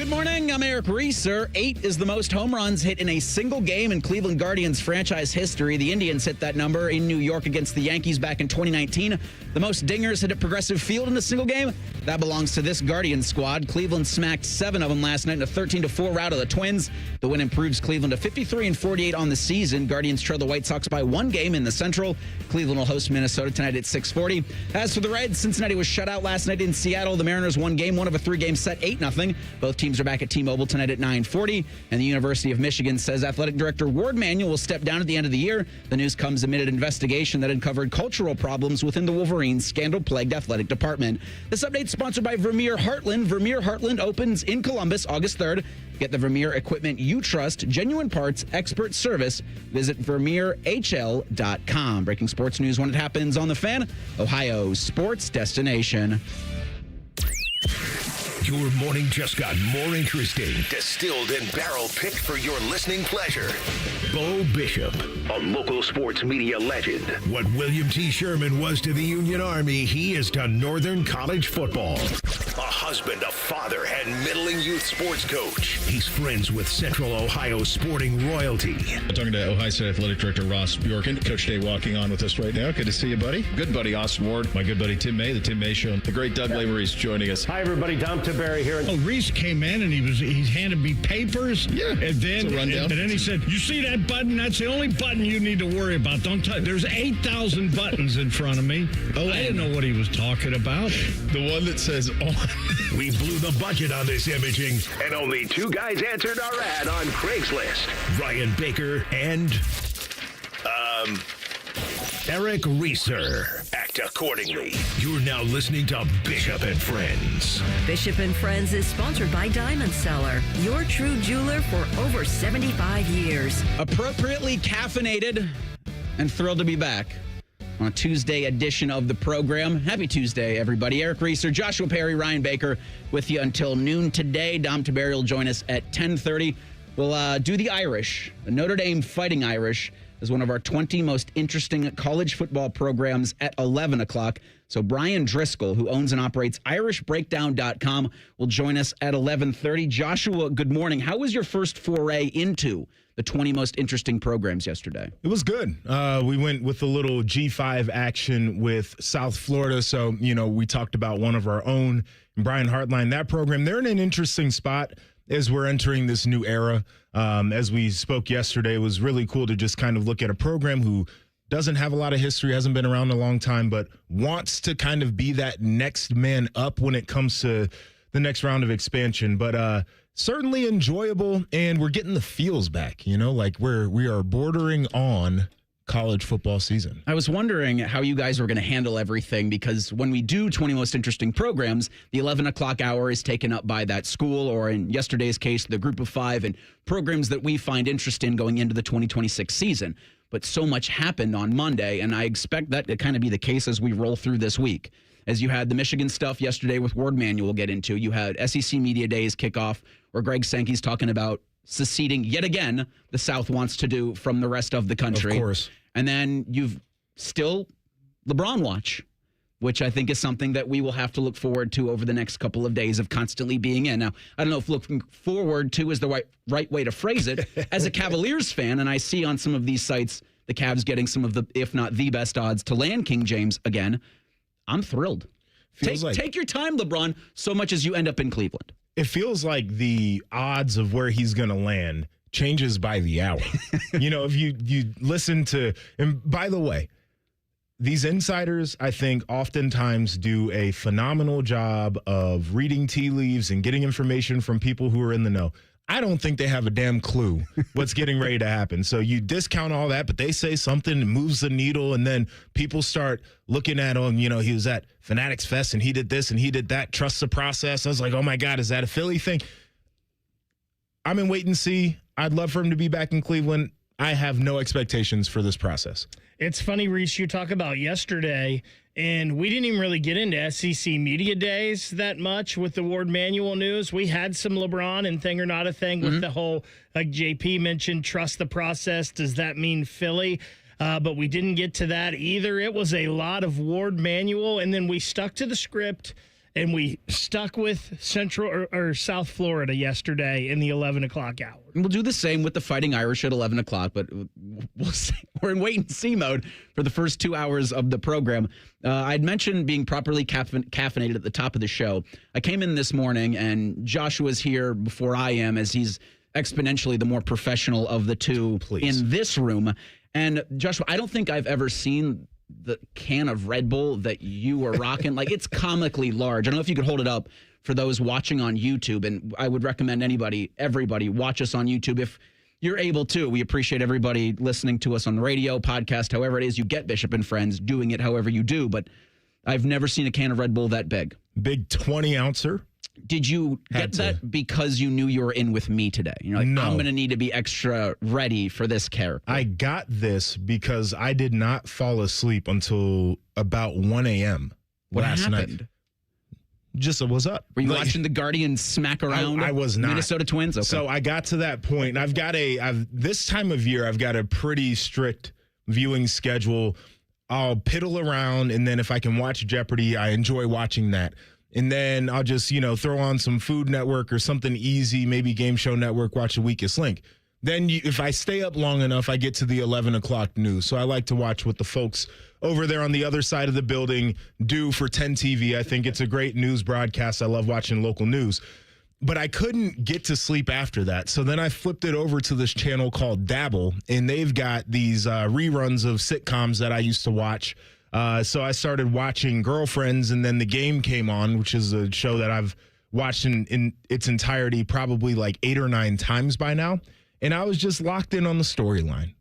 Good morning, I'm Eric Reeser. 8 is the most home runs hit in a single game in Cleveland Guardians franchise history. The Indians hit that number in New York against the Yankees back in 2019. The most dingers hit at Progressive Field in a single game, that belongs to this Guardians squad. Cleveland smacked 7 of them last night in a 13-4 rout of the Twins. The win improves Cleveland to 53-48 on the season. Guardians trail the White Sox by 1 game in the Central. Cleveland will host Minnesota tonight at 6:40. As for the Reds, Cincinnati was shut out last night in Seattle. The Mariners won game 1 of a 3-game set, 8-0. Both teams are back at T-Mobile tonight at 9:40. And the University of Michigan says athletic director Warde Manuel will step down at the end of the year. The news comes amid an investigation that uncovered cultural problems within the Wolverines' scandal-plagued athletic department. This update is sponsored by Vermeer Heartland. Vermeer Heartland opens in Columbus August 3rd. Get the Vermeer equipment you trust, genuine parts, expert service. Visit VermeerHL.com. Breaking sports news when it happens on The Fan, Ohio's sports destination. Your morning just got more interesting. Distilled and barrel-picked for your listening pleasure. Bo Bishop, a local sports media legend. What William T. Sherman was to the Union Army, he is to Northern college football. A husband, a father, and middling youth sports coach. He's friends with Central Ohio sporting royalty. I'm talking to Ohio State Athletic Director Ross Bjorken. Coach Day walking on with us right now. Good to see you, buddy. Good buddy, Austin Ward. My good buddy, Tim May, the Tim May Show. The great Doug Lamery's joining us. Hi, everybody. Dom Tiberi here. Oh, Reese came in and he handed me papers. Yeah, and then it's a rundown. And then he said, "You see that button? That's the only button you need to worry about. Don't touch. There's 8,000 buttons in front of me." Oh, I didn't know what he was talking about. The one that says on. We blew the budget on this imaging, and only 2 guys answered our ad on Craigslist. Ryan Baker and Eric Reeser. Act accordingly. You're now listening to Bishop and Friends. Bishop and Friends is sponsored by Diamond Seller, your true jeweler for over 75 years. Appropriately caffeinated and thrilled to be back on a Tuesday edition of the program. Happy Tuesday, everybody. Eric Reeser, Joshua Perry, Ryan Baker with you until noon today. Dom Tiberi will join us at 10:30. We'll do the Irish, the Notre Dame Fighting Irish, is one of our 20 most interesting college football programs at 11 o'clock. So Brian Driskell, who owns and operates IrishBreakdown.com, will join us at 11:30. Joshua, good morning. How was your first foray into the 20 most interesting programs yesterday? It was good. We went with a little G5 action with South Florida. So, we talked about one of our own, Bryan Hartline. That program, they're in an interesting spot as we're entering this new era. As we spoke yesterday, it was really cool to just kind of look at a program who doesn't have a lot of history, hasn't been around a long time, but wants to kind of be that next man up when it comes to the next round of expansion. But certainly enjoyable, and we're getting the feels back, like we are bordering on college football season. I was wondering how you guys were going to handle everything, because when we do 20 most interesting programs, the 11 o'clock hour is taken up by that school, or in yesterday's case, the group of 5, and programs that we find interest in going into the 2026 season. But so much happened on Monday, and I expect that to kind of be the case as we roll through this week. As you had the Michigan stuff yesterday with Warde Manuel we'll get into. You had SEC Media Days kickoff, where Greg Sankey's talking about seceding yet again the South wants to do from the rest of the country. Of course. And then you've still LeBron watch, which I think is something that we will have to look forward to over the next couple of days of constantly being in. Now, I don't know if looking forward to is the right way to phrase it. As a Cavaliers fan, and I see on some of these sites the Cavs getting some of the, if not the best odds to land King James again, I'm thrilled. Take your time, LeBron, so much as you end up in Cleveland. It feels like the odds of where he's going to land changes by the hour. If you listen to, and by the way, these insiders, I think, oftentimes do a phenomenal job of reading tea leaves and getting information from people who are in the know. I don't think they have a damn clue what's getting ready to happen. So you discount all that, but they say something that moves the needle, and then people start looking at him. He was at Fanatics Fest, and he did this, and he did that. Trust the process. I was like, oh, my God, is that a Philly thing? I'm in wait and see. I'd love for him to be back in Cleveland. I have no expectations for this process. It's funny, Reese, you talk about yesterday, and we didn't even really get into SEC Media Days that much with the Warde Manuel news. We had some LeBron and thing or not a thing with the whole, like JP mentioned, trust the process. Does that mean Philly? But we didn't get to that either. It was a lot of Warde Manuel, and then we stuck to the script. and we stuck with Central or South Florida yesterday in the 11 o'clock hour. We'll do the same with the Fighting Irish at 11 o'clock, but we'll see. We're in wait-and-see mode for the first 2 hours of the program. I'd mentioned being properly caffeinated at the top of the show. I came in this morning, and Joshua's here before I am, as he's exponentially the more professional of the two in this room. And, Joshua, I don't think I've ever seen the can of Red Bull that you are rocking. Like, it's comically large. I don't know if you could hold it up for those watching on YouTube, and I would recommend everybody watch us on YouTube if you're able to. We appreciate everybody listening to us on the radio, podcast, however it is you get Bishop and Friends, doing it however you do, but I've never seen a can of Red Bull that big. Big 20-ouncer. Did you get that because you knew you were in with me today? You're like, no. I'm going to need to be extra ready for this character. I got this because I did not fall asleep until about 1 a.m. last night. Just was up. Were you watching the Guardians smack around? I was not. Minnesota Twins? Okay. So I got to that point, and this time of year, I've got a pretty strict viewing schedule. I'll piddle around, and then if I can watch Jeopardy, I enjoy watching that. And then I'll just, throw on some Food Network or something easy, maybe Game Show Network, watch The Weakest Link. Then if I stay up long enough, I get to the 11 o'clock news. So I like to watch what the folks over there on the other side of the building do for 10 TV. I think it's a great news broadcast. I love watching local news. But I couldn't get to sleep after that. So then I flipped it over to this channel called Dabble, and they've got these reruns of sitcoms that I used to watch. So I started watching Girlfriends, and then The Game came on, which is a show that I've watched in its entirety probably like 8 or 9 times by now. And I was just locked in on the storyline.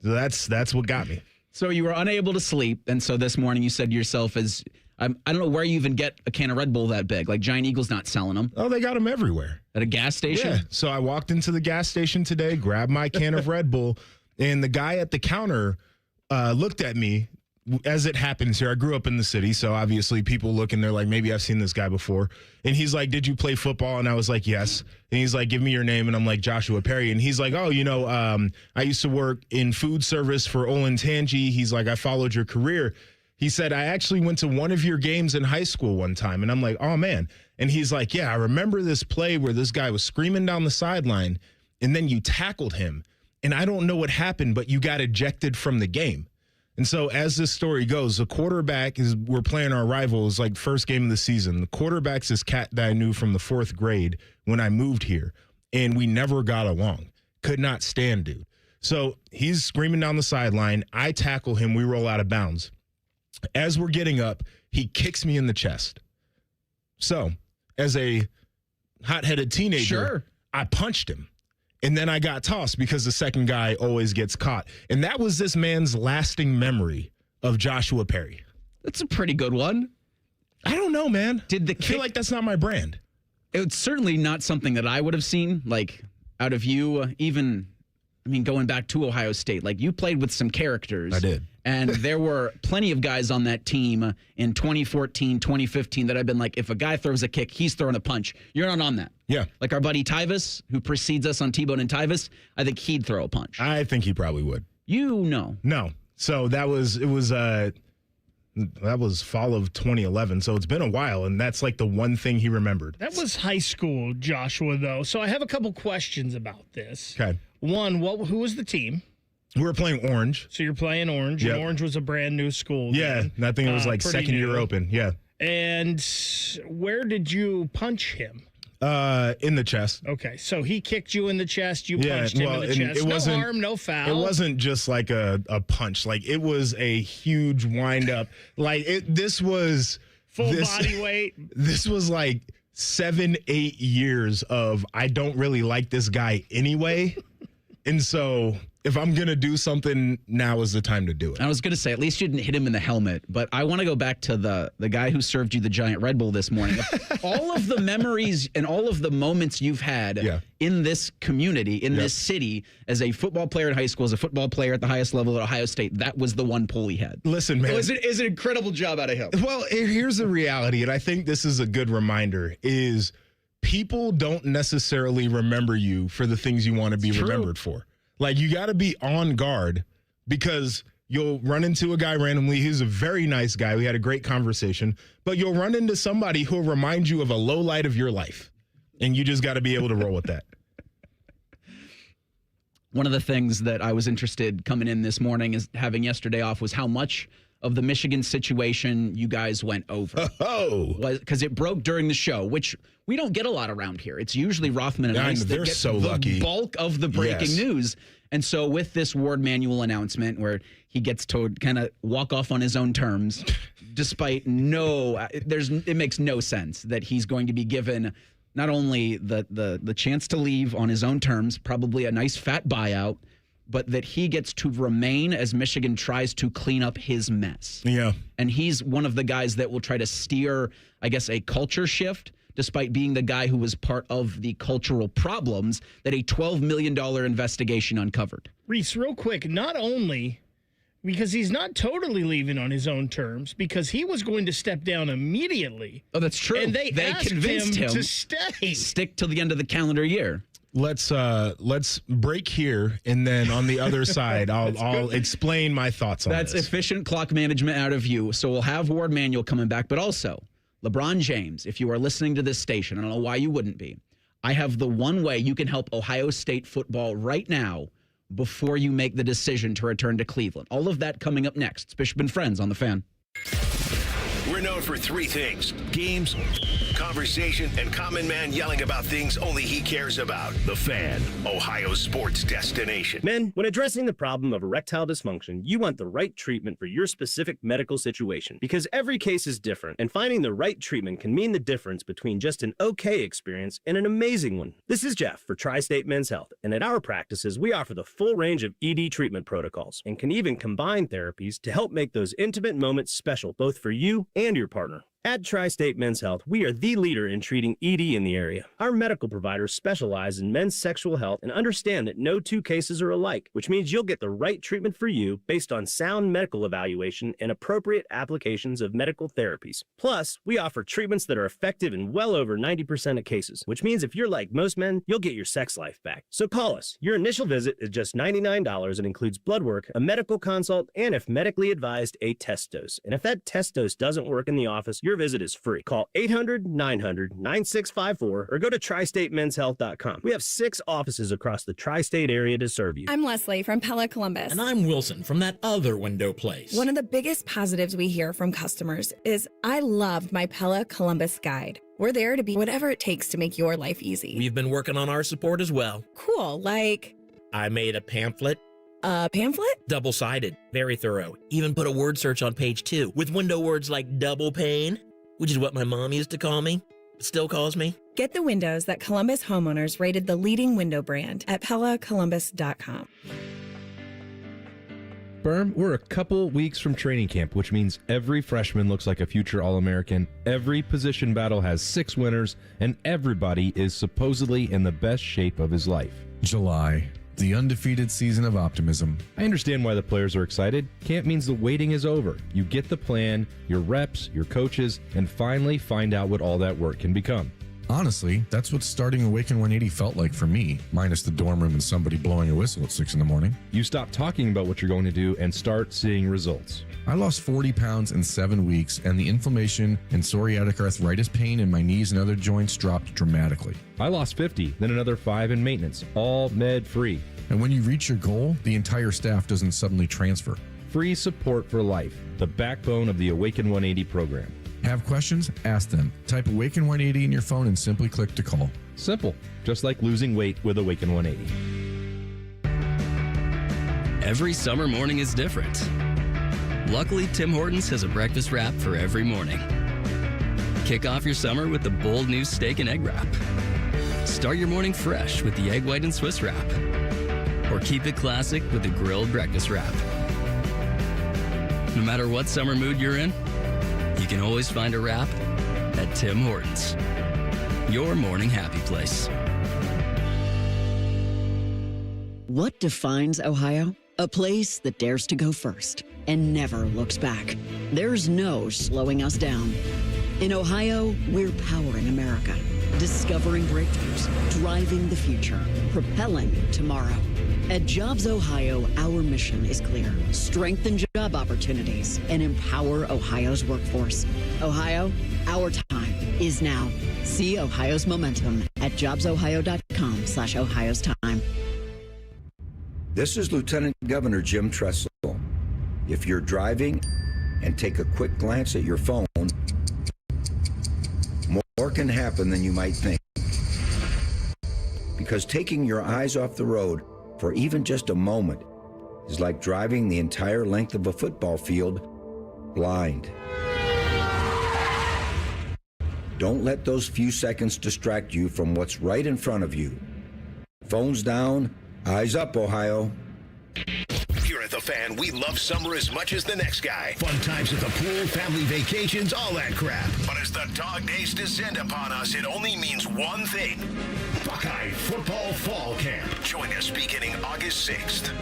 So that's what got me. So you were unable to sleep, and so this morning you said to yourself, I don't know where you even get a can of Red Bull that big. Like, Giant Eagle's not selling them. Oh, they got them everywhere. At a gas station? Yeah. So I walked into the gas station today, grabbed my can of Red Bull, and the guy at the counter looked at me. As it happens here, I grew up in the city, so obviously people look and they're like, maybe I've seen this guy before. And he's like, did you play football? And I was like, yes. And he's like, give me your name. And I'm like, Joshua Perry. And he's like, oh, I used to work in food service for Olentangy. He's like, I followed your career. He said, I actually went to one of your games in high school one time. And I'm like, oh, man. And he's like, yeah, I remember this play where this guy was screaming down the sideline, and then you tackled him. And I don't know what happened, but you got ejected from the game. And so as this story goes, the quarterback we're playing our rivals, like first game of the season. The quarterback's this cat that I knew from the 4th grade when I moved here, and we never got along. Could not stand dude. So he's screaming down the sideline. I tackle him. We roll out of bounds. As we're getting up, he kicks me in the chest. So as a hot-headed teenager, I punched him. And then I got tossed because the second guy always gets caught. And that was this man's lasting memory of Joshua Perry. That's a pretty good one. I don't know, man. I feel like that's not my brand. It's certainly not something that I would have seen, like, out of you, going back to Ohio State. Like, you played with some characters. I did. And there were plenty of guys on that team in 2014, 2015 that I've been like, if a guy throws a kick, he's throwing a punch. You're not on that. Yeah. Like our buddy Tyvis, who precedes us on T-Bone and Tyvis, I think he'd throw a punch. I think he probably would. No. So that was fall of 2011. So it's been a while, and that's like the one thing he remembered. That was high school, Joshua, though. So I have a couple questions about this. Okay. One, who was the team? We were playing Orange. So you're playing Orange. Yep. And Orange was a brand new school. Yeah, then. I think it was like second year open. Yeah. And where did you punch him? In the chest. Okay, so he kicked you in the chest. You punched him in the chest. No harm, no foul. It wasn't just like a punch. Like, it was a huge wind up. Like, this was full body weight. This was like 7-8 years of I don't really like this guy anyway. And so if I'm going to do something, now is the time to do it. I was going to say, at least you didn't hit him in the helmet. But I want to go back to the guy who served you the giant Red Bull this morning. All of the memories and all of the moments you've had in this community, in this city, as a football player in high school, as a football player at the highest level at Ohio State, that was the one pull he had. Listen, man. It was an incredible job out of him. Well, here's the reality, and I think this is a good reminder, is people don't necessarily remember you for the things you want to be remembered for. Like, you got to be on guard because You'll run into a guy randomly. He's a very nice guy. We had a great conversation. But you'll run into somebody who will remind you of a low light of your life. And you just got to be able to roll with that. One of the things that I was interested coming in this morning is having yesterday off was how much of the Michigan situation you guys went over. Oh. Because it broke during the show, which we don't get a lot around here. It's usually Rothman and Ice that get so the lucky. bulk of the breaking news. And so with this Warde Manuel announcement where he gets to kind of walk off on his own terms, despite it makes no sense that he's going to be given not only the chance to leave on his own terms, probably a nice fat buyout, but that he gets to remain as Michigan tries to clean up his mess. Yeah. And he's one of the guys that will try to steer, I guess, a culture shift, despite being the guy who was part of the cultural problems that a $12 million investigation uncovered. Reese, real quick, not only because he's not totally leaving on his own terms, because he was going to step down immediately. Oh, that's true. And they asked convinced him to stay. Stick till the end of the calendar year. Let's break here, and then on the other side, I'll explain my thoughts on this. That's efficient clock management out of you. So we'll have Warde Manuel coming back, but also LeBron James, if you are listening to this station, I don't know why you wouldn't be. I have the one way you can help Ohio State football right now before you make the decision to return to Cleveland. All of that coming up next. It's Bishop and Friends on The Fan. We're known for three things: games, conversation, and Common Man yelling about things only he cares about. The Fan, Ohio's sports destination. Men, when addressing the problem of erectile dysfunction, you want the right treatment for your specific medical situation, because every case is different, and finding the right treatment can mean the difference between just an okay experience and an amazing one. This is Jeff for Tri-State Men's Health, and at our practices, we offer the full range of ED treatment protocols, and can even combine therapies to help make those intimate moments special, both for you and your partner. At Tri-State Men's Health, we are the leader in treating ED in the area. Our medical providers specialize in men's sexual health and understand that no two cases are alike, which means you'll get the right treatment for you based on sound medical evaluation and appropriate applications of medical therapies. Plus, we offer treatments that are effective in well over 90% of cases, which means if you're like most men, you'll get your sex life back. So call us. Your initial visit is just $99 and includes blood work, a medical consult, and if medically advised, a test dose. And if that test dose doesn't work in the office, your visit is free. Call 800-900-9654 or go to tristatemenshealth.com. We have 6 offices across the tri-state area to serve you. I'm Leslie from Pella Columbus. And I'm Wilson from that other window place. One of the biggest positives we hear from customers is, I loved my Pella Columbus guide. We're there to be whatever it takes to make your life easy. We've been working on our support as well. Cool, like... I made a pamphlet. A pamphlet? Double-sided. Very thorough. Even put a word search on page 2 with window words like double pane, which is what my mom used to call me, still calls me. Get the windows that Columbus homeowners rated the leading window brand at PellaColumbus.com. Berm, we're a couple weeks from training camp, which means every freshman looks like a future All-American, every position battle has 6 winners, and everybody is supposedly in the best shape of his life. July, the undefeated season of optimism. I understand why the players are excited. Camp means the waiting is over. You get the plan, your reps, your coaches, and finally find out what all that work can become. Honestly, that's what starting Awaken 180 felt like for me, minus the dorm room and somebody blowing a whistle at 6 in the morning. You stop talking about what you're going to do and start seeing results. I lost 40 pounds in 7 weeks, and the inflammation and psoriatic arthritis pain in my knees and other joints dropped dramatically. I lost 50, then another 5 in maintenance, all med-free. And when you reach your goal, the entire staff doesn't suddenly transfer. Free support for life, the backbone of the Awaken 180 program. Have questions? Ask them. Type Awaken 180 in your phone and simply click to call. Simple, just like losing weight with Awaken 180. Every summer morning is different. Luckily, Tim Hortons has a breakfast wrap for every morning. Kick off your summer with the bold new steak and egg wrap. Start your morning fresh with the egg white and Swiss wrap. Or keep it classic with the grilled breakfast wrap. No matter what summer mood you're in, you can always find a wrap at Tim Hortons, your morning happy place. What defines Ohio? A place that dares to go first and never looks back. There's no slowing us down. In Ohio, we're powering America, Discovering breakthroughs, driving the future, propelling tomorrow. At Jobs Ohio, our mission is clear. Strengthen job opportunities and empower Ohio's workforce. Ohio, our time is now. See Ohio's momentum at jobsohio.com/Ohio's time. This is Lieutenant Governor Jim Tressel. If you're driving and take a quick glance at your phone, more can happen than you might think. Because taking your eyes off the road for even just a moment is like driving the entire length of a football field blind. Don't let those few seconds distract you from what's right in front of you. Phones down, eyes up, Ohio. Here at The Fan, we love summer as much as the next guy. Fun times at the pool, family vacations, all that crap. But as the dog days descend upon us, it only means one thing. Buckeye Football Fall Camp. Join us beginning August 6th.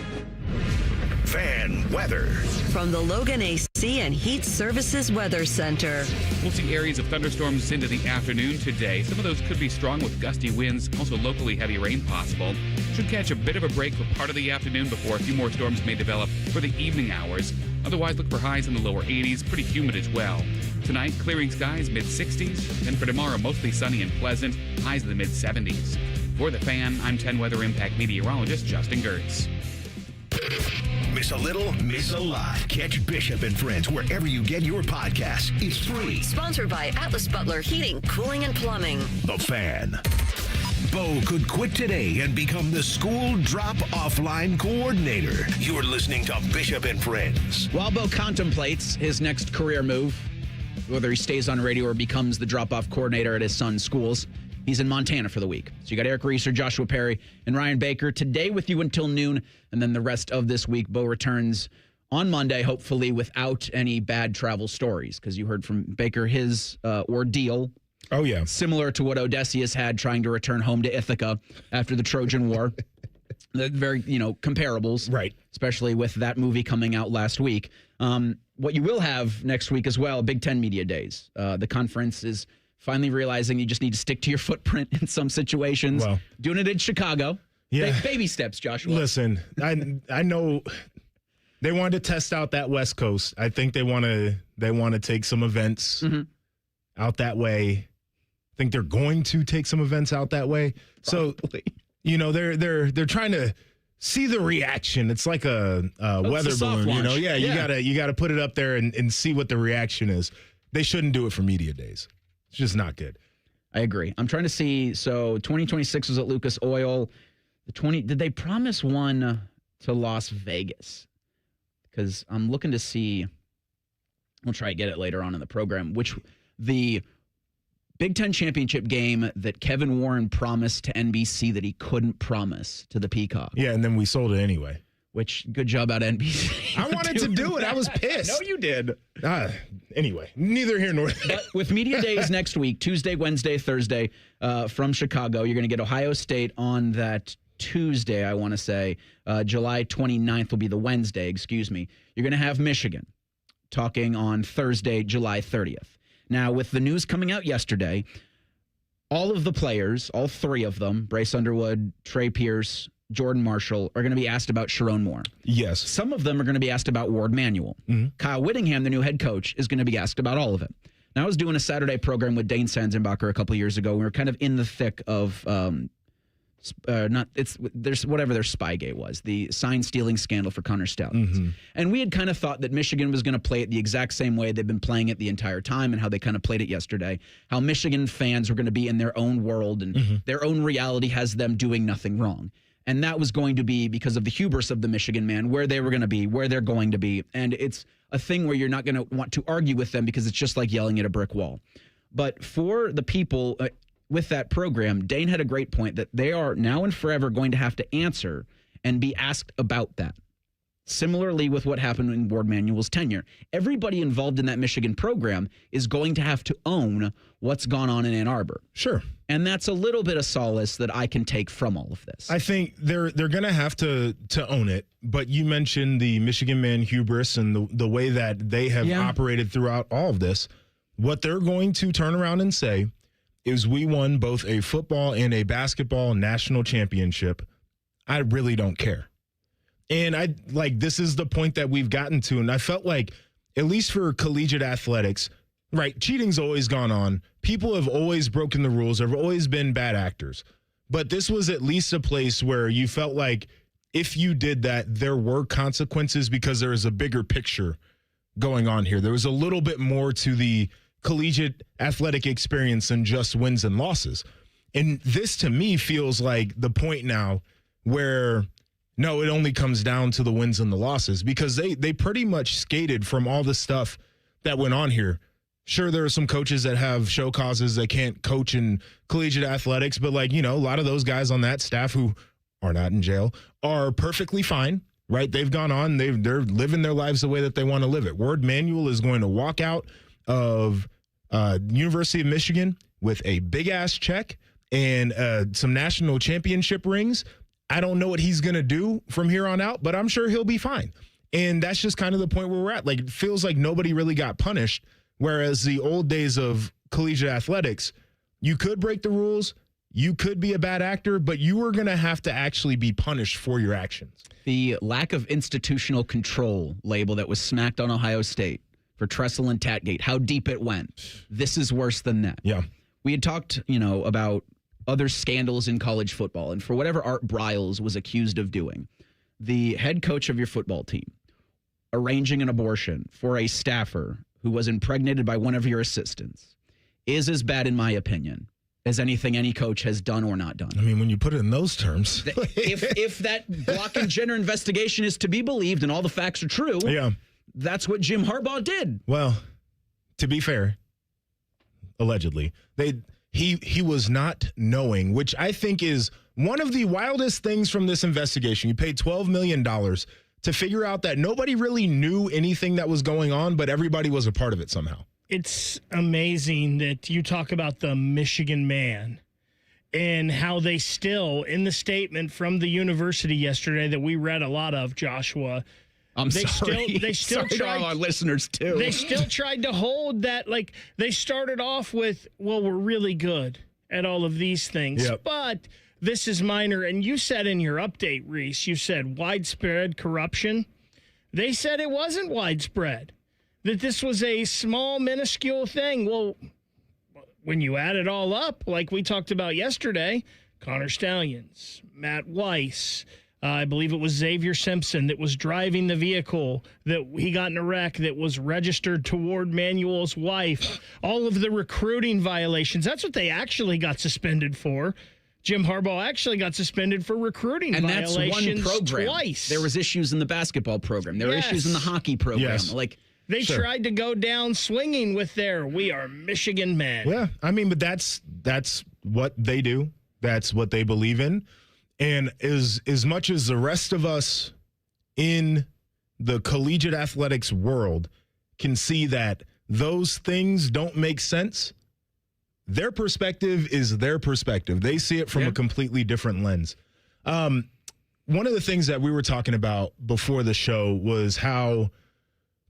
Fan weather. From the Logan AC and Heat Services Weather Center. We'll see areas of thunderstorms into the afternoon today. Some of those could be strong with gusty winds, also locally heavy rain possible. Should catch a bit of a break for part of the afternoon before a few more storms may develop for the evening hours. Otherwise, look for highs in the lower 80s, pretty humid as well. Tonight, clearing skies, mid-60s. And for tomorrow, mostly sunny and pleasant, highs in the mid-70s. For The Fan, I'm 10 Weather Impact meteorologist Justin Gertz. Miss a little, miss a lot. Catch Bishop and Friends wherever you get your podcasts. It's free. Sponsored by Atlas Butler Heating, Cooling, and Plumbing. The Fan. Bo could quit today and become the school drop-off line coordinator. You're listening to Bishop and Friends. While Bo contemplates his next career move, whether he stays on radio or becomes the drop-off coordinator at his son's schools, he's in Montana for the week. So you got Eric Reeser, Joshua Perry, and Ryan Baker today with you until noon. And then the rest of this week, Bo returns on Monday, hopefully without any bad travel stories, because you heard from Baker his ordeal. Oh, yeah. Similar to what Odysseus had trying to return home to Ithaca after the Trojan War. Very, comparables. Right. Especially with that movie coming out last week. What you will have next week as well, Big Ten Media Days. The conference is finally realizing you just need to stick to your footprint in some situations. Well, doing it in Chicago. Yeah. Baby steps, Joshua. Listen, I know they wanted to test out that West Coast. I think they want to take some events out that way. I think they're going to take some events out that way. Probably. So, they're trying to see the reaction. It's like a weather balloon, Yeah, you gotta put it up there and see what the reaction is. They shouldn't do it for media days. It's just not good. I agree. I'm trying to see. So 2026 was at Lucas Oil. Did they promise one to Las Vegas? Because I'm looking to see. We'll try to get it later on in the program. Which the Big Ten championship game that Kevin Warren promised to NBC that he couldn't promise to the Peacock. Yeah, and then we sold it anyway. Which, good job out of NBC. I wanted to do it. I was pissed. No, you did. Anyway, neither here nor there. But with media days next week, Tuesday, Wednesday, Thursday, from Chicago, you're going to get Ohio State on that Tuesday, I want to say. July 29th will be the Wednesday, excuse me. You're going to have Michigan talking on Thursday, July 30th. Now, with the news coming out yesterday, all of the players, all three of them, Bryce Underwood, Trey Pierce, Jordan Marshall, are going to be asked about Sharon Moore. Yes. Some of them are going to be asked about Warde Manuel. Mm-hmm. Kyle Whittingham, the new head coach, is going to be asked about all of it. Now, I was doing a Saturday program with Dane Sanzenbacher a couple of years ago. We were kind of in the thick of their Spygate was, the sign stealing scandal for Connor Stallions. Mm-hmm. And we had kind of thought that Michigan was going to play it the exact same way they've been playing it the entire time, and how they kind of played it yesterday. How Michigan fans were going to be in their own world, and their own reality has them doing nothing wrong. And that was going to be because of the hubris of the Michigan man, where they were going to be, where they're going to be. And it's a thing where you're not going to want to argue with them because it's just like yelling at a brick wall. But for the people with that program, Dane had a great point that they are now and forever going to have to answer and be asked about that. Similarly with what happened in Warde Manuel's tenure. Everybody involved in that Michigan program is going to have to own what's gone on in Ann Arbor. Sure. And that's a little bit of solace that I can take from all of this. I think they're going to have to own it. But you mentioned the Michigan man hubris and the way that they have operated throughout all of this. What they're going to turn around and say is we won both a football and a basketball national championship, I really don't care. And this is the point that we've gotten to. And I felt like, at least for collegiate athletics, right, cheating's always gone on. People have always broken the rules. There have always been bad actors. But this was at least a place where you felt like if you did that, there were consequences because there was a bigger picture going on here. There was a little bit more to the collegiate athletic experience than just wins and losses. And this, to me, feels like the point now where, no, it only comes down to the wins and the losses, because they pretty much skated from all the stuff that went on here. Sure, there are some coaches that have show causes that can't coach in collegiate athletics, but a lot of those guys on that staff who are not in jail are perfectly fine, right? They've gone on, they're living their lives the way that they want to live it. Warde Manuel is going to walk out of University of Michigan with a big-ass check and some national championship rings. I don't know what he's going to do from here on out, but I'm sure he'll be fine. And that's just kind of the point where we're at. It feels like nobody really got punished, whereas the old days of collegiate athletics, you could break the rules, you could be a bad actor, but you were going to have to actually be punished for your actions. The lack of institutional control label that was smacked on Ohio State for Trestle and Tatgate, how deep it went. This is worse than that. Yeah. We had talked, about other scandals in college football, and for whatever Art Briles was accused of doing, the head coach of your football team arranging an abortion for a staffer who was impregnated by one of your assistants is as bad, in my opinion, as anything any coach has done or not done. I mean, when you put it in those terms. If that block and gender investigation is to be believed and all the facts are true, yeah, that's what Jim Harbaugh did. Well, to be fair, allegedly, he was not knowing, which I think is one of the wildest things from this investigation. You paid $12 million to figure out that nobody really knew anything that was going on, but everybody was a part of it somehow. It's amazing that you talk about the Michigan man and how they still, in the statement from the university yesterday that we read a lot of, Joshua, They still tried to all our listeners too. They still tried to hold that, they started off with, well, we're really good at all of these things, but this is minor. And you said in your update, Reese, you said widespread corruption. They said it wasn't widespread, that this was a small, minuscule thing. Well, when you add it all up, like we talked about yesterday, Connor Stallions, Matt Weiss, I believe it was Xavier Simpson that was driving the vehicle that he got in a wreck that was registered to Warde Manuel's wife. All of the recruiting violations. That's what they actually got suspended for. Jim Harbaugh actually got suspended for recruiting violations that's one program. Twice. There was issues in the basketball program. There were issues in the hockey program. Yes. They tried to go down swinging with their "we are Michigan men." Yeah, I mean, but that's what they do. That's what they believe in. And as much as the rest of us in the collegiate athletics world can see that those things don't make sense, their perspective is their perspective. They see it from a completely different lens. One of the things that we were talking about before the show was how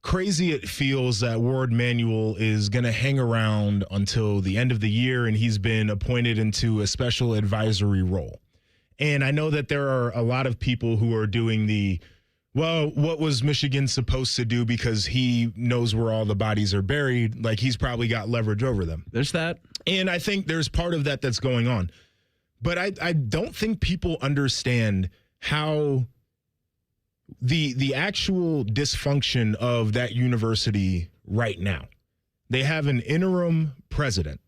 crazy it feels that Warde Manuel is going to hang around until the end of the year, and he's been appointed into a special advisory role. And I know that there are a lot of people who are doing what was Michigan supposed to do because he knows where all the bodies are buried? Like, he's probably got leverage over them. There's that. And I think there's part of that that's going on. But I don't think people understand how the actual dysfunction of that university right now. They have an interim president.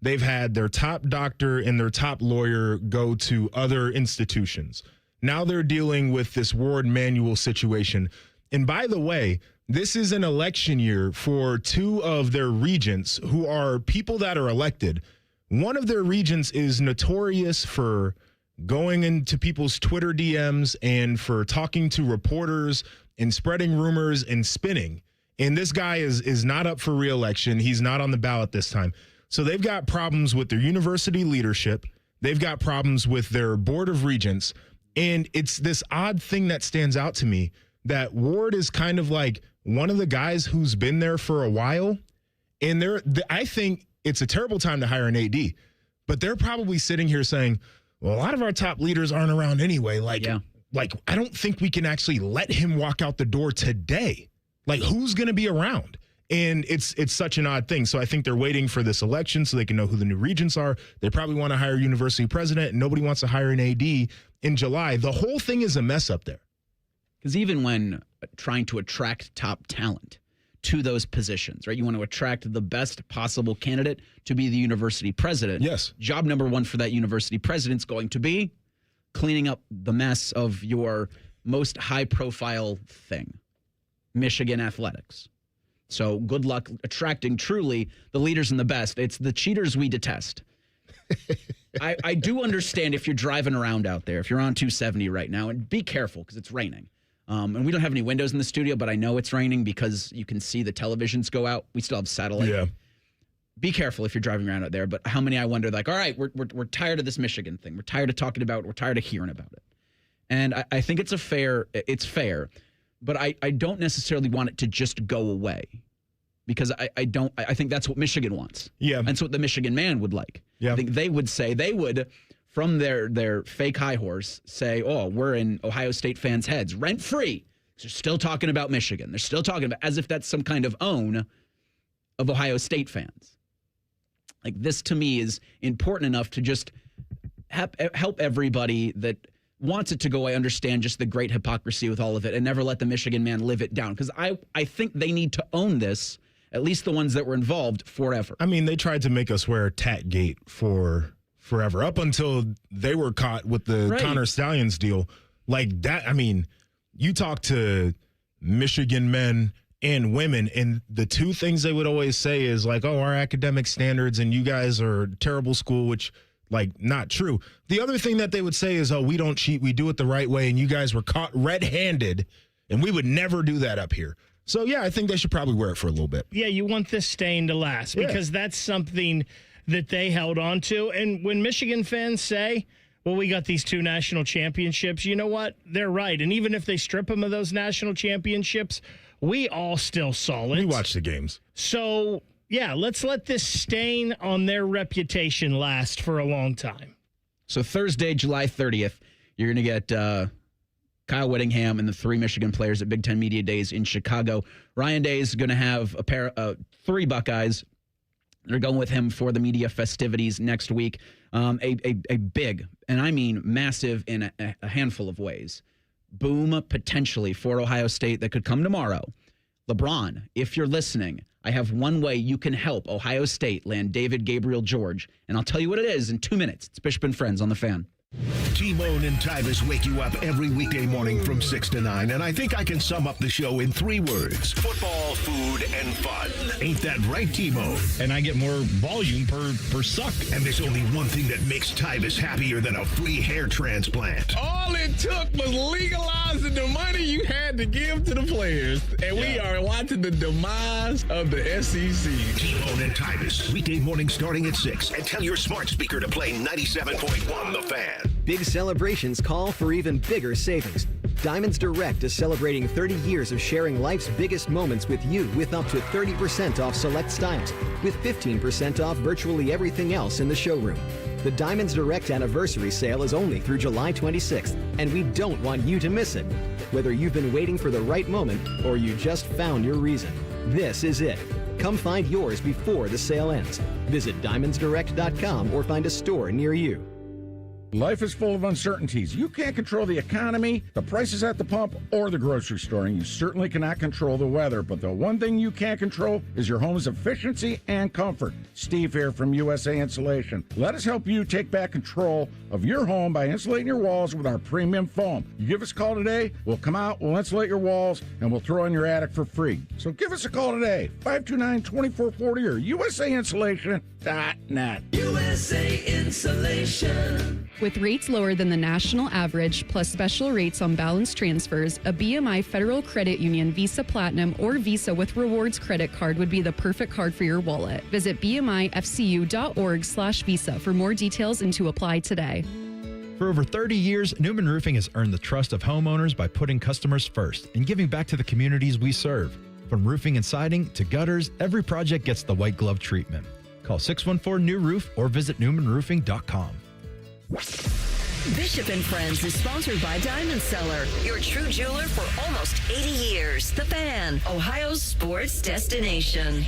They've had their top doctor and their top lawyer go to other institutions. Now they're dealing with this Warde Manuel situation. And by the way, this is an election year for two of their regents who are people that are elected. One of their regents is notorious for going into people's Twitter DMs and for talking to reporters and spreading rumors and spinning. And this guy is not up for re-election. He's not on the ballot this time. So they've got problems with their university leadership. They've got problems with their board of regents. And it's this odd thing that stands out to me that Warde is kind of like one of the guys who's been there for a while. And I think it's a terrible time to hire an AD. But they're probably sitting here saying, well, a lot of our top leaders aren't around anyway. Like, I don't think we can actually let him walk out the door today. Like, who's going to be around? And it's such an odd thing. So I think they're waiting for this election so they can know who the new regents are. They probably want to hire a university president, and nobody wants to hire an AD in July. The whole thing is a mess up there. Because even when trying to attract top talent to those positions, right? You want to attract the best possible candidate to be the university president. Yes. Job number one for that university president is going to be cleaning up the mess of your most high-profile thing, Michigan athletics. So good luck attracting truly the leaders and the best. It's the cheaters we detest. I do understand if you're driving around out there, if you're on 270 right now, and be careful because it's raining. And we don't have any windows in the studio, but I know it's raining because you can see the televisions go out. We still have satellite. Yeah. Be careful if you're driving around out there. But how many I wonder, like, all right, we're tired of this Michigan thing. We're tired of talking about it. We're tired of hearing about it. And I think it's fair. But I don't necessarily want it to just go away because I think that's what Michigan wants. Yeah. And that's what the Michigan man would like. Yeah. I think they would, from their fake high horse, say, oh, we're in Ohio State fans' heads, rent-free. They're still talking about Michigan. They're still talking about as if that's some kind of own of Ohio State fans. Like, this to me is important enough to just help everybody that wants it to go away understand just the great hypocrisy with all of it and never let the Michigan man live it down. Because I think they need to own this, at least the ones that were involved, forever. I mean, they tried to make us wear Tatgate for forever, up until they were caught with the Connor Stallions deal. Like that, I mean, you talk to Michigan men and women, and the two things they would always say is like, oh, our academic standards and you guys are a terrible school, which, like, not true. The other thing that they would say is, oh, we don't cheat, we do it the right way, and you guys were caught red-handed, and we would never do that up here. So, yeah, I think they should probably wear it for a little bit. Yeah, you want this stain to last because that's something that they held on to. And when Michigan fans say, well, we got these 2 national championships, you know what? They're right. And even if they strip them of those national championships, we all still saw it. We watched the games. So, yeah, let's let this stain on their reputation last for a long time. So Thursday, July 30th, you're going to get Kyle Whittingham and the 3 Michigan players at Big Ten Media Days in Chicago. Ryan Day is going to have a pair of 3 Buckeyes. They're going with him for the media festivities next week. A big, and I mean massive in a handful of ways, boom potentially for Ohio State that could come tomorrow. LeBron, if you're listening, I have one way you can help Ohio State land David Gabriel George, and I'll tell you what it is in 2 minutes. It's Bishop and Friends on The Fan. T-Bone and Tyvis wake you up every weekday morning from 6 to 9, and I think I can sum up the show in 3 words: football, food, and fun. Ain't that right, T-Bone? And I get more volume per suck. And there's only one thing that makes Tyvis happier than a free hair transplant. All it took was legalizing the money you had to give to the players, and we are watching the demise of the SEC. T-Bone and Tyvis, weekday morning starting at 6, and tell your smart speaker to play 97.1 The Fan. Big celebrations call for even bigger savings. Diamonds Direct is celebrating 30 years of sharing life's biggest moments with you with up to 30% off select styles, with 15% off virtually everything else in the showroom. The Diamonds Direct anniversary sale is only through July 26th, and we don't want you to miss it. Whether you've been waiting for the right moment or you just found your reason, this is it. Come find yours before the sale ends. Visit diamondsdirect.com or find a store near you. Life is full of uncertainties. You can't control the economy, the prices at the pump, or the grocery store, and you certainly cannot control the weather. But the one thing you can control is your home's efficiency and comfort. Steve here from USA Insulation. Let us help you take back control of your home by insulating your walls with our premium foam. You give us a call today, we'll come out, we'll insulate your walls, and we'll throw in your attic for free. So give us a call today, 529-2440 or USAinsulation.net. USA Insulation. With rates lower than the national average, plus special rates on balance transfers, a BMI Federal Credit Union Visa Platinum or Visa with Rewards credit card would be the perfect card for your wallet. Visit bmifcu.org/visa for more details and to apply today. For over 30 years, Newman Roofing has earned the trust of homeowners by putting customers first and giving back to the communities we serve. From roofing and siding to gutters, every project gets the white glove treatment. Call Call 614-NEW-ROOF or visit newmanroofing.com. Bishop and Friends is sponsored by Diamond Seller, your true jeweler for almost 80 years. The Fan, Ohio's sports destination.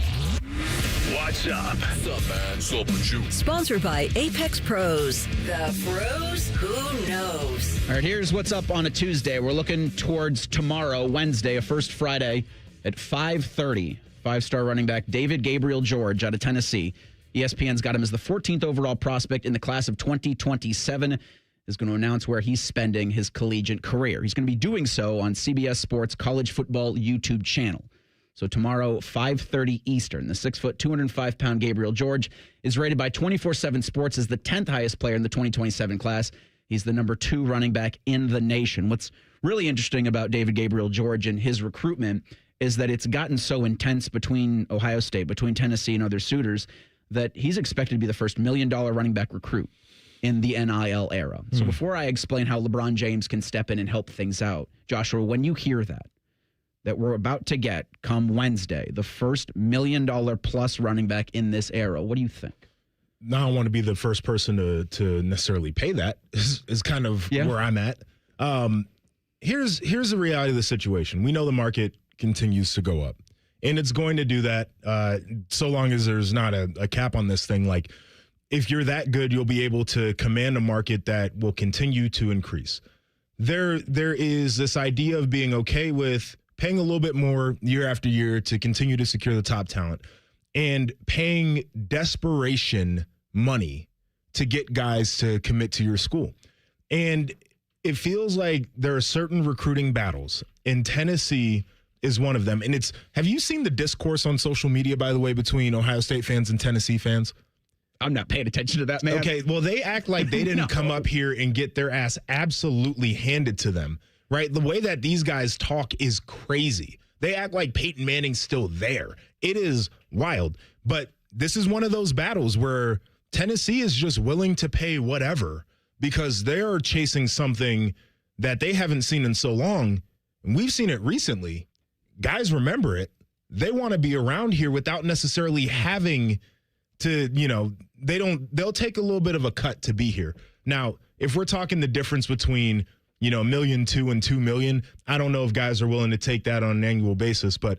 What's up? What's up, man? What's up with you? Sponsored by Apex Pros. The pros who knows. All right, here's what's up on a Tuesday. We're looking towards tomorrow, Wednesday, a first Friday at 5:30. Five-star running back David Gabriel George out of Tennessee. ESPN's got him as the 14th overall prospect in the class of 2027. Is going to announce where he's spending his collegiate career. He's going to be doing so on CBS Sports College Football YouTube channel. So tomorrow, 5:30 Eastern, the 6', 205-pound Gabriel George is rated by 24/7 Sports as the 10th highest player in the 2027 class. He's the number 2 running back in the nation. What's really interesting about David Gabriel George and his recruitment is that it's gotten so intense between Ohio State, between Tennessee and other suitors, that he's expected to be the first $1 million running back recruit in the NIL era. So before I explain how LeBron James can step in and help things out, Joshua, when you hear that we're about to get, come Wednesday, the first $1 million plus running back in this era, what do you think? Now, I don't want to be the first person to necessarily pay that, is kind of where I'm at. Here's the reality of the situation. We know the market continues to go up, and it's going to do that so long as there's not a cap on this thing. Like, if you're that good, you'll be able to command a market that will continue to increase. There is this idea of being okay with paying a little bit more year after year to continue to secure the top talent, and paying desperation money to get guys to commit to your school. And it feels like there are certain recruiting battles, and Tennessee is one of them. And have you seen the discourse on social media, by the way, between Ohio State fans and Tennessee fans? I'm not paying attention to that, man. Okay, well, they act like they didn't come up here and get their ass absolutely handed to them, right? The way that these guys talk is crazy. They act like Peyton Manning's still there. It is wild. But this is one of those battles where Tennessee is just willing to pay whatever because they're chasing something that they haven't seen in so long. And we've seen it recently. Guys remember it. They want to be around here without necessarily having to, they'll take a little bit of a cut to be here. Now, if we're talking the difference between, $1.2 million and $2 million, I don't know if guys are willing to take that on an annual basis, but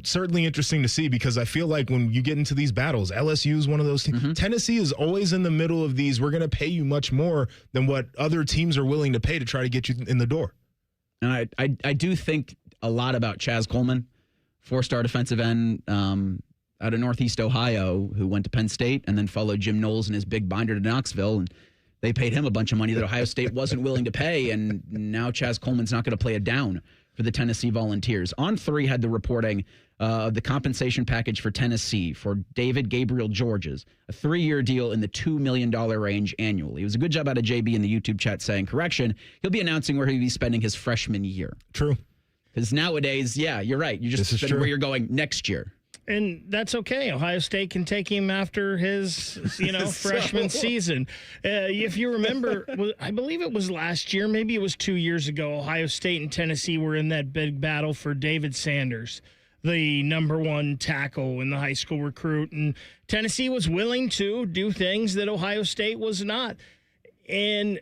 certainly interesting to see, because I feel like when you get into these battles, LSU is one of those teams. Tennessee is always in the middle of these. We're going to pay you much more than what other teams are willing to pay to try to get you in the door. And I do think a lot about Chaz Coleman, 4-star defensive end out of Northeast Ohio, who went to Penn State and then followed Jim Knowles and his big binder to Knoxville. And they paid him a bunch of money that Ohio State wasn't willing to pay. And now Chaz Coleman's not going to play it down for the Tennessee Volunteers. On 3 had the reporting of the compensation package for Tennessee for David Gabriel George's, a 3-year deal in the $2 million range annually. It was a good job out of JB in the YouTube chat saying, correction, he'll be announcing where he'll be spending his freshman year. True. Because nowadays, you're right. You just spend where you're going next year. And that's okay. Ohio State can take him after his, freshman season. If you remember, I believe it was last year, maybe it was 2 years ago, Ohio State and Tennessee were in that big battle for David Sanders, the number 1 tackle in the high school recruit. And Tennessee was willing to do things that Ohio State was not. And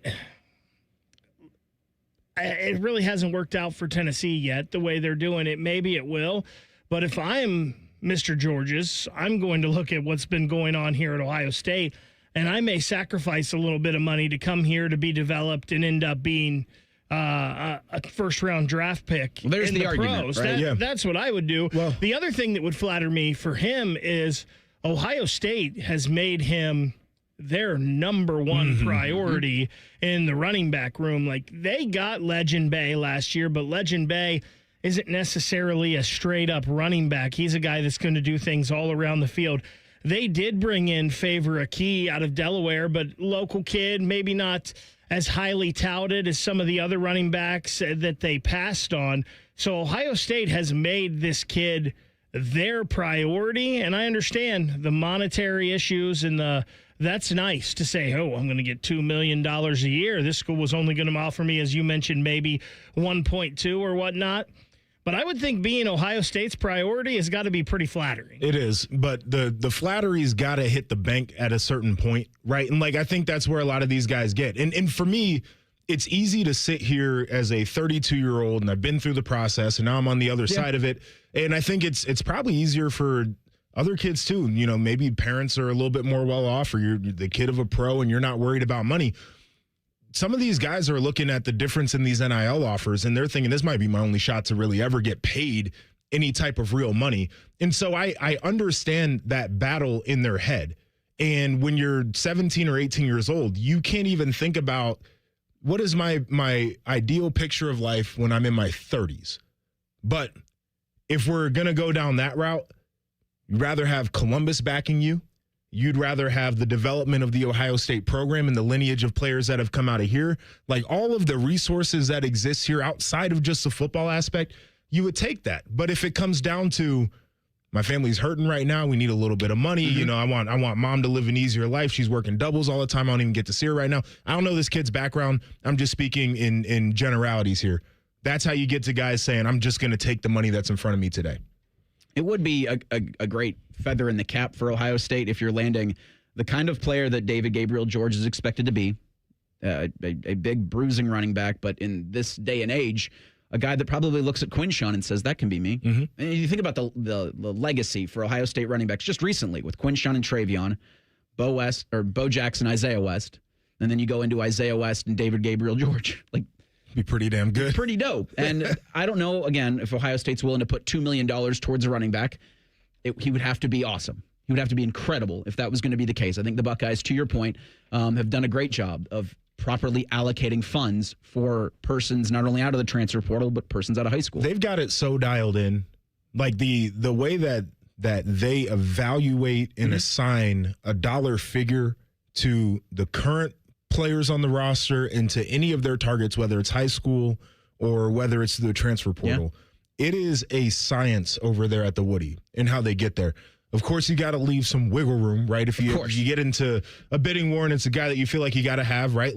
it really hasn't worked out for Tennessee yet, the way they're doing it. Maybe it will. But if I'm Mr. Georges, I'm going to look at what's been going on here at Ohio State, and I may sacrifice a little bit of money to come here to be developed and end up being a first-round draft pick. Well, there's in the argument, pros. Right? That's what I would do. Well, the other thing that would flatter me for him is Ohio State has made him their number 1 priority in the running back room. Like, they got Legend Bay last year, but Legend Bay isn't necessarily a straight-up running back. He's a guy that's going to do things all around the field. They did bring in Favor Akey out of Delaware, but local kid, maybe not as highly touted as some of the other running backs that they passed on. So Ohio State has made this kid their priority, and I understand the monetary issues and that's nice to say, I'm going to get $2 million a year. This school was only going to offer me, as you mentioned, maybe 1.2 or whatnot. But I would think being Ohio State's priority has got to be pretty flattering. It is, but the flattery's got to hit the bank at a certain point, right? And, I think that's where a lot of these guys get. And for me, it's easy to sit here as a 32-year-old, and I've been through the process, and now I'm on the other side of it. And I think it's probably easier for other kids, too. Maybe parents are a little bit more well-off, or you're the kid of a pro, and you're not worried about money. Some of these guys are looking at the difference in these NIL offers, and they're thinking, this might be my only shot to really ever get paid any type of real money. And so I understand that battle in their head. And when you're 17 or 18 years old, you can't even think about what is my ideal picture of life when I'm in my 30s. But if we're going to go down that route, you'd rather have Columbus backing you. You'd rather have the development of the Ohio State program and the lineage of players that have come out of here. All of the resources that exist here outside of just the football aspect, you would take that. But if it comes down to my family's hurting right now, we need a little bit of money. I want mom to live an easier life. She's working doubles all the time. I don't even get to see her right now. I don't know this kid's background. I'm just speaking in generalities here. That's how you get to guys saying, I'm just going to take the money that's in front of me today. It would be a great feather in the cap for Ohio State if you're landing the kind of player that David Gabriel George is expected to be, a big bruising running back, but in this day and age, a guy that probably looks at Quinshawn and says, that can be me. And you think about the legacy for Ohio State running backs just recently with Quinshawn and Travion, Bo Jackson, Isaiah West, and then you go into Isaiah West and David Gabriel George. Be pretty damn good. Pretty dope. And I don't know, again, if Ohio State's willing to put $2 million towards a running back, he would have to be awesome. He would have to be incredible if that was going to be the case. I think the Buckeyes, to your point, have done a great job of properly allocating funds for persons not only out of the transfer portal, but persons out of high school. They've got it so dialed in. The way that they evaluate and assign a dollar figure to the current players on the roster and to any of their targets, whether it's high school or whether it's the transfer portal. It is a science over there at the Woody and how they get there. Of course, you got to leave some wiggle room, right? If you get into a bidding war and it's a guy that you feel like you got to have, right?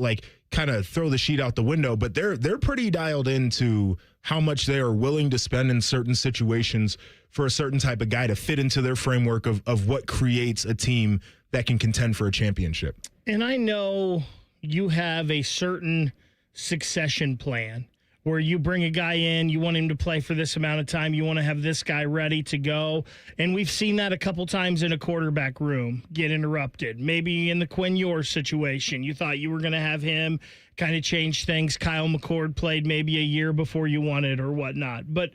Kind of throw the sheet out the window. But they're pretty dialed into how much they are willing to spend in certain situations for a certain type of guy to fit into their framework of what creates a team that can contend for a championship. And I know you have a certain succession plan where you bring a guy in, you want him to play for this amount of time, you want to have this guy ready to go. And we've seen that a couple times in a quarterback room get interrupted. Maybe in the Quinn Ewers situation, you thought you were going to have him kind of change things. Kyle McCord played maybe a year before you wanted or whatnot. But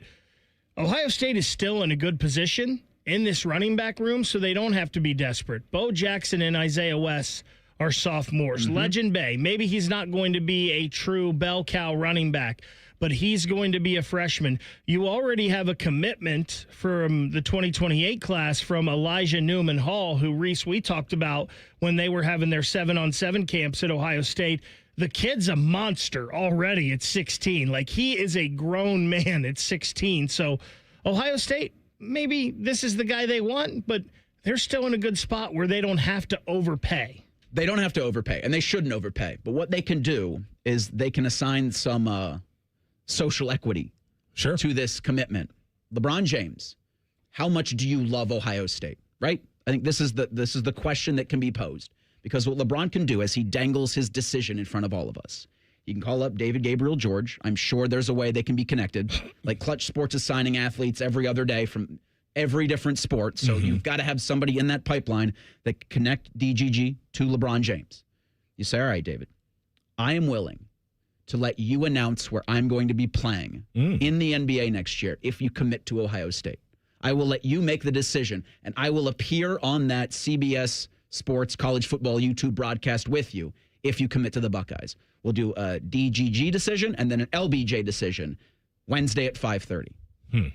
Ohio State is still in a good position in this running back room, so they don't have to be desperate. Bo Jackson and Isaiah West are sophomores. Legend Bay, maybe he's not going to be a true bell cow running back, but he's going to be a freshman. You already have a commitment from the 2028 class from Elijah Newman Hall, who, Reese, we talked about when they were having their 7-on-7 camps at Ohio State. The kid's a monster already at 16. He is a grown man at 16. So Ohio State, maybe this is the guy they want, but they're still in a good spot where they don't have to overpay. They don't have to overpay, and they shouldn't overpay. But what they can do is they can assign some social equity to this commitment. LeBron James, how much do you love Ohio State, right? I think this is the question that can be posed. Because what LeBron can do is he dangles his decision in front of all of us. He can call up David Gabriel George. I'm sure there's a way they can be connected. Clutch Sports is signing athletes every other day from every different sport. So you've got to have somebody in that pipeline that can connect DGG to LeBron James. You say, all right, David, I am willing to let you announce where I'm going to be playing in the NBA next year if you commit to Ohio State. I will let you make the decision, and I will appear on that CBS Sports college football YouTube broadcast with you if you commit to the Buckeyes. We'll do a DGG decision and then an LBJ decision Wednesday at 5:30.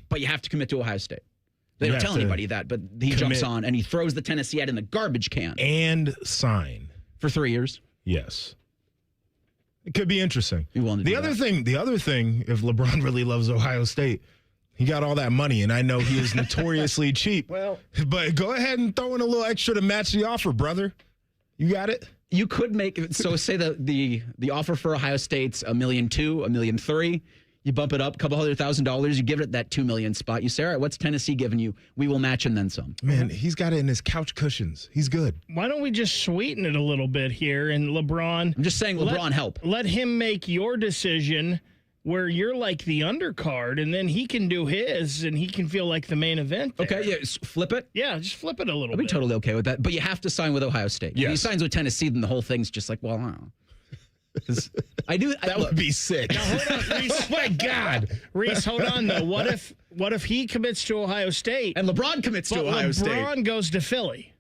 But you have to commit to Ohio State. They don't tell anybody that, but he jumps on and he throws the Tennessee ad in the garbage can. And sign. For 3 years? Yes. It could be interesting. The other thing, if LeBron really loves Ohio State, he got all that money, and I know he is notoriously cheap. But go ahead and throw in a little extra to match the offer, brother. You got it? You could make, so say the offer for Ohio State's $1.2 million, $1.3 million. You bump it up a couple $100,000. You give it that $2 million spot. You say, all right, what's Tennessee giving you? We will match and then some. Man, he's got it in his couch cushions. He's good. Why don't we just sweeten it a little bit here? And LeBron. I'm just saying, LeBron help. Let him make your decision where you're like the undercard, and then he can do his, and he can feel like the main event there. Okay, yeah, flip it. Yeah, just flip it a little I'll be bit. totally okay with that. But you have to sign with Ohio State. Yes. If he signs with Tennessee, then the whole thing's just like, well, I don't know. That would be sick. Now, hold on, Reese. Oh my God, Reese, hold on though. What if he commits to Ohio State and LeBron commits to Ohio State? LeBron goes to Philly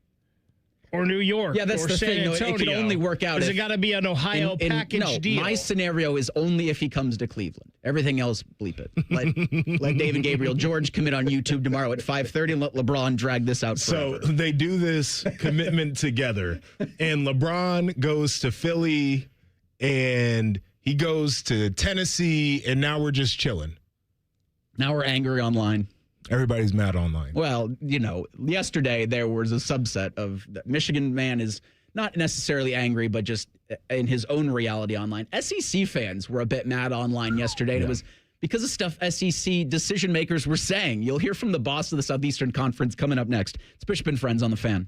or New York. Yeah, that's or the San thing. Antonio. It can only work out. Does it got to be an Ohio package deal? My scenario is only if he comes to Cleveland. Everything else, bleep it. Let Dave and Gabriel George commit on YouTube tomorrow at 5:30 and let LeBron drag this out forever. So they do this commitment together, and LeBron goes to Philly, and he goes to Tennessee, and now we're just chilling. Now we're angry online. Everybody's mad online. Well, yesterday there was a subset of the Michigan man is not necessarily angry, but just in his own reality online. SEC fans were a bit mad online yesterday. And it was because of stuff SEC decision makers were saying. You'll hear from the boss of the Southeastern Conference coming up next. It's Bishop and Friends on the Fan.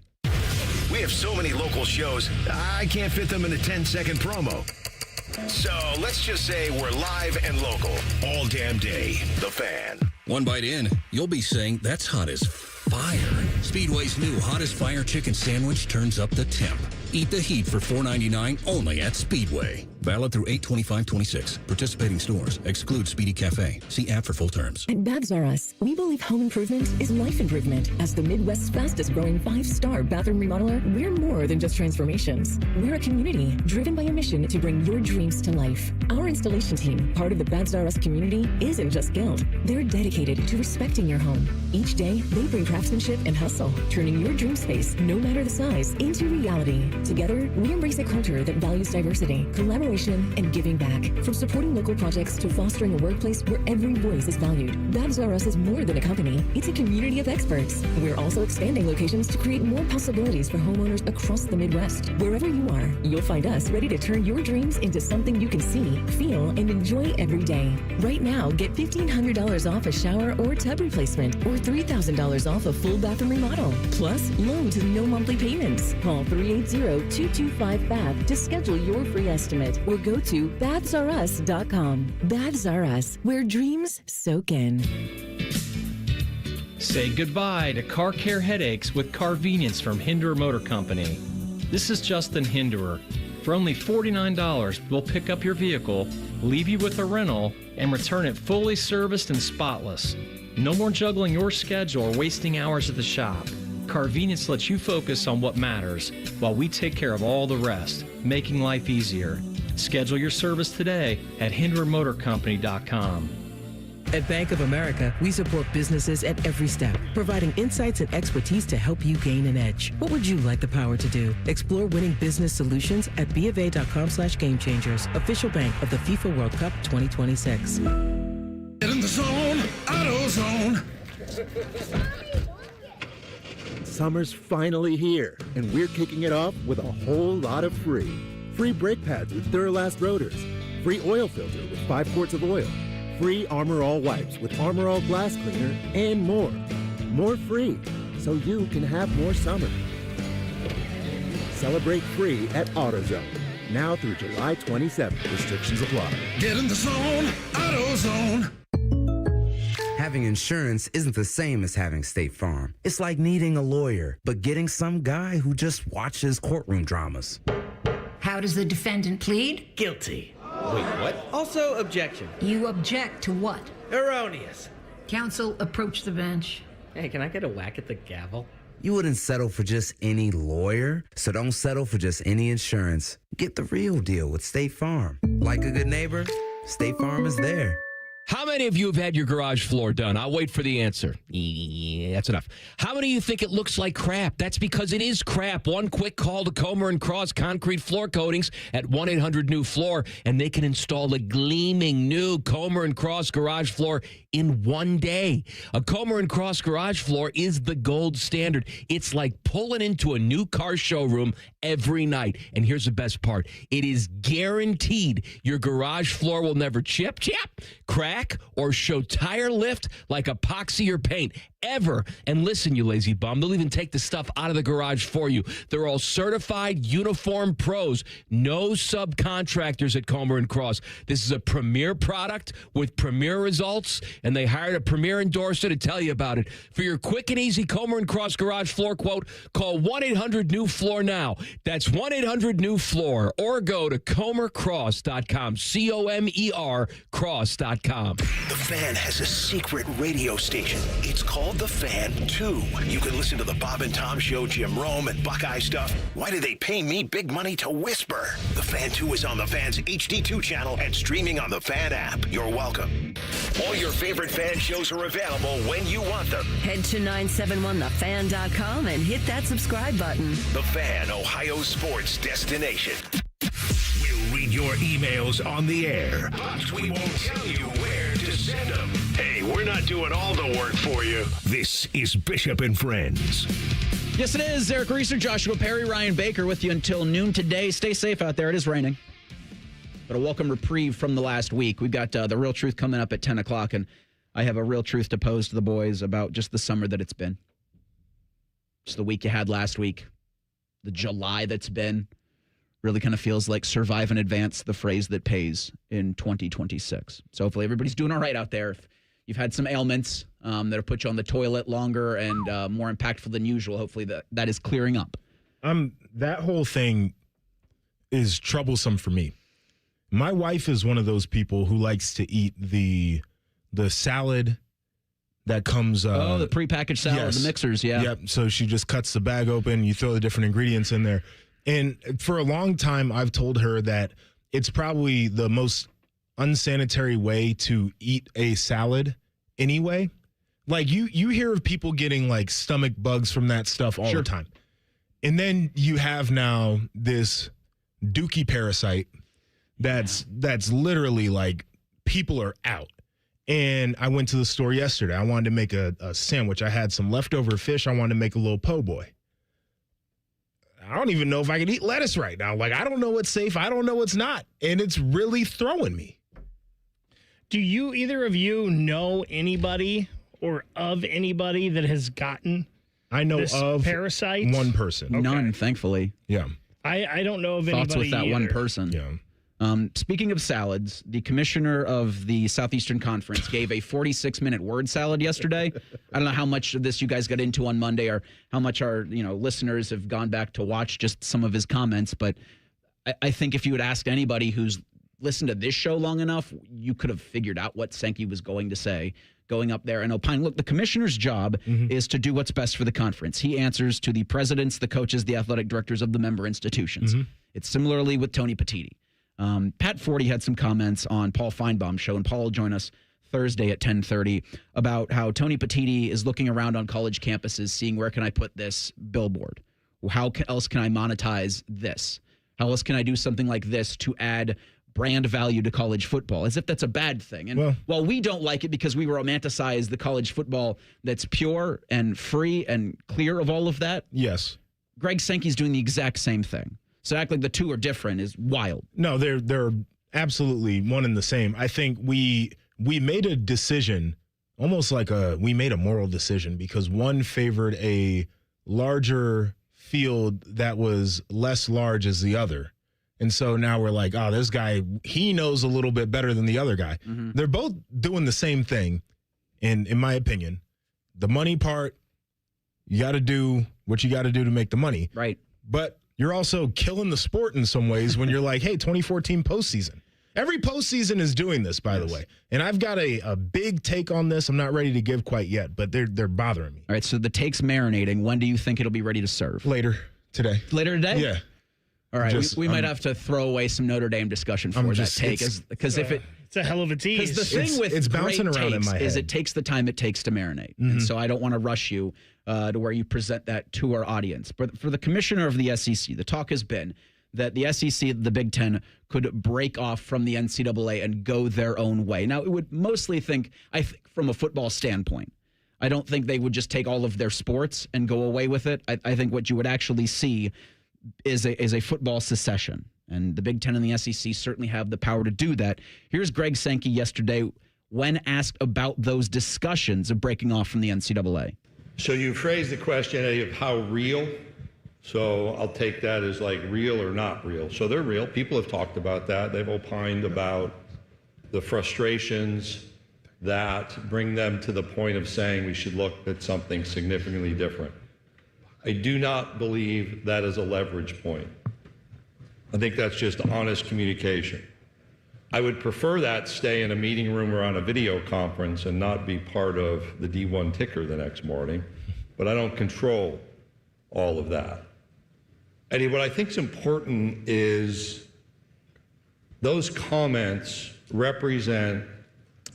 We have so many local shows, I can't fit them in a 10-second promo. So let's just say we're live and local all damn day. The Fan. One bite in, you'll be saying, that's hot as fire. Speedway's new Hottest Fire Chicken Sandwich turns up the temp. Eat the heat for $4.99 only at Speedway. Valid through 8/25/26. Participating stores. Exclude Speedy Cafe. See app for full terms. At Babs R Us, we believe home improvement is life improvement. As the Midwest's fastest growing 5-star bathroom remodeler, we're more than just transformations. We're a community driven by a mission to bring your dreams to life. Our installation team, part of the Babs R Us community, isn't just skilled. They're dedicated to respecting your home. Each day, they bring craftsmanship and hustle, turning your dream space, no matter the size, into reality. Together, we embrace a culture that values diversity, collaboration, and giving back. From supporting local projects to fostering a workplace where every voice is valued, Babs R Us is more than a company. It's a community of experts. We're also expanding locations to create more possibilities for homeowners across the Midwest. Wherever you are, you'll find us ready to turn your dreams into something you can see, feel, and enjoy every day. Right now, get $1,500 off a shower or tub replacement, or $3,000 off a full bathroom remodel. Plus, loans and no monthly payments. Call 380-225-BAB to schedule your free estimate, or go to babsrus.com. Babs R Us, where dreams soak in. Say goodbye to car care headaches with Carvenience from Hinderer Motor Company. This is Justin Hinderer. For only $49, we'll pick up your vehicle, leave you with a rental, and return it fully serviced and spotless. No more juggling your schedule or wasting hours at the shop. Carvenience lets you focus on what matters while we take care of all the rest, making life easier. Schedule your service today at HindererMotorCompany.com. At Bank of America, we support businesses at every step, providing insights and expertise to help you gain an edge. What would you like the power to do? Explore winning business solutions at BofA.com/gamechangers, official bank of the FIFA World Cup 2026. Get in the zone, AutoZone. Summer's finally here, and we're kicking it off with a whole lot of free. Free brake pads with Duralast rotors. Free oil filter with 5 quarts of oil. Free Armor All wipes with Armor All glass cleaner, and more. More free, so you can have more summer. Celebrate free at AutoZone. Now through July 27th. Restrictions apply. Get in the zone, AutoZone. Having insurance isn't the same as having State Farm. It's like needing a lawyer, but getting some guy who just watches courtroom dramas. How does the defendant plead? Guilty. Wait, what? Also, objection. You object to what? Erroneous. Counsel, approach the bench. Hey, can I get a whack at the gavel? You wouldn't settle for just any lawyer, so don't settle for just any insurance. Get the real deal with State Farm. Like a good neighbor, State Farm is there. How many of you have had your garage floor done? I'll wait for the answer. Yeah, that's enough. How many of you think it looks like crap? That's because it is crap. One quick call to Comer & Cross Concrete Floor Coatings at 1-800-NEW-FLOOR, and they can install a gleaming new Comer & Cross garage floor in one day. A Comer & Cross garage floor is the gold standard. It's like pulling into a new car showroom every night. And here's the best part. It is guaranteed your garage floor will never chip, crack, crack or show tire lift like epoxy or paint ever. And listen, you lazy bum, they'll even take the stuff out of the garage for you. They're all certified uniform pros. No subcontractors at Comer & Cross. This is a premier product with premier results, and they hired a premier endorser to tell you about it. For your quick and easy Comer & Cross garage floor quote, call 1-800-NEW-FLOOR now. That's 1-800-NEW-FLOOR, or go to comercross.com, C-O-M-E-R cross.com. The Fan has a secret radio station. It's called The Fan 2. You can listen to the Bob and Tom Show, Jim Rome, and Buckeye stuff. Why do they pay me big money to whisper? The Fan 2 is on the Fan's HD2 channel and streaming on the Fan app. You're welcome. All your favorite Fan shows are available when you want them. Head to 971thefan.com and hit that subscribe button. The Fan, Ohio sports destination. We'll read your emails on the air, but we won't tell you where to send them. Hey, we're not doing all the work for you. This is Bishop and Friends. Yes, it is. Eric Reeser, Joshua Perry, Ryan Baker with you until noon today. Stay safe out there. It is raining. But a welcome reprieve from the last week. We've got The Real Truth coming up at 10 o'clock, and I have a real truth to pose to the boys about just the summer that it's been. Just the week you had last week. The July that's been. Really kind of feels like survive in advance, the phrase that pays in 2026. So hopefully everybody's doing all right out there. If you've had some ailments that have put you on the toilet longer and more impactful than usual, hopefully that is clearing up. That whole thing is troublesome for me. My wife is one of those people who likes to eat the salad that comes. The prepackaged salad, yes. The mixers, yeah. Yep. So she just cuts the bag open. You throw the different ingredients in there. And for a long time, I've told her that it's probably the most unsanitary way to eat a salad anyway. Like you hear of people getting like stomach bugs from that stuff all the time. And then you have now this dookie parasite that's literally like people are out. And I went to the store yesterday. I wanted to make a sandwich. I had some leftover fish. I wanted to make a little po' boy. I don't even know if I can eat lettuce right now. Like, I don't know what's safe. I don't know what's not. And it's really throwing me. Do either of you know anybody or of anybody that has gotten this parasite? One person. Okay. None, thankfully. Yeah. I don't know of Thoughts anybody with that either. one person. Yeah. Speaking of salads, the commissioner of the Southeastern Conference gave a 46-minute word salad yesterday. I don't know how much of this you guys got into on Monday or how much our listeners have gone back to watch just some of his comments. But I think if you had asked anybody who's listened to this show long enough, you could have figured out what Sankey was going to say going up there and opine. Look, the commissioner's job is to do what's best for the conference. He answers to the presidents, the coaches, the athletic directors of the member institutions. It's similarly with Tony Petitti. Pat Forty had some comments on Paul Feinbaum's show, and Paul will join us Thursday at 10:30 about how Tony Petitti is looking around on college campuses, seeing where can I put this billboard? How else can I monetize this? How else can I do something like this to add brand value to college football? As if that's a bad thing. And while we don't like it because we romanticize the college football that's pure and free and clear of all of that. Yes. Greg Sankey's doing the exact same thing. So act like the two are different is wild. No, they're absolutely one and the same. I think we made a decision, almost like we made a moral decision because one favored a larger field that was less large as the other. And so now we're like, oh, this guy, he knows a little bit better than the other guy. They're both doing the same thing. And in my opinion, the money part, you got to do what you got to do to make the money. Right. But you're also killing the sport in some ways when you're like, hey, 2014 postseason. Every postseason is doing this, by the way. And I've got a big take on this. I'm not ready to give quite yet, but they're bothering me. All right, so the take's marinating. When do you think it'll be ready to serve? Later today. Later today? Yeah. All right, we might have to throw away some Notre Dame discussion for that take. Because if it's a hell of a tease. Because the thing with it's bouncing great around takes in my head. is it takes the time it takes to marinate. And so I don't want to rush you to where you present that to our audience. But for the commissioner of the SEC, the talk has been that the SEC, the Big Ten, could break off from the NCAA and go their own way. Now, it would mostly I think from a football standpoint, I don't think they would just take all of their sports and go away with it. I think what you would actually see is a football secession. And the Big Ten and the SEC certainly have the power to do that. Here's Greg Sankey yesterday when asked about those discussions of breaking off from the NCAA. So you phrased the question of how real. So I'll take that as like real or not real. So they're real. People have talked about that. They've opined about the frustrations that bring them to the point of saying we should look at something significantly different. I do not believe that is a leverage point. I think that's just honest communication. I would prefer that stay in a meeting room or on a video conference and not be part of the D1 ticker the next morning, but I don't control all of that. Eddie, what I think is important is those comments represent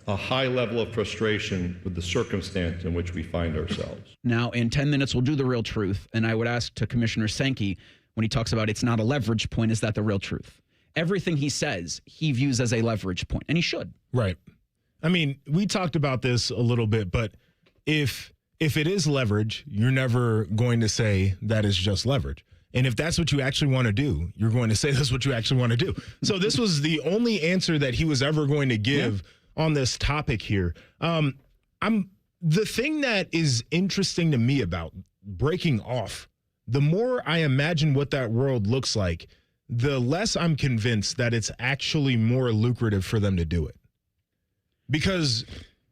a high level of frustration with the circumstance in which we find ourselves. Now, in 10 minutes, we'll do the real truth. And I would ask to Commissioner Sankey, when he talks about it's not a leverage point, is that the real truth? Everything he says, he views as a leverage point, and he should. Right. I mean, we talked about this a little bit, but if it is leverage, you're never going to say that is just leverage. And if that's what you actually want to do, you're going to say that's what you actually want to do. So this was the only answer that he was ever going to give on this topic here. The thing that is interesting to me about breaking off, the more I imagine what that world looks like, the less I'm convinced that it's actually more lucrative for them to do it. Because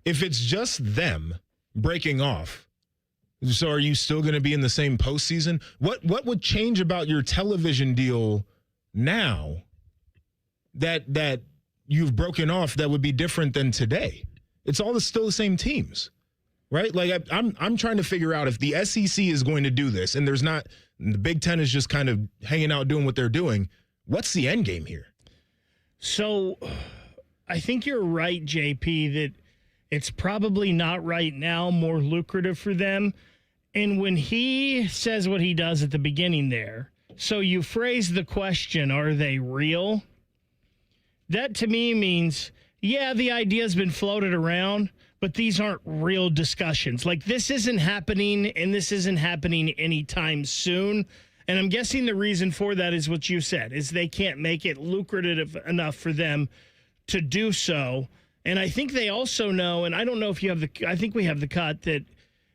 if it's just them breaking off, so are you still going to be in the same postseason? What would change about your television deal now that you've broken off that would be different than today? It's all still the same teams, right? Like I'm trying to figure out if the SEC is going to do this, and the Big Ten is just kind of hanging out doing what they're doing. What's the end game here? So I think you're right, JP, that it's probably not right now more lucrative for them. And when he says what he does at the beginning there, so you phrase the question, are they real? That to me means, yeah, the idea's been floated around, but these aren't real discussions. Like, this isn't happening, and this isn't happening anytime soon. And I'm guessing the reason for that is what you said, is they can't make it lucrative enough for them to do so. And I think they also know, and I don't know if you have I think we have the cut, that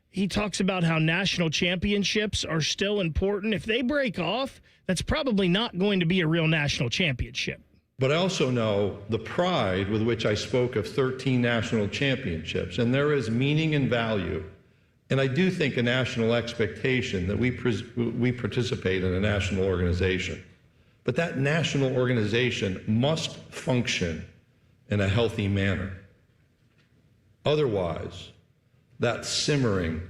he talks about how national championships are still important. If they break off, that's probably not going to be a real national championship. But I also know the pride with which I spoke of 13 national championships, and there is meaning and value. And I do think a national expectation that we participate in a national organization. But that national organization must function in a healthy manner. Otherwise, that simmering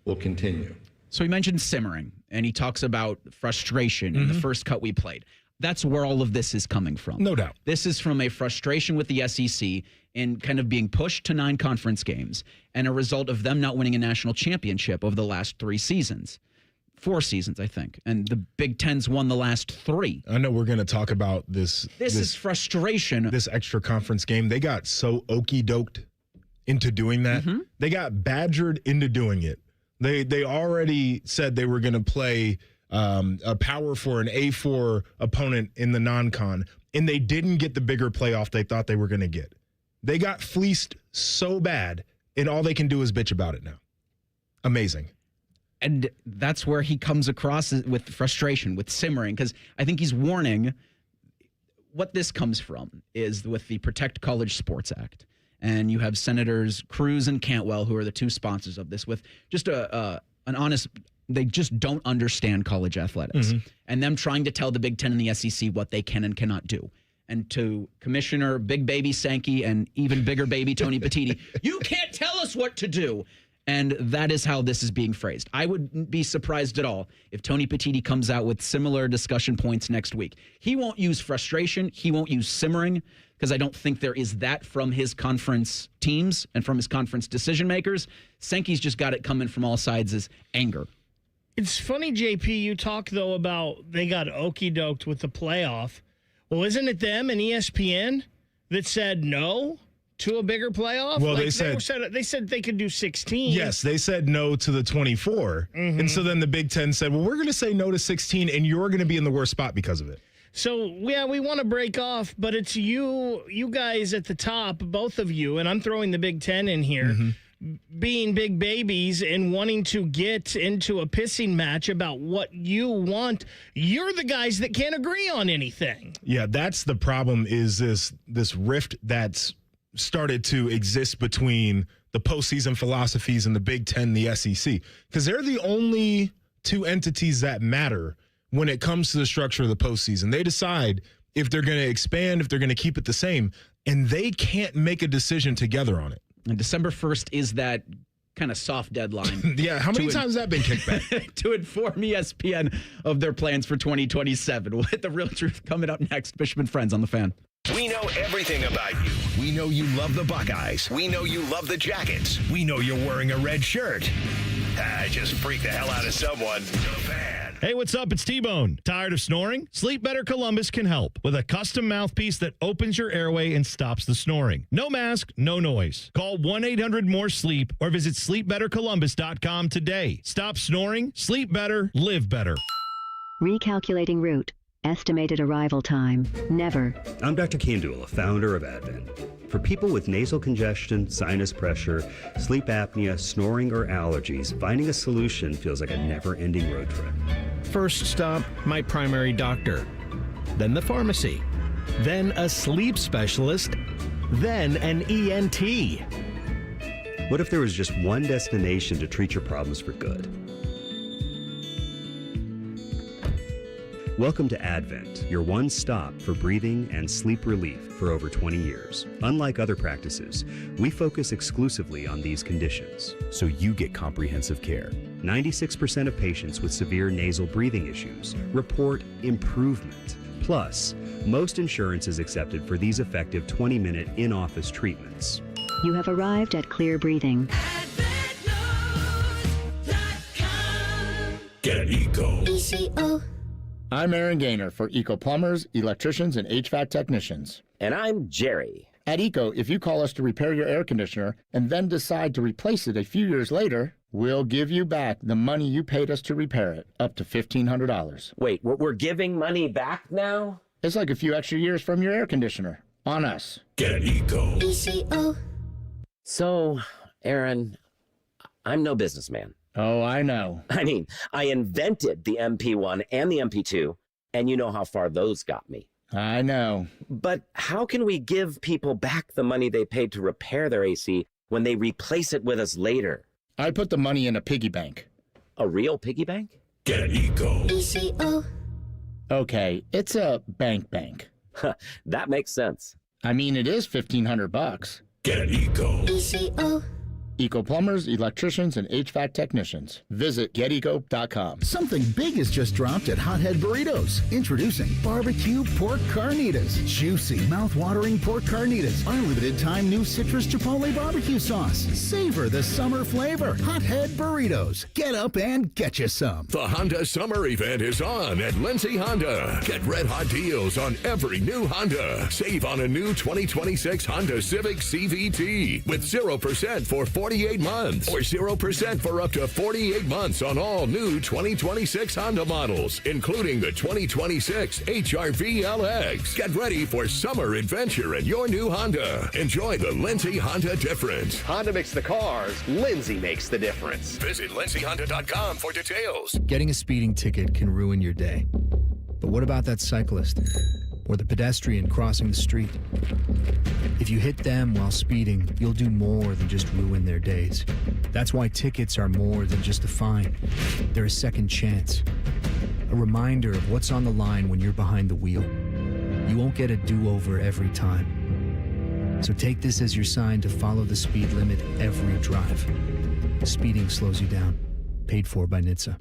will continue. So he mentioned simmering, and he talks about frustration in the first cut we played. That's where all of this is coming from. No doubt. This is from a frustration with the SEC and kind of being pushed to 9 conference games and a result of them not winning a national championship over the last 4 seasons, I think. And the Big Ten's won the last 3. I know we're going to talk about this. This is frustration. This extra conference game. They got so okey-doked into doing that. They got badgered into doing it. They already said they were going to play a Power 4, an A4 opponent in the non-con, and they didn't get the bigger playoff they thought they were going to get. They got fleeced so bad, and all they can do is bitch about it now. Amazing. And that's where he comes across with frustration, with simmering, because I think he's warning what this comes from is with the Protect College Sports Act. And you have Senators Cruz and Cantwell, who are the 2 sponsors of this, with just an honest, they just don't understand college athletics. And them trying to tell the Big Ten and the SEC what they can and cannot do. And to Commissioner Big Baby Sankey and even bigger baby Tony Petitti, you can't tell us what to do. And that is how this is being phrased. I wouldn't be surprised at all if Tony Petitti comes out with similar discussion points next week. He won't use frustration. He won't use simmering, because I don't think there is that from his conference teams and from his conference decision makers. Sankey's just got it coming from all sides as anger. It's funny, JP, you talk, though, about they got okey-doked with the playoff. Well, isn't it them and ESPN that said no to a bigger playoff? Well, like they said they could do 16. Yes, they said no to the 24. And so then the Big Ten said, well, we're going to say no to 16, and you're going to be in the worst spot because of it. So, yeah, we want to break off, but it's you guys at the top, both of you, and I'm throwing the Big Ten in here, being big babies and wanting to get into a pissing match about what you want. You're the guys that can't agree on anything. Yeah, that's the problem, is this rift that's started to exist between the postseason philosophies and the Big Ten, the SEC, because they're the only two entities that matter when it comes to the structure of the postseason. They decide if they're going to expand, if they're going to keep it the same, and they can't make a decision together on it. And December 1st is that kind of soft deadline. Yeah, how many times has that been kicked back? To inform ESPN of their plans for 2027. We'll hit the real truth coming up next. Bishop and Friends on the Fan. We know everything about you. We know you love the Buckeyes. We know you love the Jackets. We know you're wearing a red shirt. Just freak the hell out of someone. The Fan. Hey, what's up? It's T-Bone. Tired of snoring? Sleep Better Columbus can help with a custom mouthpiece that opens your airway and stops the snoring. No mask, no noise. Call 1-800-MORE-SLEEP or visit sleepbettercolumbus.com today. Stop snoring, sleep better, live better. Recalculating route. Estimated arrival time. Never. I'm Dr. Kandula, founder of Advent. For people with nasal congestion, sinus pressure, sleep apnea, snoring, or allergies, finding a solution feels like a never-ending road trip. First stop, my primary doctor. Then the pharmacy. Then a sleep specialist. Then an ENT. What if there was just one destination to treat your problems for good? Welcome to Advent, your one stop for breathing and sleep relief for over 20 years. Unlike other practices, we focus exclusively on these conditions, so you get comprehensive care. 96% of patients with severe nasal breathing issues report improvement. Plus, most insurance is accepted for these effective 20-minute in-office treatments. You have arrived at Clear Breathing. Get Eco. ECO. I'm Aaron Gaynor for Eco Plumbers, Electricians, and HVAC Technicians. And I'm Jerry. At Eco, if you call us to repair your air conditioner and then decide to replace it a few years later, we'll give you back the money you paid us to repair it, up to $1,500. Wait, we're giving money back now? It's like a few extra years from your air conditioner. On us. Get Eco. ECO. So, Aaron, I'm no businessman. Oh, I know. I mean, I invented the MP1 and the MP2, and you know how far those got me. I know. But how can we give people back the money they paid to repair their AC when they replace it with us later? I put the money in a piggy bank. A real piggy bank? Get Eco. ECO. Okay, it's a bank. That makes sense. I mean, it is $1,500. Get Eco. ECO. Eco Plumbers, Electricians, and HVAC Technicians. Visit GetEco.com. Something big has just dropped at Hothead Burritos. Introducing barbecue pork carnitas. Juicy, mouth-watering pork carnitas. Our limited-time new citrus chipotle barbecue sauce. Savor the summer flavor. Hothead Burritos. Get up and get you some. The Honda Summer Event is on at Lindsay Honda. Get red-hot deals on every new Honda. Save on a new 2026 Honda Civic CVT with 0% for 48 months or 0% for up to 48 months on all new 2026 Honda models, including the 2026 HR-V LX. Get ready for summer adventure in your new Honda. Enjoy the Lindsay Honda difference. Honda makes the cars. Lindsay makes the difference. Visit lindsayhonda.com for details. Getting a speeding ticket can ruin your day. But what about that cyclist or the pedestrian crossing the street? If you hit them while speeding, you'll do more than just ruin their days. That's why tickets are more than just a fine. They're a second chance. A reminder of what's on the line when you're behind the wheel. You won't get a do-over every time. So take this as your sign to follow the speed limit every drive. Speeding slows you down. Paid for by NHTSA.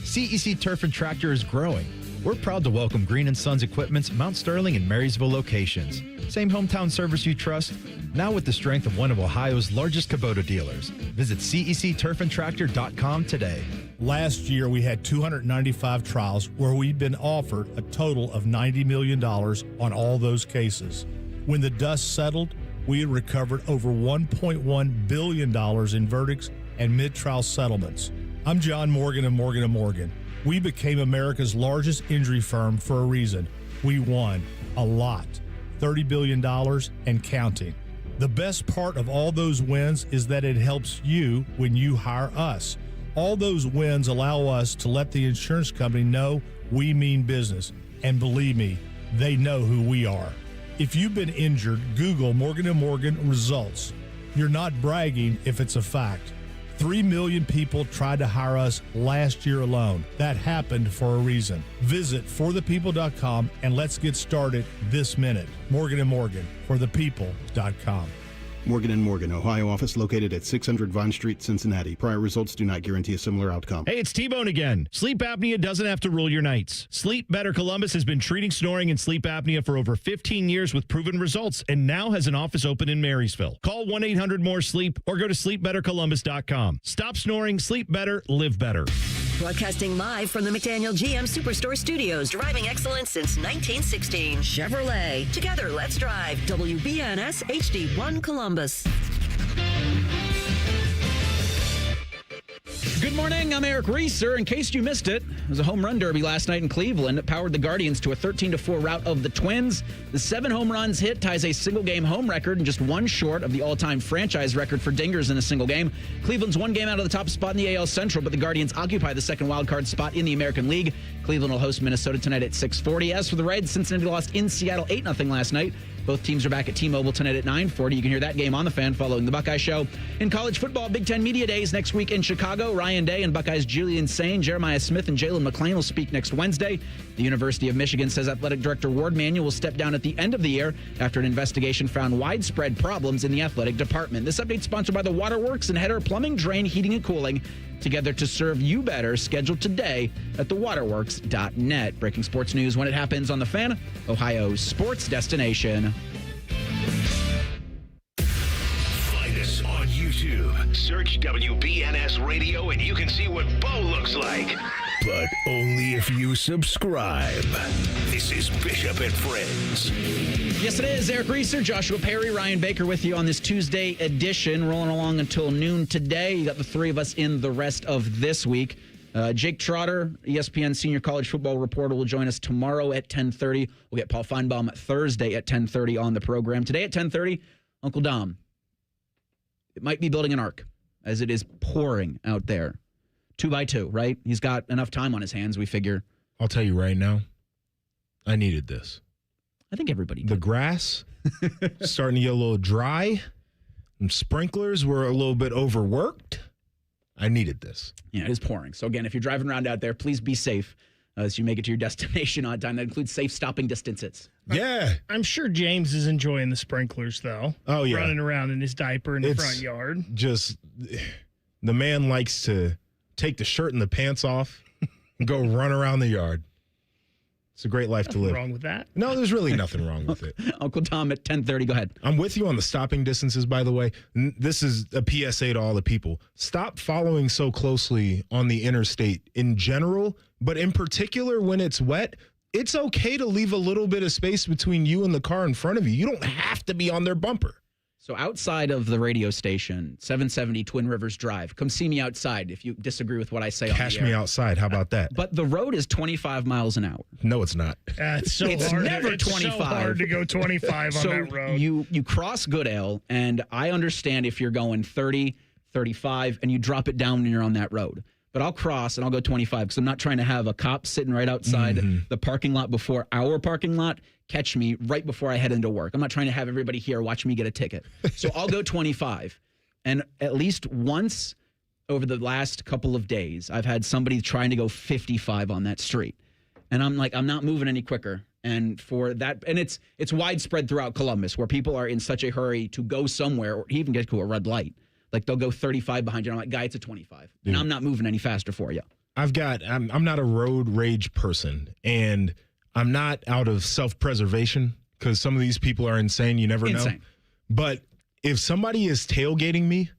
CEC Turf and Tractor is growing. We're proud to welcome Green & Sons Equipment's Mount Sterling and Marysville locations. Same hometown service you trust, now with the strength of one of Ohio's largest Kubota dealers. Visit CECTurfandTractor.com today. Last year, we had 295 trials where we'd been offered a total of $90 million on all those cases. When the dust settled, we had recovered over $1.1 billion in verdicts and mid-trial settlements. I'm John Morgan of Morgan & Morgan. We became America's largest injury firm for a reason. We won a lot, $30 billion and counting. The best part of all those wins is that it helps you when you hire us. All those wins allow us to let the insurance company know we mean business. And believe me, they know who we are. If you've been injured, Google Morgan & Morgan results. You're not bragging if it's a fact. 3 million people tried to hire us last year alone. That happened for a reason. Visit forthepeople.com and let's get started this minute. Morgan & Morgan, forthepeople.com. Morgan & Morgan, Ohio office located at 600 Vine Street, Cincinnati. Prior results do not guarantee a similar outcome. Hey, it's T-Bone again. Sleep apnea doesn't have to rule your nights. Sleep Better Columbus has been treating snoring and sleep apnea for over 15 years with proven results and now has an office open in Marysville. Call 1-800-MORE-SLEEP or go to sleepbettercolumbus.com. Stop snoring, sleep better, live better. Broadcasting live from the McDaniel GM Superstore Studios. Driving excellence since 1916. Chevrolet. Together, let's drive. WBNS HD1 Columbus. Good morning, I'm Eric Reeser. In case you missed it, there was a home run derby last night in Cleveland. It powered the Guardians to a 13-4 rout of the Twins. The 7 home runs hit ties a single-game home record and just one short of the all-time franchise record for dingers in a single game. Cleveland's one game out of the top spot in the AL Central, but the Guardians occupy the second wildcard spot in the American League. Cleveland will host Minnesota tonight at 6:40. As for the Reds, Cincinnati lost in Seattle 8-0 last night. Both teams are back at T-Mobile tonight at 9:40. You can hear that game on the Fan following the Buckeye Show. In college football, Big Ten Media Days next week in Chicago. Ryan Day and Buckeyes Julian Sain, Jeremiah Smith, and Jalen McClain will speak next Wednesday. The University of Michigan says athletic director Warde Manuel will step down at the end of the year after an investigation found widespread problems in the athletic department. This update sponsored by the Waterworks and Header Plumbing, Drain, Heating, and Cooling. Together to serve you better, scheduled today at thewaterworks.net. Breaking sports news when it happens on the Fan, Ohio's sports destination. Find us on YouTube. Search WBNS Radio and you can see what Bo looks like. But only if you subscribe. This is Bishop and Friends. Yes, it is. Eric Reeser, Joshua Perry, Ryan Baker with you on this Tuesday edition. Rolling along until noon today. You got the three of us in the rest of this week. Jake Trotter, ESPN senior college football reporter, will join us tomorrow at 10:30. We'll get Paul Feinbaum Thursday at 10:30 on the program. Today at 10:30, Uncle Dom. It might be building an ark as it is pouring out there. 2x2, right? He's got enough time on his hands, we figure. I'll tell you right now, I needed this. I think everybody did. The grass starting to get a little dry. And sprinklers were a little bit overworked. I needed this. Yeah, it is pouring. So again, if you're driving around out there, please be safe as you make it to your destination on time. That includes safe stopping distances. Yeah. I'm sure James is enjoying the sprinklers, though. Oh, yeah. Running around in his diaper in the front yard. Just, the man likes to take the shirt and the pants off and go run around the yard. It's a great life to live. Nothing wrong with that. No, there's really nothing wrong with it. Uncle Tom at 10:30. Go ahead. I'm with you on the stopping distances, by the way. This is a PSA to all the people. Stop following so closely on the interstate in general, but in particular when it's wet. It's okay to leave a little bit of space between you and the car in front of you. You don't have to be on their bumper. So outside of the radio station, 770 Twin Rivers Drive. Come see me outside if you disagree with what I say on the air. Cash me outside. How about that? But the road is 25 miles an hour. No, it's not. It's so It's hard. never It's 25. so hard to go 25 on that road. You cross Goodale, and I understand if you're going 30, 35, and you drop it down when you're on that road. But I'll cross and I'll go 25 because I'm not trying to have a cop sitting right outside the parking lot before our parking lot catch me right before I head into work. I'm not trying to have everybody here watch me get a ticket. So I'll go 25. And at least once over the last couple of days, I've had somebody trying to go 55 on that street. And I'm like, I'm not moving any quicker. And for that, and it's widespread throughout Columbus where people are in such a hurry to go somewhere or even get to a red light. Like they'll go 35 behind you. And I'm like, guy, it's a 25. Dude. And I'm not moving any faster for you. I'm not a road rage person. And I'm not out of self-preservation because some of these people are insane. You never know. But if somebody is tailgating me,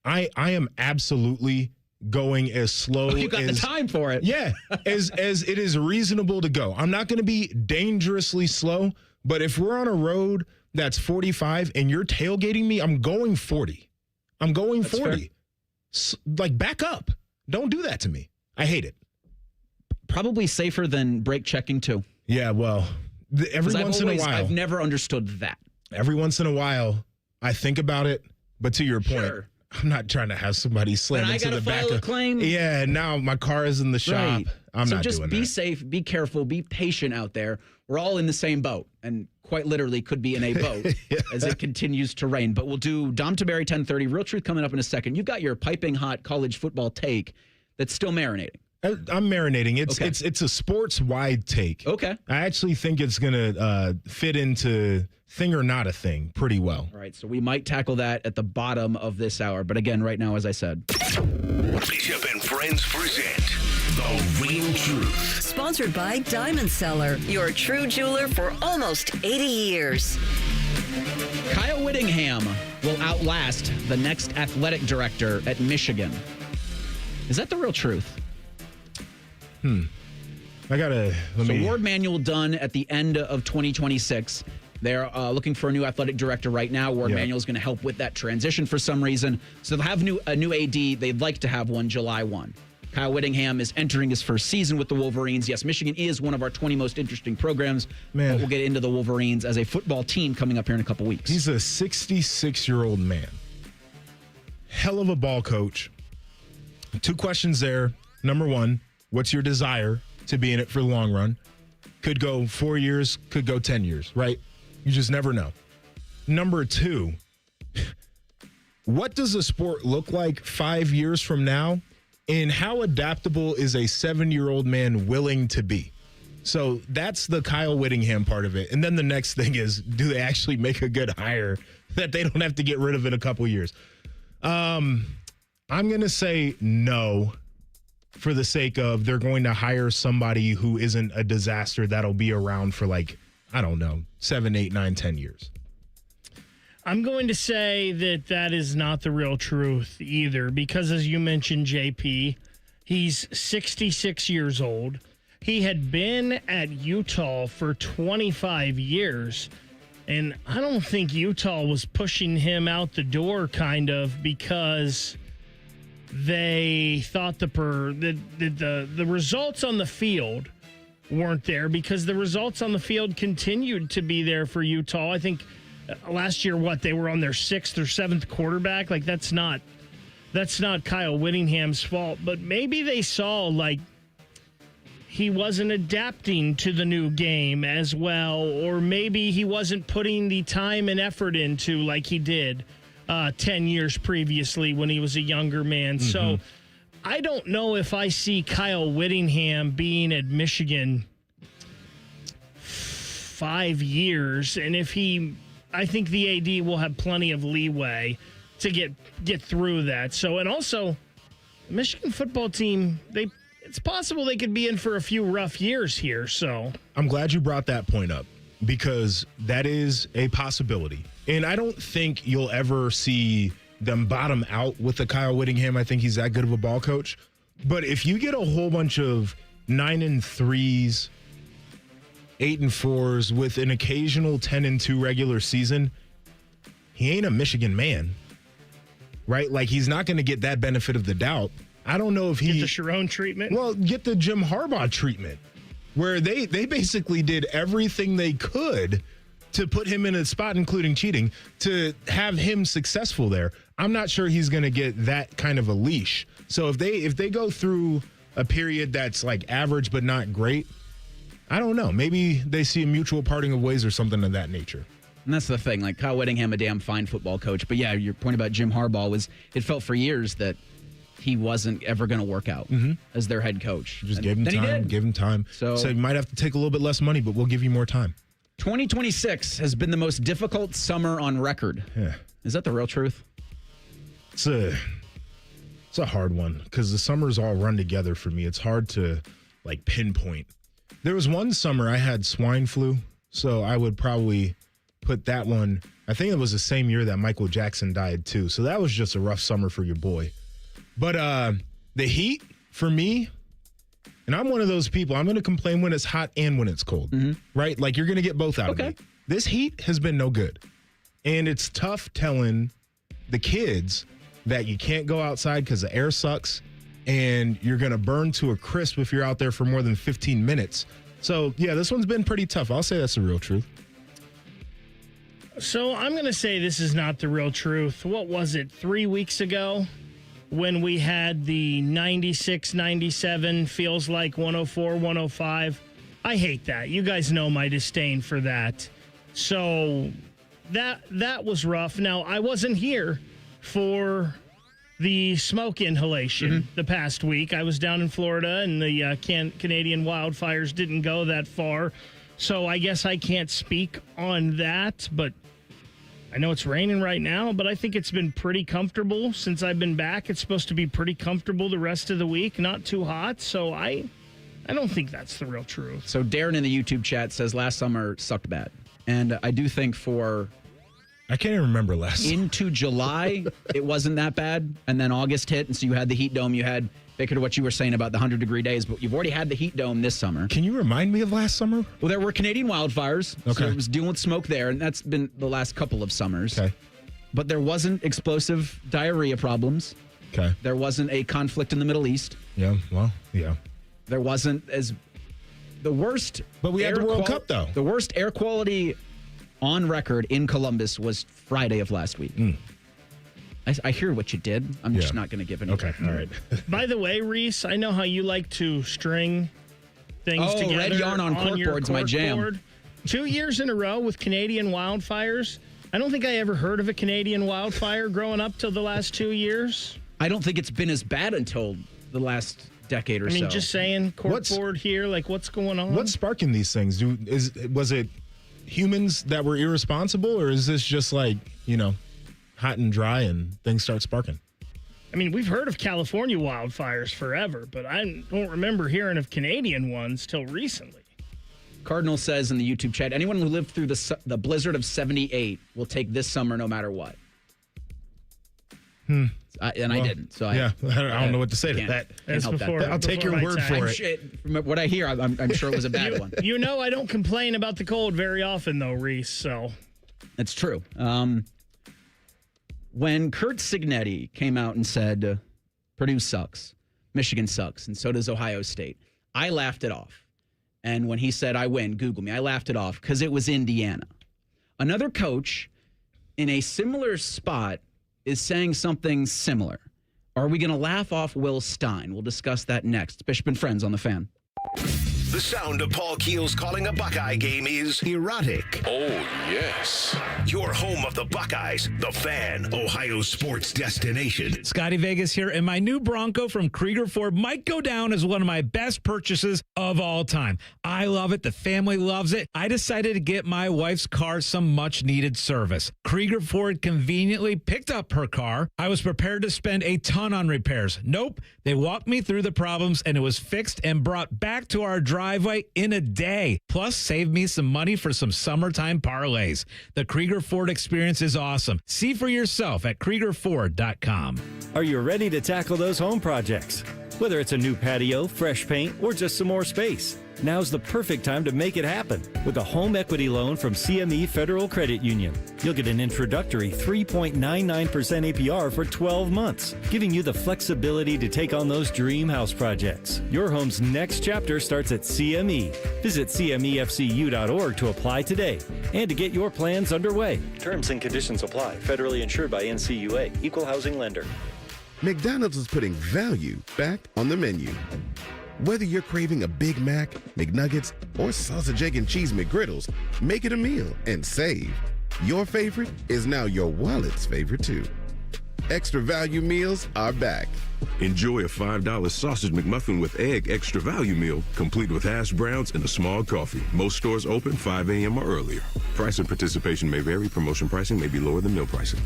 I am absolutely going as slow as... You got the time for it. Yeah, as it is reasonable to go. I'm not going to be dangerously slow, but if we're on a road that's 45 and you're tailgating me, I'm going 40. I'm going 40. Like, back up. Don't do that to me. I hate it. Probably safer than brake checking, too. Yeah, well, Every once in a while. I've never understood that. Every once in a while, I think about it. But to your point, I'm not trying to have somebody slam into the back of a claim. Yeah, now my car is in the shop. Right. I'm so not just doing be that. safe, be careful, be patient out there. We're all in the same boat, and quite literally could be in a boat as it continues to rain. But we'll do Dom Tiberi 10:30. Real Truth coming up in a second. You've got your piping hot college football take that's still marinating. I'm marinating. It's a sports-wide take. Okay. I actually think it's going to fit into thing or not a thing pretty well. All right, so we might tackle that at the bottom of this hour. But again, right now, as I said. Bishop and Friends present The Real Truth. Sponsored by Diamond Seller, your true jeweler for almost 80 years. Kyle Whittingham will outlast the next athletic director at Michigan. Is that the real truth? Warde Manuel done at the end of 2026. They're looking for a new athletic director right now. Warde Manuel is going to help with that transition for some reason. So they'll have a new AD. They'd like to have one July 1. Kyle Whittingham is entering his first season with the Wolverines. Yes, Michigan is one of our 20 most interesting programs. But we'll get into the Wolverines as a football team coming up here in a couple weeks. He's a 66-year-old man. Hell of a ball coach. 2 questions there. Number 1, what's your desire to be in it for the long run? Could go 4 years, could go 10 years, right? You just never know. Number 2, what does a sport look like 5 years from now? And how adaptable is a 7-year-old man willing to be? So that's the Kyle Whittingham part of it. And then the next thing is, do they actually make a good hire that they don't have to get rid of in a couple years? I'm going to say no, for the sake of they're going to hire somebody who isn't a disaster that'll be around for 7, 8, 9, 10 years. I'm going to say that is not the real truth either, because as you mentioned, JP, he's 66 years old. He had been at Utah for 25 years, and I don't think Utah was pushing him out the door because they thought the results on the field weren't there, because the results on the field continued to be there for Utah. I think last year, they were on their 6th or 7th quarterback. That's not Kyle Whittingham's fault, but maybe they saw he wasn't adapting to the new game as well, or maybe he wasn't putting the time and effort into like he did 10 years previously when he was a younger man. Mm-hmm. So I don't know if I see Kyle Whittingham being at Michigan 5 years, and I think the AD will have plenty of leeway to get through that. So, and also, the Michigan football team, it's possible they could be in for a few rough years here. So, I'm glad you brought that point up, because that is a possibility. And I don't think you'll ever see them bottom out with the Kyle Whittingham. I think he's that good of a ball coach. But if you get a whole bunch of 9-3s, 8-4s with an occasional 10-2 regular season, he ain't a Michigan man, right? He's not going to get that benefit of the doubt. I don't know if he get the Sharon treatment. Well, get the Jim Harbaugh treatment, where they basically did everything they could to put him in a spot, including cheating, to have him successful there. I'm not sure he's going to get that kind of a leash. So if they go through a period that's average but not great, I don't know. Maybe they see a mutual parting of ways or something of that nature. And that's the thing. Kyle Whittingham, a damn fine football coach. But yeah, your point about Jim Harbaugh was it felt for years that he wasn't ever going to work out as their head coach. Just give him time. So you might have to take a little bit less money, but we'll give you more time. 2026 has been the most difficult summer on record. Yeah. Is that the real truth? It's a hard one, because the summers all run together for me. It's hard to pinpoint. There was one summer I had swine flu, so I would probably put that one. I think it was the same year that Michael Jackson died too. So that was just a rough summer for your boy. But the heat for me, and I'm one of those people, I'm going to complain when it's hot and when it's cold, right? You're going to get both out of me. This heat has been no good. And it's tough telling the kids that you can't go outside because the air sucks and you're going to burn to a crisp if you're out there for more than 15 minutes. So, yeah, this one's been pretty tough. I'll say that's the real truth. So I'm going to say this is not the real truth. What was it, 3 weeks ago when we had the 96, 97, feels like 104, 105? I hate that. You guys know my disdain for that. So that was rough. Now, I wasn't here for the smoke inhalation the past week. I was down in Florida, and the Canadian wildfires didn't go that far. So I guess I can't speak on that, but I know it's raining right now, but I think it's been pretty comfortable since I've been back. It's supposed to be pretty comfortable the rest of the week, not too hot. So I don't think that's the real truth. So Darren in the YouTube chat says last summer sucked bad. And I do think I can't even remember last. Into July, it wasn't that bad. And then August hit, and so you had the heat dome. You had, Baker, to what you were saying about the 100-degree days, but you've already had the heat dome this summer. Can you remind me of last summer? Well, there were Canadian wildfires. Okay. So it was dealing with smoke there, and that's been the last couple of summers. Okay. But there wasn't explosive diarrhea problems. Okay. There wasn't a conflict in the Middle East. Yeah, well, yeah. There wasn't the worst. But we had the World Cup, though. The worst air quality on record in Columbus was Friday of last week. I hear what you did. I'm just not going to give any. Okay, all right. By the way, Reese, I know how you like to string things together. Red yarn on corkboard's my jam. Board. 2 years in a row with Canadian wildfires. I don't think I ever heard of a Canadian wildfire growing up till the last 2 years. I don't think it's been as bad until the last decade or so. I mean, just saying, corkboard here, like what's going on? What's sparking these things? Was it humans that were irresponsible, or is this just like, hot and dry and things start sparking? I mean, we've heard of California wildfires forever, but I don't remember hearing of Canadian ones till recently. Cardinal says in the YouTube chat, anyone who lived through the blizzard of 78 will take this summer no matter what. I didn't. So I don't know what to say to that. I'll take your word for it. From what I hear, I'm sure it was a bad one. I don't complain about the cold very often, though, Reese. So that's true. When Kurt Signetti came out and said Purdue sucks, Michigan sucks, and so does Ohio State, I laughed it off. And when he said I win, Google me, I laughed it off because it was Indiana. Another coach in a similar spot is saying something similar. Are we going to laugh off Will Stein? We'll discuss that next. Bishop and Friends on The Fan. The sound of Paul Keels calling a Buckeye game is erotic. Oh, yes. Your home of the Buckeyes, The Fan, Ohio sports destination. Scotty Vegas here, and my new Bronco from Krieger Ford might go down as one of my best purchases of all time. I love it. The family loves it. I decided to get my wife's car some much-needed service. Krieger Ford conveniently picked up her car. I was prepared to spend a ton on repairs. Nope. They walked me through the problems, and it was fixed and brought back to our driveway in a day. Plus, saved me some money for some summertime parlays. The Krieger Ford experience is awesome. See for yourself at KriegerFord.com. Are you ready to tackle those home projects? Whether it's a new patio, fresh paint, or just some more space, now's the perfect time to make it happen with a home equity loan from CME Federal Credit Union. You'll get an introductory 3.99% APR for 12 months, giving you the flexibility to take on those dream house projects. Your home's next chapter starts at CME. Visit CMEFCU.org to apply today and to get your plans underway. Terms and conditions apply. Federally insured by NCUA. Equal housing lender. McDonald's is putting value back on the menu. Whether you're craving a Big Mac, McNuggets, or sausage, egg, and cheese McGriddles, make it a meal and save. Your favorite is now your wallet's favorite, too. Extra value meals are back. Enjoy a $5 sausage McMuffin with egg extra value meal, complete with hash browns and a small coffee. Most stores open 5 a.m. or earlier. Price and participation may vary. Promotion pricing may be lower than meal pricing.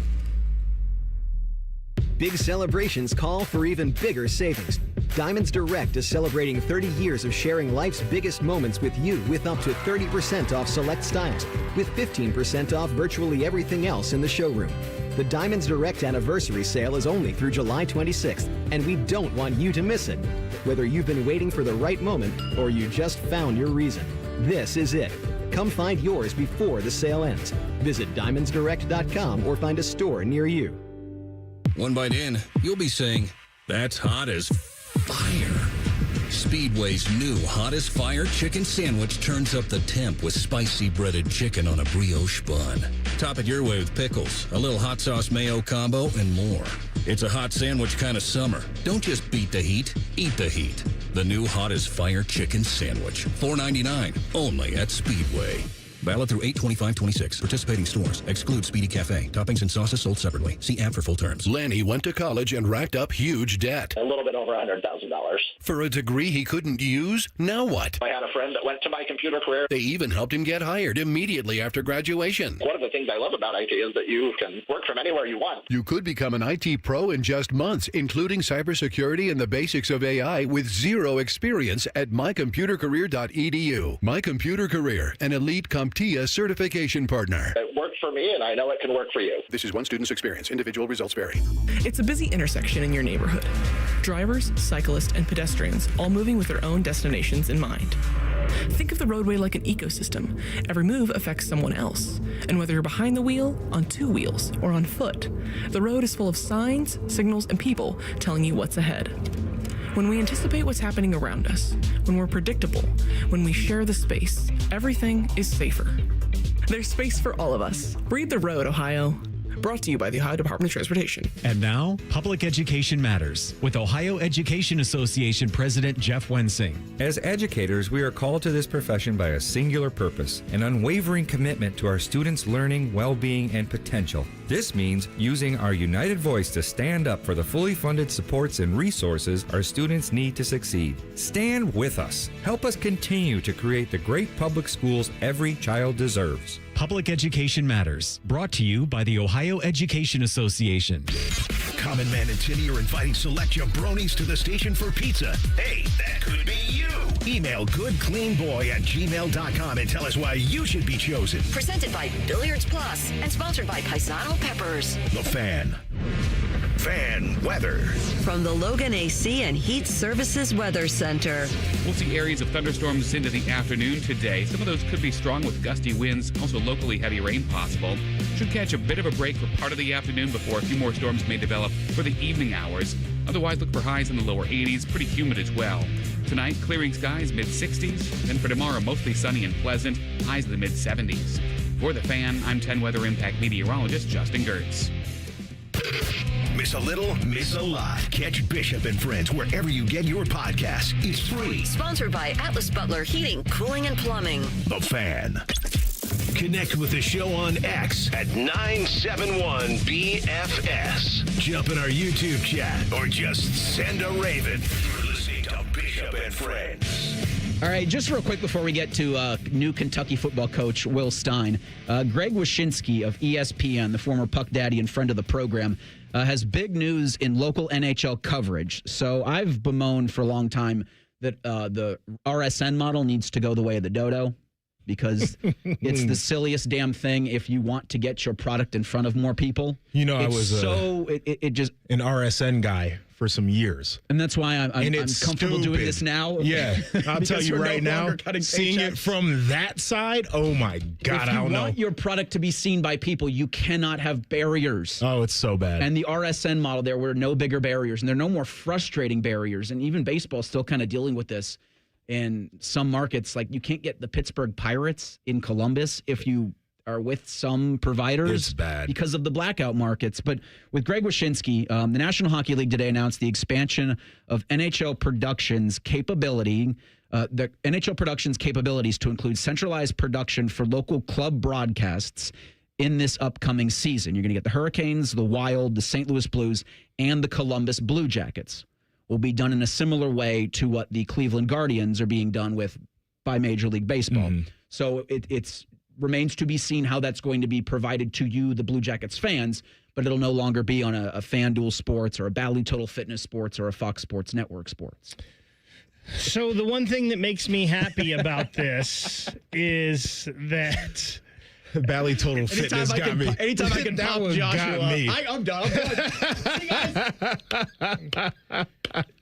Big celebrations call for even bigger savings. Diamonds Direct is celebrating 30 years of sharing life's biggest moments with you with up to 30% off select styles, with 15% off virtually everything else in the showroom. The Diamonds Direct anniversary sale is only through July 26th, and we don't want you to miss it. Whether you've been waiting for the right moment or you just found your reason, this is it. Come find yours before the sale ends. Visit diamondsdirect.com or find a store near you. One bite in, you'll be saying, that's hot as fire. Speedway's new hottest fire chicken sandwich turns up the temp with spicy breaded chicken on a brioche bun. Top it your way with pickles, a little hot sauce mayo combo, and more. It's a hot sandwich kind of summer. Don't just beat the heat, eat the heat. The new hottest fire chicken sandwich. $4.99, only at Speedway. Valid through 8/25/26. Participating stores. Exclude Speedy Cafe. Toppings and sauces sold separately. See app for full terms. Lanny went to college and racked up huge debt. A little bit over $100,000. For a degree he couldn't use, now what? I had a friend that went to my computer career. They even helped him get hired immediately after graduation. One of the things I love about IT is that you can work from anywhere you want. You could become an IT pro in just months, including cybersecurity and the basics of AI with zero experience at mycomputercareer.edu. My Computer Career, an elite CompTIA certification partner. It worked for me, and I know it can work for you. This is one student's experience. Individual results vary. It's a busy intersection in your neighborhood. Drivers, cyclists, and pedestrians all moving with their own destinations in mind. Think of the roadway like an ecosystem. Every move affects someone else. And whether you're behind the wheel, on two wheels, or on foot, the road is full of signs, signals, and people telling you what's ahead. When we anticipate what's happening around us, when we're predictable, when we share the space, everything is safer. There's space for all of us. Read the road, Ohio. Brought to you by the Ohio Department of Transportation. And now, Public Education Matters with Ohio Education Association President Jeff Wensing. As educators, we are called to this profession by a singular purpose, an unwavering commitment to our students' learning, well-being, and potential. This means using our united voice to stand up for the fully funded supports and resources our students need to succeed. Stand with us. Help us continue to create the great public schools every child deserves. Public Education Matters, brought to you by the Ohio Education Association. Common Man and Timmy are inviting select jabronis to the station for pizza. Hey, that could be you. Email goodcleanboy@gmail.com and tell us why you should be chosen. Presented by Billiards Plus and sponsored by Paisano Peppers. The Fan. Fan weather. From the Logan AC and Heat Services Weather Center. We'll see areas of thunderstorms into the afternoon today. Some of those could be strong with gusty winds, also locally heavy rain possible. Should catch a bit of a break for part of the afternoon before a few more storms may develop for the evening hours. Otherwise, look for highs in the lower 80s, pretty humid as well. Tonight, clearing skies, mid-60s. Then for tomorrow, mostly sunny and pleasant, highs in the mid-70s. For The Fan, I'm 10 Weather Impact meteorologist Justin Gertz. Miss a little, miss a lot. Catch Bishop and Friends wherever you get your podcasts. It's free. Sponsored by Atlas Butler Heating, Cooling, and Plumbing. The Fan. Connect with the show on X at 971BFS. Jump in our YouTube chat or just send a raven. You're listening to Bishop and Friends. All right, just real quick before we get to new Kentucky football coach Will Stein, Greg Wyshynski of ESPN, the former Puck Daddy and friend of the program, has big news in local NHL coverage. So I've bemoaned for a long time that the RSN model needs to go the way of the dodo because it's the silliest damn thing if you want to get your product in front of more people. You know, I was it just an RSN guy for some years. And that's why I'm comfortable doing this now. Yeah, I'll tell you right now, seeing it from that side, oh my God, I don't know. If you want your product to be seen by people, you cannot have barriers. Oh, it's so bad. And the RSN model, there were no bigger barriers, and there are no more frustrating barriers. And even baseball is still kind of dealing with this in some markets. Like, you can't get the Pittsburgh Pirates in Columbus if you are with some providers. It's bad because of the blackout markets. But with Greg Wyshynski, the National Hockey League today announced the expansion of NHL Productions capability. The NHL Productions capabilities to include centralized production for local club broadcasts in this upcoming season. You're going to get the Hurricanes, the Wild, the St. Louis Blues, and the Columbus Blue Jackets. Will be done in a similar way to what the Cleveland Guardians are being done with by Major League Baseball. So it's remains to be seen how that's going to be provided to you, the Blue Jackets fans, but it'll no longer be on a FanDuel Sports or a Bally Total Fitness Sports or a Fox Sports Network Sports. So the one thing that makes me happy about this is that Bally Total Fitness got me. Anytime I can pop Joshua, I'm done.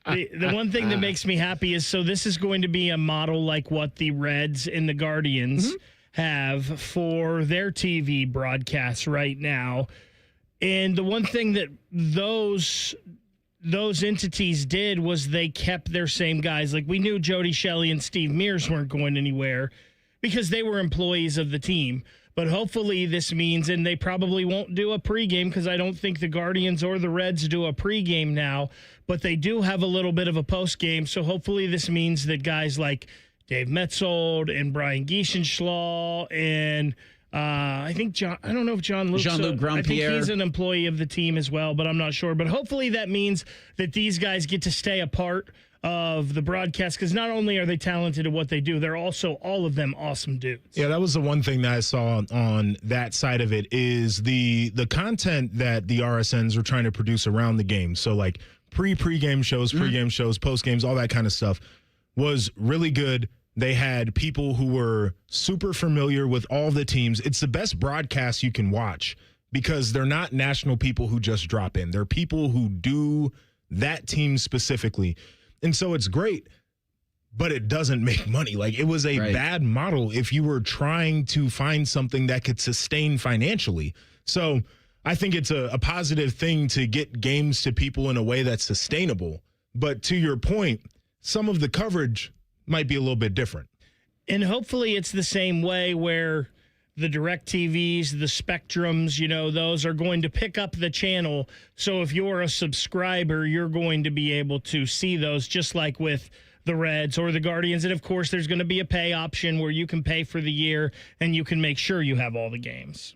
The one thing that makes me happy is, so this is going to be a model like what the Reds and the Guardians have for their TV broadcasts right now. And the one thing that those entities did was they kept their same guys. Like, we knew Jody Shelley and Steve Mears weren't going anywhere because they were employees of the team. But hopefully this means, and they probably won't do a pregame because I don't think the Guardians or the Reds do a pregame now, but they do have a little bit of a postgame. So hopefully this means that guys like Dave Metzold and Brian Giesenschlaw and I think I don't know if Jean-Luc Grandpierre. I think he's an employee of the team as well, but I'm not sure. But hopefully that means that these guys get to stay a part of the broadcast, because not only are they talented at what they do, they're also, all of them, awesome dudes. Yeah, that was the one thing that I saw on that side of it is the content that the RSNs were trying to produce around the game. So like pregame shows, pregame shows, postgames, all that kind of stuff was really good. They had people who were super familiar with all the teams. It's the best broadcast you can watch because they're not national people who just drop in. They're people who do that team specifically. And so it's great, but it doesn't make money. Like, it was a bad model if you were trying to find something that could sustain financially. So I think it's a positive thing to get games to people in a way that's sustainable. But to your point, some of the coverage might be a little bit different. And hopefully it's the same way where the DirecTVs, the Spectrums, those are going to pick up the channel. So if you're a subscriber, you're going to be able to see those, just like with the Reds or the Guardians. And, of course, there's going to be a pay option where you can pay for the year and you can make sure you have all the games.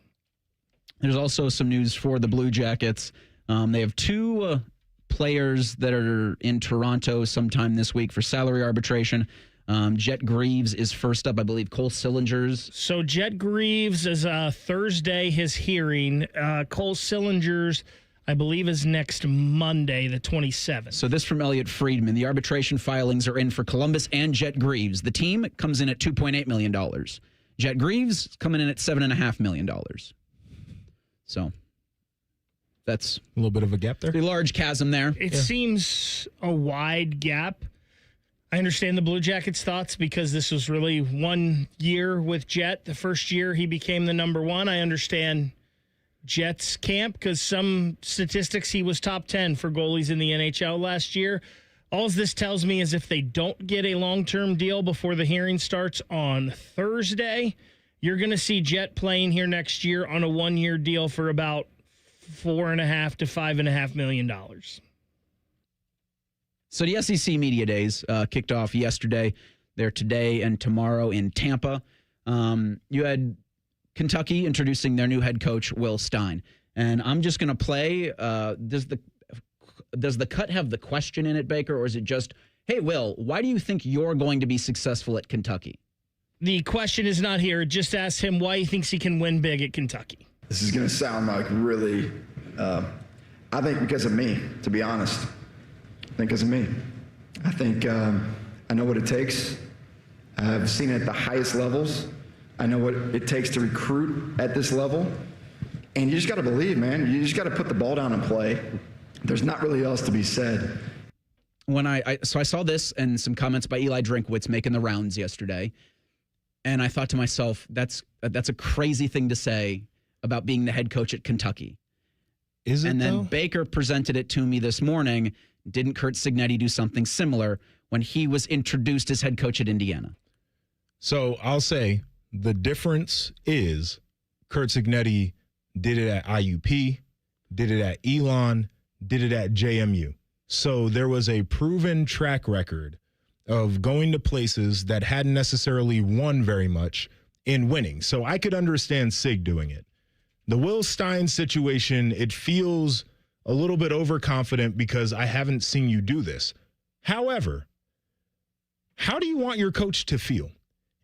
There's also some news for the Blue Jackets. They have two players that are in Toronto sometime this week for salary arbitration. Jet Greaves is first up, I believe. Cole Sillinger's. So Jet Greaves is Thursday, his hearing. Cole Sillinger's, I believe, is next Monday, the 27th. So this from Elliot Friedman. The arbitration filings are in for Columbus and Jet Greaves. The team comes in at $2.8 million. Jet Greaves coming in at $7.5 million. So that's a little bit of a gap there. Pretty large chasm there. It seems a wide gap. I understand the Blue Jackets' thoughts because this was really 1 year with Jet. The first year he became the number one. I understand Jet's camp because some statistics, he was top 10 for goalies in the NHL last year. All this tells me is if they don't get a long-term deal before the hearing starts on Thursday, you're going to see Jet playing here next year on a 1-year deal for about $4.5 to $5.5 million. So the SEC Media Days kicked off yesterday. They're today and tomorrow in Tampa. You had Kentucky introducing their new head coach, Will Stein. And I'm just going to play, does the cut have the question in it, Baker, or is it just, hey, Will, why do you think you're going to be successful at Kentucky? The question is not here. Just ask him why he thinks he can win big at Kentucky. This is going to sound like really, I think because of me, to be honest. I think because of me. I think I know what it takes. I've seen it at the highest levels. I know what it takes to recruit at this level. And you just got to believe, man. You just got to put the ball down and play. There's not really else to be said. When I saw this and some comments by Eli Drinkwitz making the rounds yesterday, and I thought to myself, that's a crazy thing to say about being the head coach at Kentucky. Is it, and then though? Baker presented it to me this morning. Didn't Curt Cignetti do something similar when he was introduced as head coach at Indiana? So I'll say the difference is Curt Cignetti did it at IUP, did it at Elon, did it at JMU. So there was a proven track record of going to places that hadn't necessarily won very much in winning. So I could understand Sig doing it. The Will Stein situation, it feels a little bit overconfident because I haven't seen you do this. However, how do you want your coach to feel?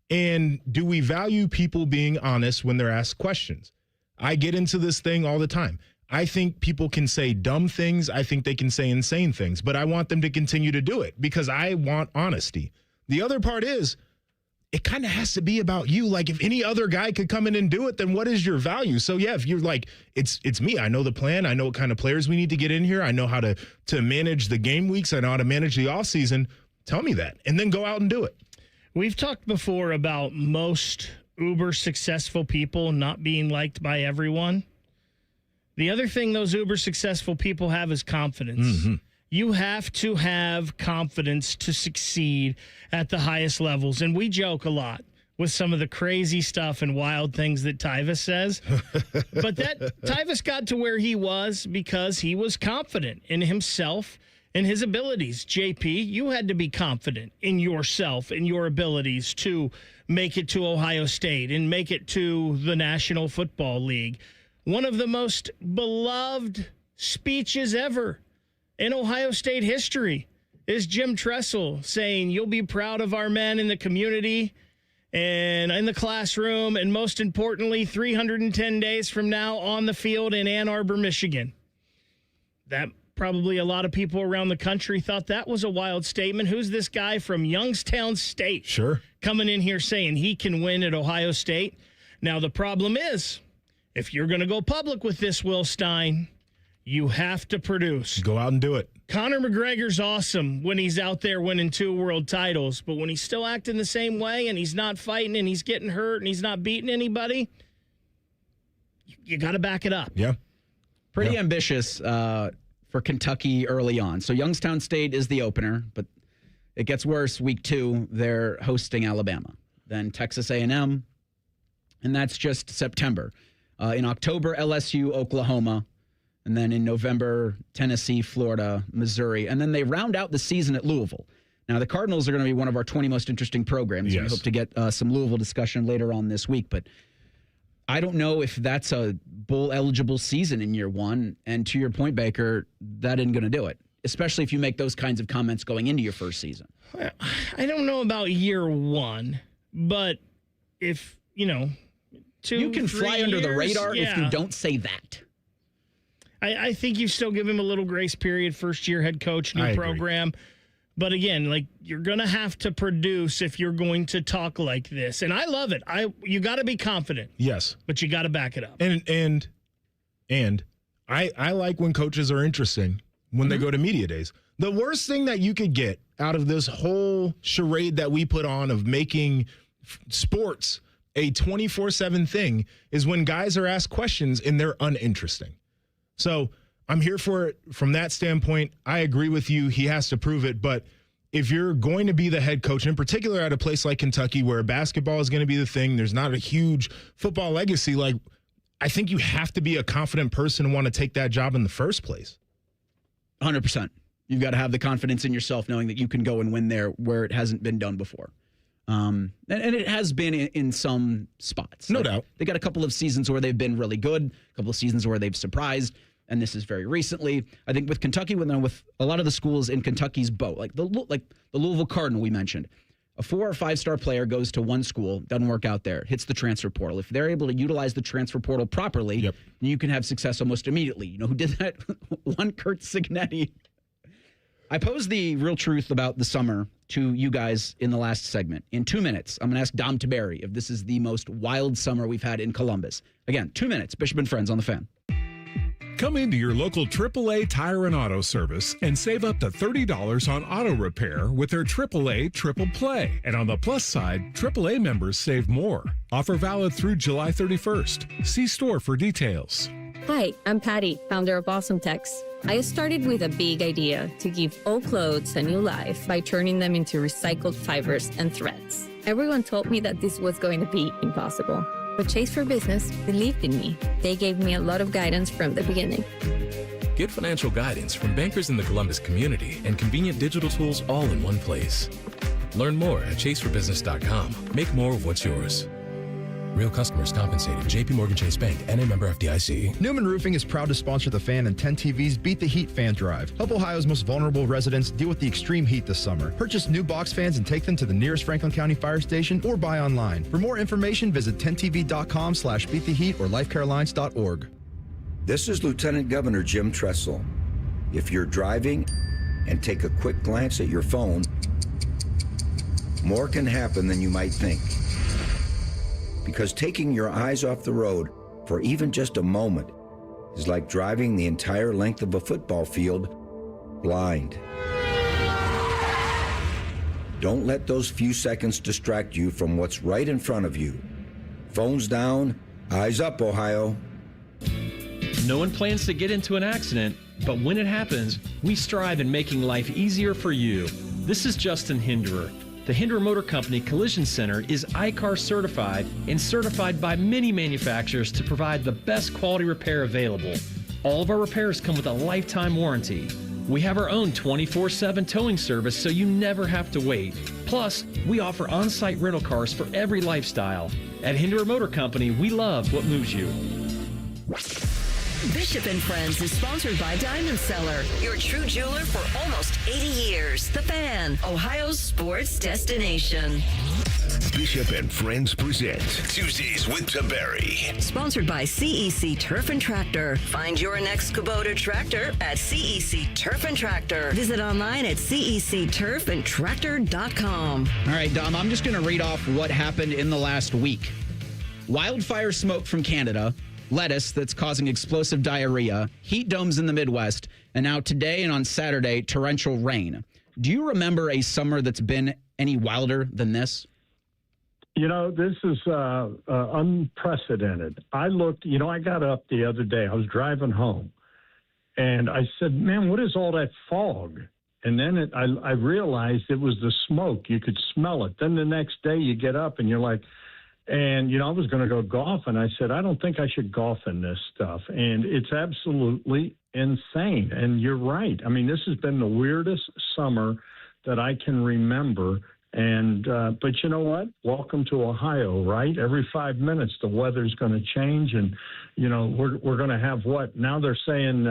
And do we value people being honest when they're asked questions? I get into this thing all the time. I think people can say dumb things. I think they can say insane things, but I want them to continue to do it because I want honesty. The other part is it kind of has to be about you. Like if any other guy could come in and do it, then what is your value? So yeah, if you're like, it's me. I know the plan. I know what kind of players we need to get in here. I know how to manage the game weeks. I know how to manage the offseason. Tell me that and then go out and do it. We've talked before about most uber successful people not being liked by everyone. The other thing those uber successful people have is confidence. Mm-hmm. You have to have confidence to succeed at the highest levels. And we joke a lot with some of the crazy stuff and wild things that Tyvus says. But that Tyvus got to where he was because he was confident in himself and his abilities. JP, you had to be confident in yourself and your abilities to make it to Ohio State and make it to the National Football League. One of the most beloved speeches ever in Ohio State history is Jim Tressel saying, "You'll be proud of our men in the community and in the classroom, and most importantly, 310 days from now on the field in Ann Arbor, Michigan." That probably a lot of people around the country thought that was a wild statement. Who's this guy from Youngstown State? Sure. Coming in here saying he can win at Ohio State. Now, the problem is, if you're going to go public with this, Will Stein, you have to produce. Go out and do it. Conor McGregor's awesome when he's out there winning 2 world titles, but when he's still acting the same way and he's not fighting and he's getting hurt and he's not beating anybody, you got to back it up. Yeah. Pretty ambitious for Kentucky early on. So Youngstown State is the opener, but it gets worse. Week 2, they're hosting Alabama. Then Texas A&M, and that's just September. In October, LSU, Oklahoma. And then in November, Tennessee, Florida, Missouri. And then they round out the season at Louisville. Now, the Cardinals are going to be one of our 20 most interesting programs. Yes. We hope to get some Louisville discussion later on this week. But I don't know if that's a bowl-eligible season in year 1. And to your point, Baker, that isn't going to do it, especially if you make those kinds of comments going into your first season. I don't know about year 1, but if, 2, you can 3 fly under the years, radar yeah. if you don't say that. I think you still give him a little grace period, first-year head coach, new program. But again, you're going to have to produce if you're going to talk like this. And I love it. You got to be confident. Yes. But you got to back it up. And I like when coaches are interesting when they go to media days. The worst thing that you could get out of this whole charade that we put on of making sports a 24/7 thing is when guys are asked questions and they're uninteresting. So I'm here for it from that standpoint. I agree with you. He has to prove it. But if you're going to be the head coach, in particular at a place like Kentucky where basketball is going to be the thing, there's not a huge football legacy, I think you have to be a confident person and want to take that job in the first place. 100%. You've got to have the confidence in yourself knowing that you can go and win there where it hasn't been done before. And it has been in some spots. No doubt. They got a couple of seasons where they've been really good, a couple of seasons where they've surprised, and this is very recently. I think with Kentucky, with a lot of the schools in Kentucky's boat, like the Louisville Cardinal we mentioned, a 4 or 5-star player goes to one school, doesn't work out there, hits the transfer portal. If they're able to utilize the transfer portal properly, you can have success almost immediately. You know who did that? One Kurt Signetti. I posed the real truth about the summer to you guys in the last segment. In 2 minutes, I'm going to ask Dom Tiberi if this is the most wild summer we've had in Columbus. Again, 2 minutes. Bishop and Friends on the Fan. Come into your local AAA Tire and Auto Service and save up to $30 on auto repair with their AAA Triple Play. And on the plus side, AAA members save more. Offer valid through July 31st. See store for details. Hi, I'm Patty, founder of Awesome Tex. I started with a big idea to give old clothes a new life by turning them into recycled fibers and threads. Everyone told me that this was going to be impossible. But Chase for Business believed in me. They gave me a lot of guidance from the beginning. Get financial guidance from bankers in the Columbus community and convenient digital tools all in one place. Learn more at chaseforbusiness.com. Make more of what's yours. Real customers compensated. J.P. Morgan Chase Bank, N.A. member FDIC. Newman Roofing is proud to sponsor the Fan and 10 TV's Beat the Heat fan drive. Help Ohio's most vulnerable residents deal with the extreme heat this summer. Purchase new box fans and take them to the nearest Franklin County fire station or buy online. For more information, visit 10tv.com/beattheheat or lifecarelines.org. This is Lieutenant Governor Jim Tressel. If you're driving and take a quick glance at your phone, more can happen than you might think. Because taking your eyes off the road for even just a moment is like driving the entire length of a football field blind. Don't let those few seconds distract you from what's right in front of you. Phones down, eyes up, Ohio. No one plans to get into an accident, but when it happens, we strive in making life easier for you. This is Justin Hinderer. The Hinderer Motor Company Collision Center is ICAR certified and certified by many manufacturers to provide the best quality repair available. All of our repairs come with a lifetime warranty. We have our own 24/7 towing service so you never have to wait. Plus, we offer on-site rental cars for every lifestyle. At Hinderer Motor Company, we love what moves you. Bishop and Friends is sponsored by Diamond Seller, your true jeweler for almost 80 years. The Fan, Ohio's sports destination. Bishop and Friends present Tuesdays with Tiberi. Sponsored by CEC Turf and Tractor. Find your next Kubota tractor at CEC Turf and Tractor. Visit online at cecturfandtractor.com. All right, Dom, I'm just going to read off what happened in the last week. Wildfire smoke from Canada, lettuce that's causing explosive diarrhea, heat domes in the Midwest, and now today and on Saturday, torrential rain. Do you remember a summer that's been any wilder than this? You know, this is unprecedented. I looked, I got up the other day. I was driving home, and I said, man, what is all that fog? And then I realized it was the smoke. You could smell it. Then the next day you get up, and you're like, and, I was going to go golf, and I said, I don't think I should golf in this stuff. And it's absolutely insane. And you're right. I mean, this has been the weirdest summer that I can remember. And but you know what? Welcome to Ohio, right? Every 5 minutes the weather's going to change, and we're going to have what? Now they're saying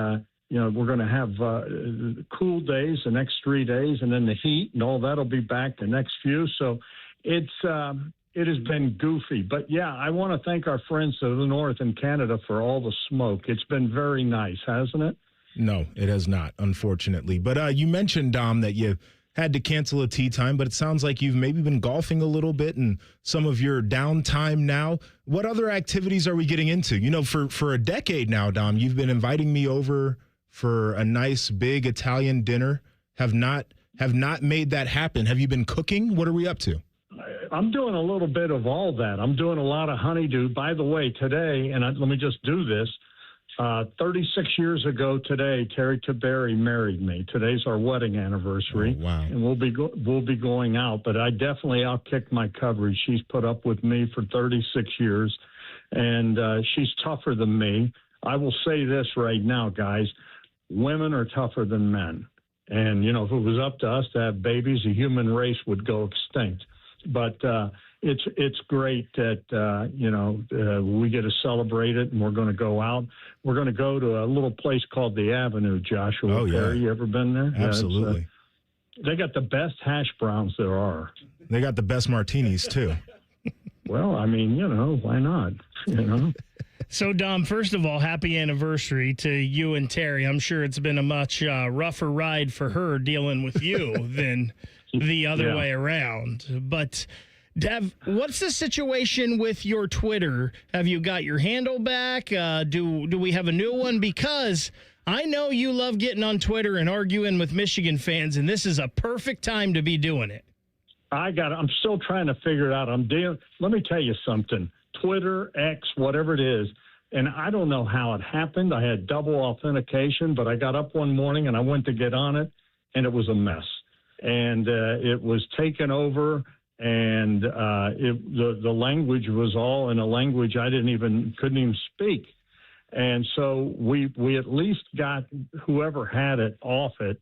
we're going to have cool days the next 3 days, and then the heat and all that'll be back the next few. So it has been goofy, but yeah, I want to thank our friends to the north in Canada for all the smoke. It's been very nice, hasn't it? No, it has not, unfortunately. But you mentioned, Dom, that you had to cancel a tee time, but it sounds like you've maybe been golfing a little bit in some of your downtime now. What other activities are we getting into? For a decade now, Dom, you've been inviting me over for a nice big Italian dinner. Have not made that happen. Have you been cooking? What are we up to? I'm doing a little bit of all that. I'm doing a lot of honeydew. By the way, today, and let me just do this, 36 years ago today, Terry Tiberi married me. Today's our wedding anniversary. Oh, wow. And we'll be going out, but I'll kick my coverage. She's put up with me for 36 years, and she's tougher than me. I will say this right now, guys. Women are tougher than men. And, if it was up to us to have babies, the human race would go extinct. But it's great that, we get to celebrate it, and we're going to go out. We're going to go to a little place called The Avenue, Joshua. Oh, yeah. You ever been there? Absolutely. They got the best hash browns there are. They got the best martinis, too. Well, I mean, why not? So, Dom, first of all, happy anniversary to you and Terry. I'm sure it's been a much rougher ride for her dealing with you than the other way around. But, Dev, what's the situation with your Twitter? Have you got your handle back? Do we have a new one? Because I know you love getting on Twitter and arguing with Michigan fans, and this is a perfect time to be doing it. I'm still trying to figure it out. Let me tell you something. Twitter, X, whatever it is, and I don't know how it happened. I had double authentication, but I got up one morning and I went to get on it, and it was a mess. And it was taken over, and the language was all in a language I couldn't even speak. And so we at least got whoever had it off it.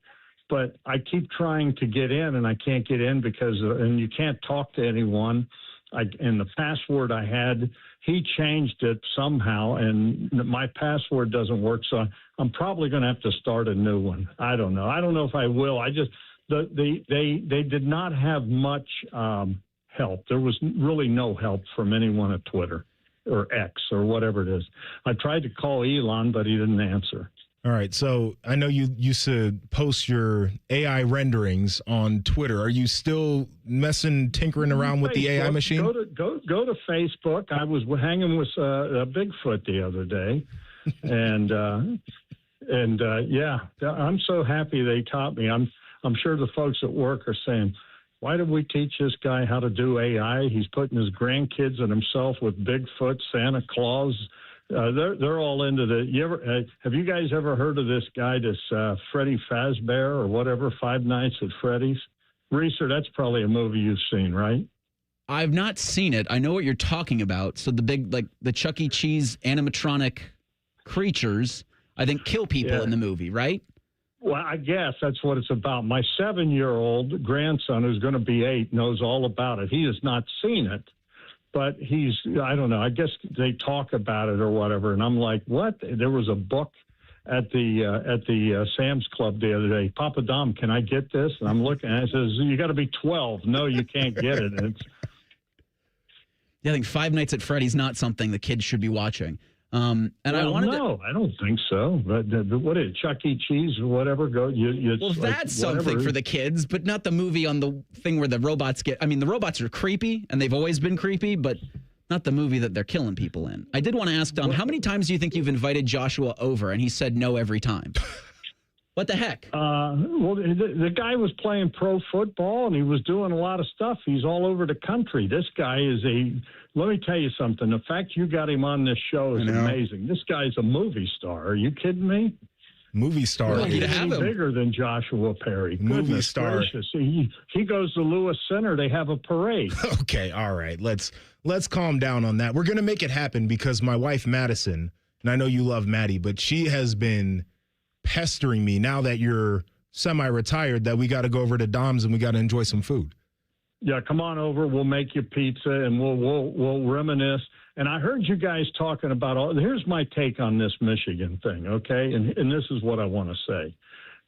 But I keep trying to get in, and I can't get in and you can't talk to anyone. And the password I had, he changed it somehow, and my password doesn't work. So I'm probably going to have to start a new one. I don't know. I don't know if I will. They did not have much help. There was really no help from anyone at Twitter or X or whatever it is. I tried to call Elon, but he didn't answer. All right, so I know you used to post your AI renderings on Twitter. Are you still tinkering around with the AI machine? Go to Facebook. I was hanging with a Bigfoot the other day, and I'm so happy they taught me. I'm sure the folks at work are saying, why did we teach this guy how to do AI? He's putting his grandkids and himself with Bigfoot, Santa Claus, they're all into the. Have you guys ever heard of this guy, this Freddy Fazbear or whatever, Five Nights at Freddy's? Reeser, that's probably a movie you've seen, right? I've not seen it. I know what you're talking about. So the big, like the Chuck E. Cheese animatronic creatures, I think, kill people in the movie, right? Well, I guess that's what it's about. My 7-year-old grandson, who's going to be 8, knows all about it. He has not seen it, but I don't know. I guess they talk about it or whatever. And I'm like, what? There was a book at the Sam's Club the other day. Papa Dom, can I get this? And I'm looking at it. It says, you got to be 12. No, you can't get it. And I think Five Nights at Freddy's not something the kids should be watching. I don't think so. But what is it, Chuck E. Cheese or whatever? That's something for the kids, but not the movie on the thing where the robots get. I mean, the robots are creepy, and they've always been creepy, but not the movie that they're killing people in. I did want to ask Dom, how many times do you think you've invited Joshua over, and he said no every time? What the heck? Well, the guy was playing pro football, and he was doing a lot of stuff. He's all over the country. This guy is let me tell you something. The fact you got him on this show is amazing. This guy's a movie star. Are you kidding me? Movie star. Well, he's bigger than Joshua Perry. Movie Goodness star. Gracious. He goes to Lewis Center. They have a parade. Okay, all right. Let's calm down on that. We're going to make it happen because my wife, Madison, and I know you love Maddie, but she has been pestering me now that you're semi-retired that we got to go over to Dom's and we got to enjoy some food. Yeah, come on over. We'll make you pizza and we'll reminisce. And I heard you guys talking about here's my take on this Michigan thing, okay? And this is what I want to say.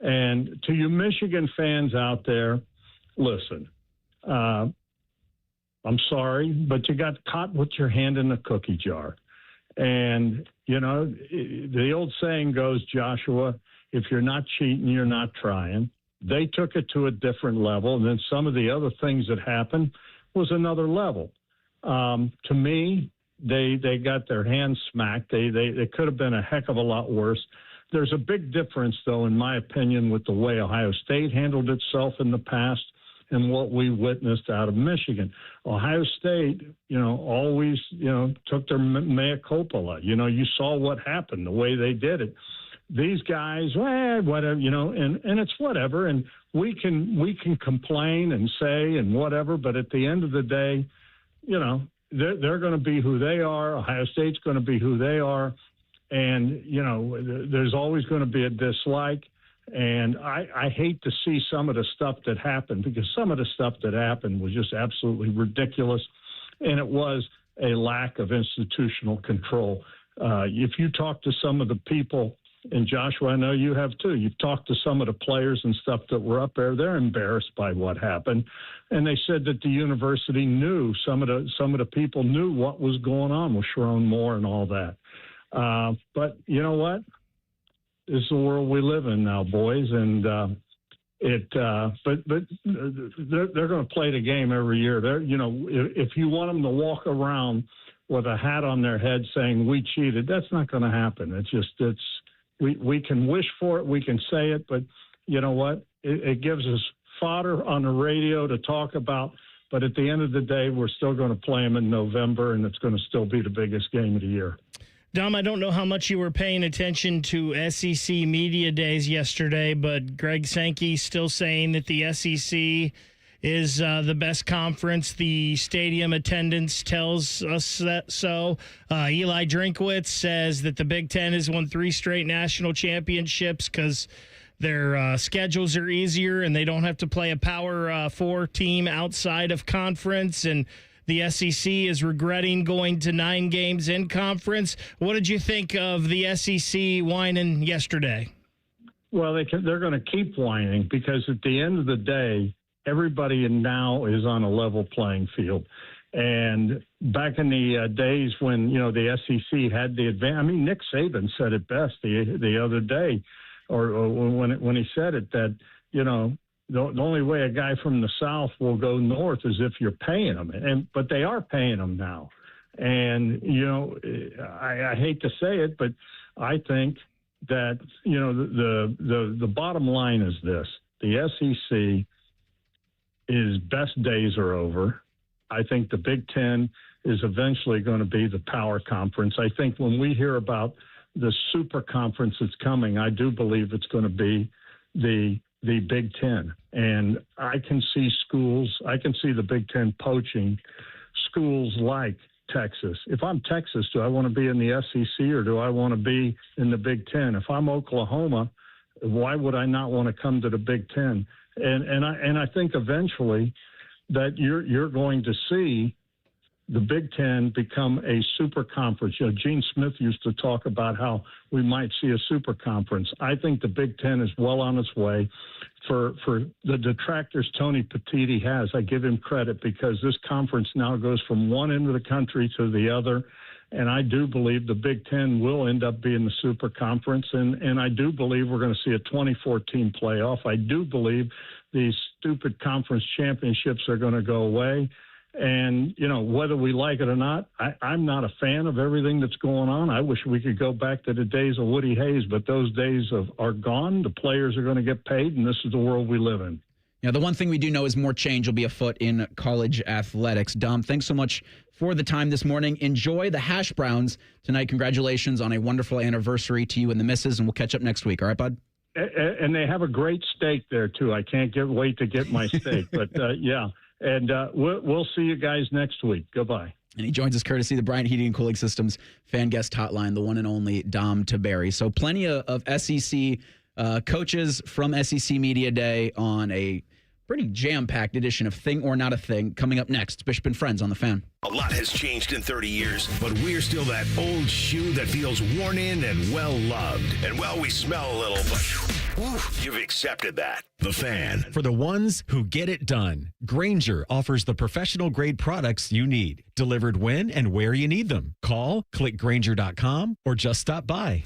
And to you Michigan fans out there, listen, I'm sorry, but you got caught with your hand in the cookie jar. And, the old saying goes, Joshua, if you're not cheating, you're not trying. They took it to a different level. And then some of the other things that happened was another level. To me, they got their hands smacked. They could have been a heck of a lot worse. There's a big difference, though, in my opinion, with the way Ohio State handled itself in the past and what we witnessed out of Michigan. Ohio State, always, took their mea culpa. You saw what happened, the way they did it. These guys, whatever, and it's whatever. And we can complain and say and whatever, but at the end of the day, they're going to be who they are. Ohio State's going to be who they are. And, there's always going to be a dislike. And I hate to see some of the stuff that happened because some of the stuff that happened was just absolutely ridiculous. And it was a lack of institutional control. If you talk to some of the people, and Joshua, I know you have too, you've talked to some of the players and stuff that were up there, they're embarrassed by what happened. And they said that the university knew, some of the people knew what was going on with Sharon Moore and all that. But you know what? This is the world we live in now, boys, and but they're going to play the game every year. If you want them to walk around with a hat on their head saying we cheated, that's not going to happen. We can wish for it, we can say it, but you know what? It gives us fodder on the radio to talk about. But at the end of the day, we're still going to play them in November, and it's going to still be the biggest game of the year. Dom, I don't know how much you were paying attention to SEC Media Days yesterday, but Greg Sankey still saying that the SEC is the best conference. The stadium attendance tells us that so. Eli Drinkwitz says that the Big Ten has won 3 straight national championships because their schedules are easier and they don't have to play a Power 4 team outside of conference, and the SEC is regretting going to 9 games in conference. What did you think of the SEC whining yesterday? Well, they're going to keep whining because at the end of the day, everybody now is on a level playing field. And back in the days when, the SEC had the advantage, Nick Saban said it best the other day, or when he said it, that, the only way a guy from the South will go north is if you're paying them. But they are paying them now. And, I hate to say it, but I think that, the bottom line is this. The SEC, his best days are over. I think the Big Ten is eventually going to be the power conference. I think when we hear about the super conference that's coming, I do believe it's going to be the Big Ten. And I can see the Big Ten poaching schools like Texas. If I'm Texas, do I want to be in the SEC or do I want to be in the Big Ten? If I'm Oklahoma, why would I not want to come to the Big Ten? And I think eventually that you're going to see the Big Ten become a super conference. Gene Smith used to talk about how we might see a super conference. I think the Big Ten is well on its way. For the detractors Tony Petitti has, I give him credit because this conference now goes from one end of the country to the other. And I do believe the Big Ten will end up being the super conference. And I do believe we're going to see a 2014 playoff. I do believe these stupid conference championships are going to go away. And, whether we like it or not, I'm not a fan of everything that's going on. I wish we could go back to the days of Woody Hayes, but those days are gone. The players are going to get paid, and this is the world we live in. The one thing we do know is more change will be afoot in college athletics. Dom, thanks so much for the time this morning. Enjoy the hash browns tonight. Congratulations on a wonderful anniversary to you and the missus, and we'll catch up next week. All right, bud? And they have a great steak there, too. I can't wait to get my steak, but yeah. And we'll see you guys next week. Goodbye. And he joins us courtesy of the Bryan Heating and Cooling Systems fan guest hotline, the one and only Dom Tiberi. So plenty of SEC coaches from SEC Media Day on a pretty jam-packed edition of Thing or Not a Thing coming up next. Bishop and Friends on the Fan. A lot has changed in 30 years, but we're still that old shoe that feels worn in and well-loved. And well, we smell a little, but whew, you've accepted that. The Fan. For the ones who get it done, Grainger offers the professional-grade products you need, delivered when and where you need them. Call, click Grainger.com, or just stop by.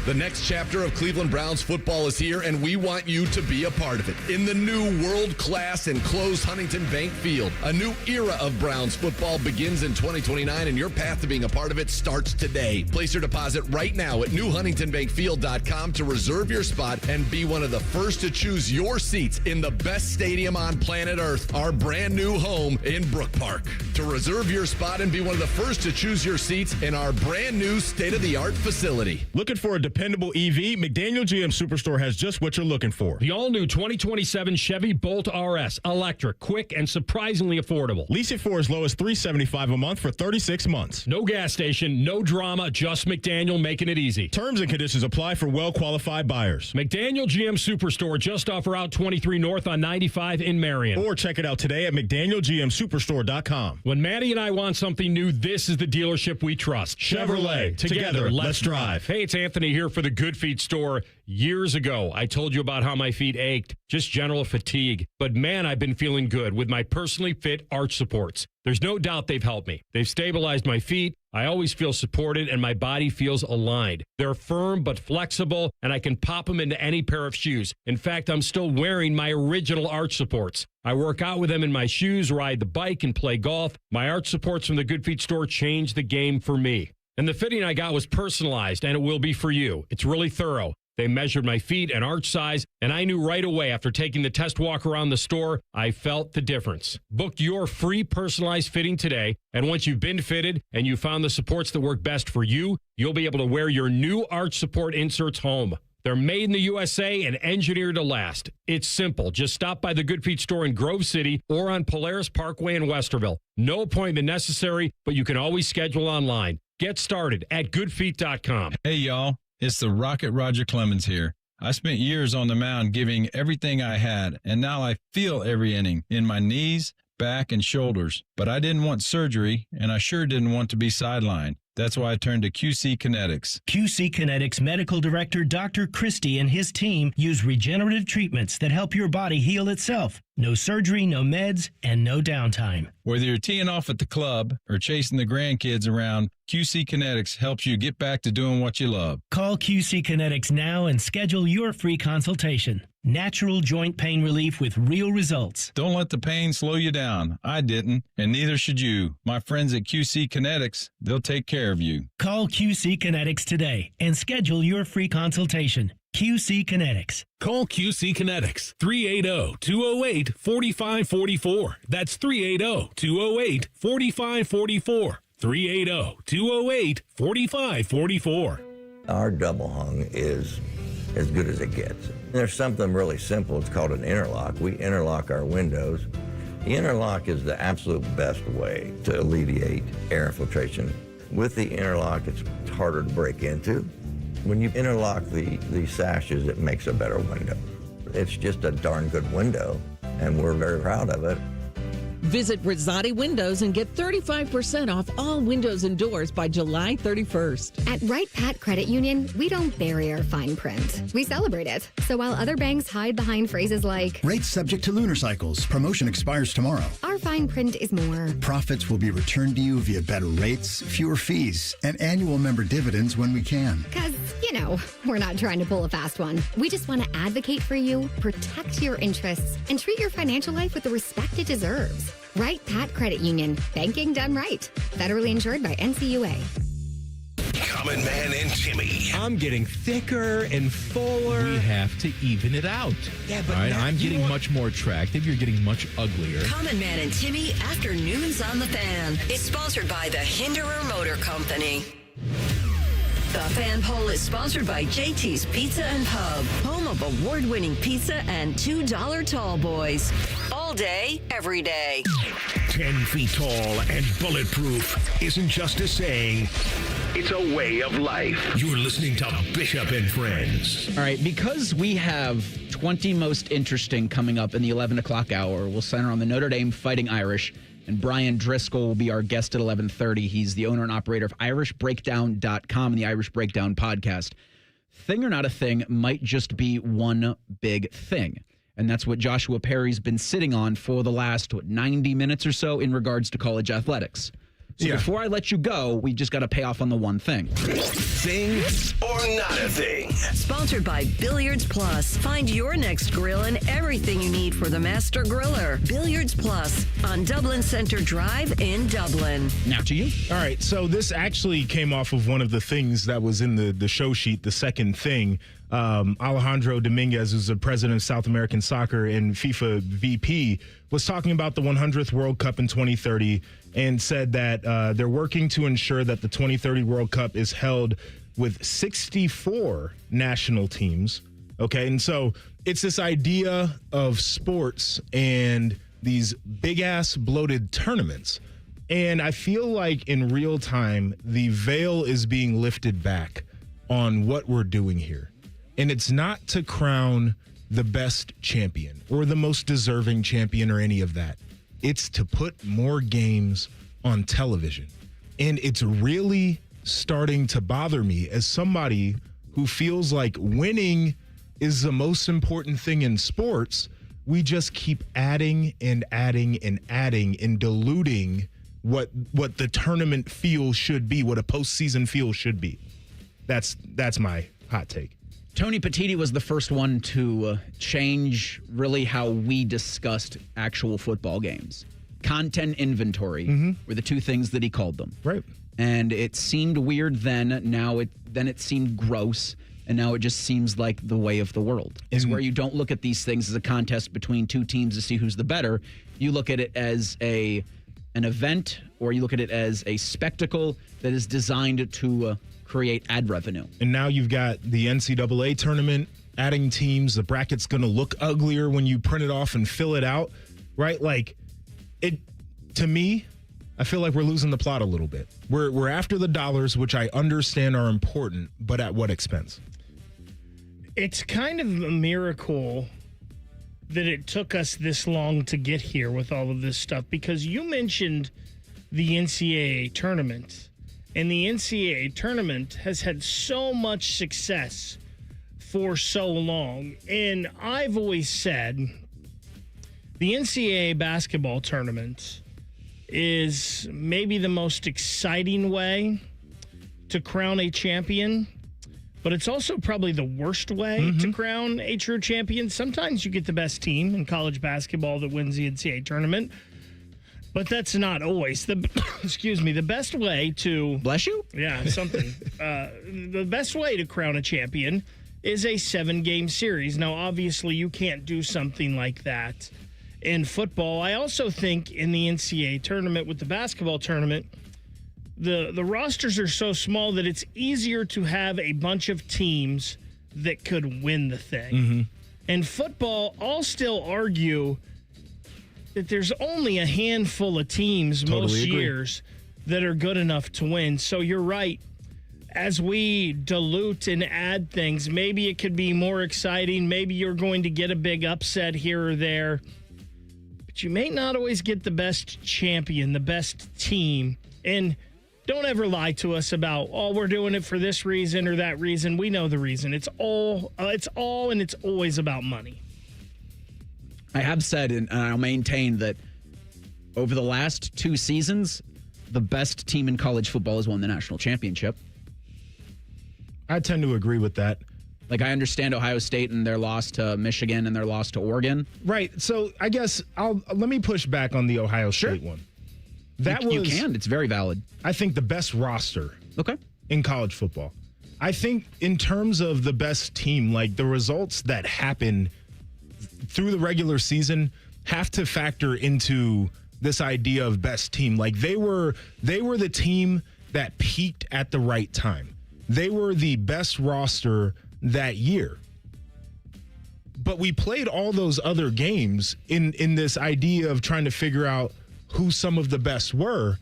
The next chapter of Cleveland Browns football is here, and we want you to be a part of it. In the new world-class enclosed Huntington Bank Field, a new era of Browns football begins in 2029, and your path to being a part of it starts today. Place your deposit right now at newhuntingtonbankfield.com to reserve your spot and be one of the first to choose your seats in the best stadium on planet Earth, our brand new home in Brook Park. To reserve your spot and be one of the first to choose your seats in our brand new state-of-the-art facility. Looking for a dependable EV? McDaniel GM Superstore has just what you're looking for. The all-new 2027 Chevy Bolt RS, electric, quick, and surprisingly affordable. Lease it for as low as $375 a month for 36 months. No gas station, no drama, just McDaniel making it easy. Terms and conditions apply for well-qualified buyers. McDaniel GM Superstore just off Route 23 North on 95 in Marion. Or check it out today at McDanielGMSuperstore.com. When Maddie and I want something new, this is the dealership we trust. Chevrolet. Together, let's drive. Hey, it's Anthony here for the Good Feet store. Years ago, I told you about how my feet ached, just general fatigue. But man, I've been feeling good with my personally fit arch supports. There's no doubt they've helped me. They've stabilized my feet. I always feel supported and my body feels aligned. They're firm but flexible, and I can pop them into any pair of shoes. In fact, I'm still wearing my original arch supports. I work out with them in my shoes, ride the bike, and play golf. My arch supports from the Good Feet store changed the game for me. And the fitting I got was personalized, and it will be for you. It's really thorough. They measured my feet and arch size, and I knew right away after taking the test walk around the store, I felt the difference. Book your free personalized fitting today, and once you've been fitted and you found the supports that work best for you, you'll be able to wear your new arch support inserts home. They're made in the USA and engineered to last. It's simple. Just stop by the Good Feet store in Grove City or on Polaris Parkway in Westerville. No appointment necessary, but you can always schedule online. Get started at goodfeet.com. Hey, y'all. It's the Rocket Roger Clemens here. I spent years on the mound giving everything I had, and now I feel every inning in my knees, back, and shoulders. But I didn't want surgery, and I sure didn't want to be sidelined. That's why I turned to QC Kinetics. QC Kinetics Medical Director Dr. Christie and his team use regenerative treatments that help your body heal itself. No surgery, no meds, and no downtime. Whether you're teeing off at the club or chasing the grandkids around, QC Kinetics helps you get back to doing what you love. Call QC Kinetics now and schedule your free consultation. Natural joint pain relief with real results. Don't let the pain slow you down. I didn't, and neither should you. My friends at QC Kinetics, they'll take care of you. Call QC Kinetics today and schedule your free consultation. QC Kinetics. Call QC Kinetics 380-208-4544. That's 380-208-4544. 380-208-4544. Our double hung is as good as it gets. There's something really simple. It's called an interlock. We interlock our windows. The interlock is the absolute best way to alleviate air infiltration. With the interlock, it's harder to break into. When you interlock the sashes, it makes a better window. It's just a darn good window, and we're very proud of it. Visit Rosati Windows and get 35% off all windows and doors by July 31st. At Wright Pat Credit Union, we don't bury our fine print. We celebrate it. So while other banks hide behind phrases like, rates subject to lunar cycles, promotion expires tomorrow, our fine print is more. Profits will be returned to you via better rates, fewer fees, and annual member dividends when we can. Because, we're not trying to pull a fast one. We just want to advocate for you, protect your interests, and treat your financial life with the respect it deserves. Wright Pat Credit Union. Banking done right. Federally insured by NCUA. Common Man and Timmy. I'm getting thicker and fuller. We have to even it out. Yeah, but right? I'm getting much more attractive. You're getting much uglier. Common Man and Timmy Afternoons on the Fan is sponsored by the Hinderer Motor Company. The Fan Poll is sponsored by JT's Pizza and Pub, home of award-winning pizza and $2 tall boys. All day, every day. 10 feet tall and bulletproof isn't just a saying, it's a way of life. You're listening to Bishop and Friends. All right, because we have 20 most interesting coming up in the 11 o'clock hour, we'll center on the Notre Dame Fighting Irish. And Bryan Driskell will be our guest at 11:30. He's the owner and operator of IrishBreakdown.com and the Irish Breakdown podcast. Thing or not a thing might just be one big thing. And that's what Joshua Perry's been sitting on for the last, 90 minutes or so in regards to college athletics. So before I let you go, we just got to pay off on the one thing. Thing or not a thing. Sponsored by Billiards Plus. Find your next grill and everything you need for the master griller. Billiards Plus on Dublin Center Drive in Dublin. Now to you. All right, so this actually came off of one of the things that was in the show sheet, the second thing. Alejandro Dominguez, who's the president of South American Soccer and FIFA VP, was talking about the 100th World Cup in 2030 and said that they're working to ensure that the 2030 World Cup is held with 64 national teams. Okay, and so it's this idea of sports and these big-ass bloated tournaments. And I feel like in real time, the veil is being lifted back on what we're doing here. And it's not to crown the best champion or the most deserving champion or any of that. It's to put more games on television. And it's really starting to bother me as somebody who feels like winning is the most important thing in sports. We just keep adding and adding and adding and diluting what the tournament feel should be, what a postseason feel should be. That's my hot take. Tony Petitti was the first one to change really how we discussed actual football games. Content inventory were the two things that he called them. Right. And it seemed weird then. Then it seemed gross. And now it just seems like the way of the world. Is where you don't look at these things as a contest between two teams to see who's the better. You look at it as an event, or you look at it as a spectacle that is designed to create ad revenue. And now you've got the NCAA tournament adding teams. The bracket's going to look uglier when you print it off and fill it out, right? Like, it, to me, I feel like we're losing the plot a little bit. We're after the dollars, which I understand are important, but at what expense? It's kind of a miracle that it took us this long to get here with all of this stuff, because you mentioned the NCAA tournament. And the NCAA tournament has had so much success for so long. And I've always said the NCAA basketball tournament is maybe the most exciting way to crown a champion, but it's also probably the worst way to crown a true champion. Sometimes you get the best team in college basketball that wins the NCAA tournament, but that's not always the best way to bless you. Yeah, something. The best way to crown a champion is a 7-game series. Now, obviously, you can't do something like that in football. I also think in the NCAA tournament with the basketball tournament, the rosters are so small that it's easier to have a bunch of teams that could win the thing. Mm-hmm. In football, I'll still argue that there's only a handful of teams most years that are good enough to win. So you're right. As we dilute and add things, maybe it could be more exciting. Maybe you're going to get a big upset here or there. But you may not always get the best champion, the best team. And don't ever lie to us about, oh, we're doing it for this reason or that reason. We know the reason. It's all and it's always about money. I have said, and I'll maintain that over the last 2 seasons, the best team in college football has won the national championship. I tend to agree with that. Like, I understand Ohio State and their loss to Michigan and their loss to Oregon. Right. So I guess let me push back on the Ohio State one. You can. It's very valid. I think the best roster in college football. I think in terms of the best team, like the results that happen through the regular season have to factor into this idea of best team. Like they were the team that peaked at the right time. They were the best roster that year. But we played all those other games in this idea of trying to figure out who some of the best were.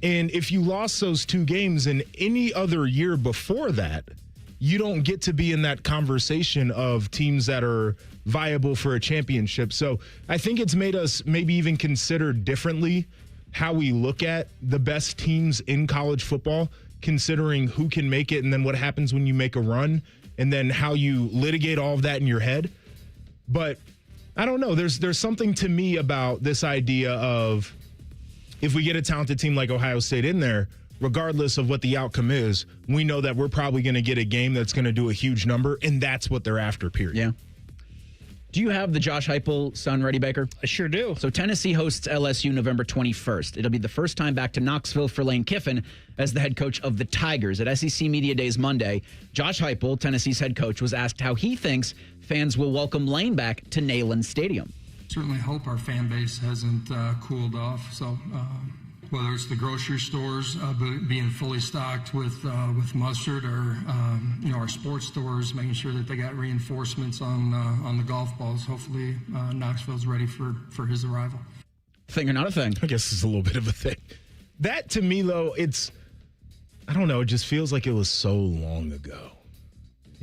And if you lost those 2 games in any other year before that, you don't get to be in that conversation of teams that are viable for a championship. So I think it's made us maybe even consider differently how we look at the best teams in college football, considering who can make it and then what happens when you make a run and then how you litigate all of that in your head. But I don't know. There's something to me about this idea of if we get a talented team like Ohio State in there, regardless of what the outcome is, we know that we're probably going to get a game that's going to do a huge number, and that's what they're after, period. Yeah. Do you have the Josh Heupel son ready, Baker? I sure do. So Tennessee hosts LSU November 21st. It'll be the first time back to Knoxville for Lane Kiffin as the head coach of the Tigers. At SEC Media Days Monday, Josh Heupel, Tennessee's head coach, was asked how he thinks fans will welcome Lane back to Neyland Stadium. Certainly hope our fan base hasn't cooled off. So whether it's the grocery stores being fully stocked with mustard, or our sports stores making sure that they got reinforcements on the golf balls. Hopefully Knoxville's ready for his arrival. Thing or not a thing? I guess it's a little bit of a thing. That to me though, I don't know. It just feels like it was so long ago.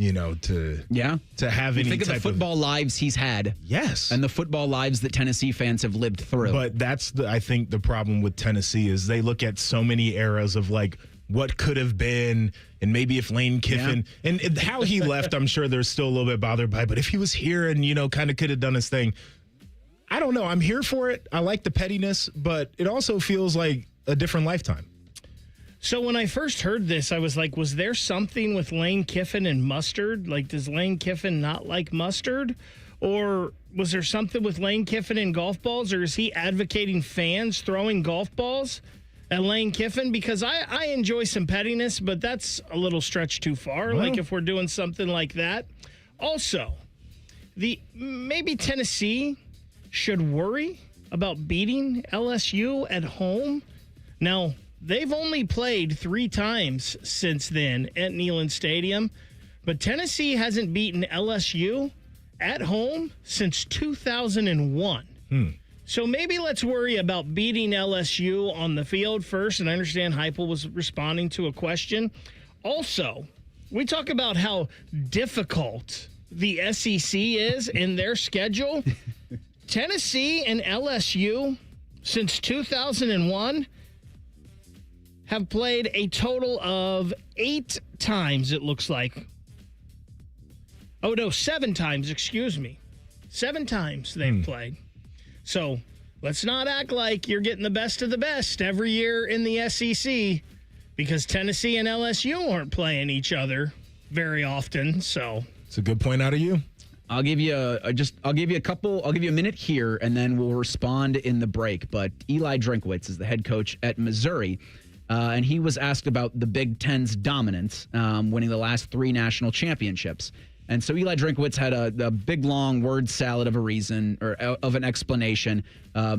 To have any think of type the football lives he's had. Yes. And the football lives that Tennessee fans have lived through. But that's I think the problem with Tennessee is they look at so many eras of like what could have been, and maybe if Lane Kiffin and how he left, I'm sure they're still a little bit bothered by, but if he was here and, kind of could have done his thing. I don't know. I'm here for it. I like the pettiness, but it also feels like a different lifetime. So when I first heard this, I was like, was there something with Lane Kiffin and mustard? Like, does Lane Kiffin not like mustard? Or was there something with Lane Kiffin and golf balls? Or is he advocating fans throwing golf balls at Lane Kiffin? Because I enjoy some pettiness, but that's a little stretch too far. Well, like if we're doing something like that. Also, maybe Tennessee should worry about beating LSU at home. Now, they've only played 3 times since then at Neyland Stadium, but Tennessee hasn't beaten LSU at home since 2001. So maybe let's worry about beating LSU on the field first, and I understand Heupel was responding to a question. Also, we talk about how difficult the SEC is in their schedule. Tennessee and LSU since 2001 have played a total of 8 times, it looks like. Oh, no, 7 times, excuse me. 7 times they've played. So let's not act like you're getting the best of the best every year in the SEC, because Tennessee and LSU aren't playing each other very often. So it's a good point out of you. I'll give you a minute here, and then we'll respond in the break. But Eli Drinkwitz is the head coach at Missouri. And he was asked about the Big Ten's dominance, winning the last 3 national championships. And so Eli Drinkwitz had a big, long word salad of a reason or of an explanation.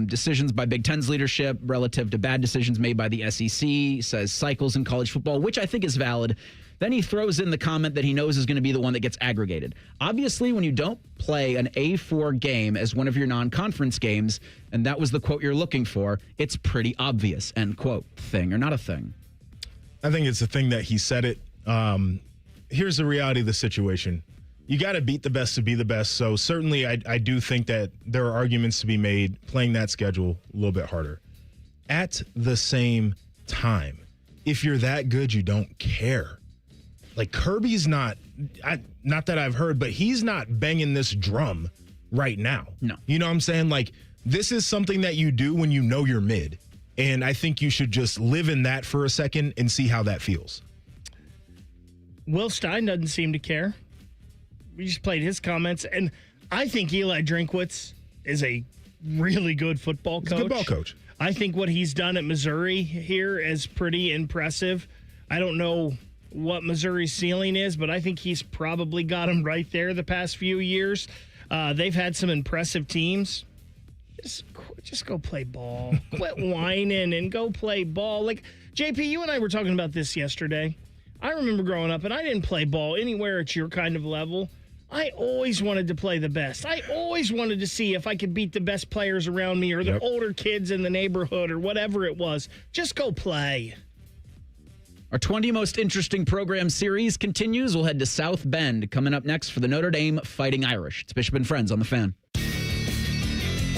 Decisions by Big Ten's leadership relative to bad decisions made by the SEC, says cycles in college football, which I think is valid. Then he throws in the comment that he knows is going to be the one that gets aggregated. Obviously, when you don't play an A4 game as one of your non-conference games, and that was the quote you're looking for, it's pretty obvious, end quote. Thing or not a thing? I think it's a thing that he said it. Here's the reality of the situation. You got to beat the best to be the best. So certainly I do think that there are arguments to be made playing that schedule a little bit harder. At the same time, if you're that good, you don't care. Like Kirby's not that I've heard, but he's not banging this drum right now. No. You know what I'm saying? Like, this is something that you do when you know you're mid. And I think you should just live in that for a second and see how that feels. Will Stein doesn't seem to care. We just played his comments, and I think Eli Drinkwitz is a really good football coach. He's a good ball coach. I think what he's done at Missouri here is pretty impressive. I don't know what Missouri's ceiling is, but I think he's probably got them right there the past few years. They've had some impressive teams. Just go play ball. Quit whining and go play ball. Like, JP, you and I were talking about this yesterday. I remember growing up, and I didn't play ball anywhere at your kind of level. I always wanted to play the best. I always wanted to see if I could beat the best players around me or the older kids in the neighborhood or whatever it was. Just go play. Our 20 Most Interesting Program series continues. We'll head to South Bend coming up next for the Notre Dame Fighting Irish. It's Bishop and Friends on The Fan.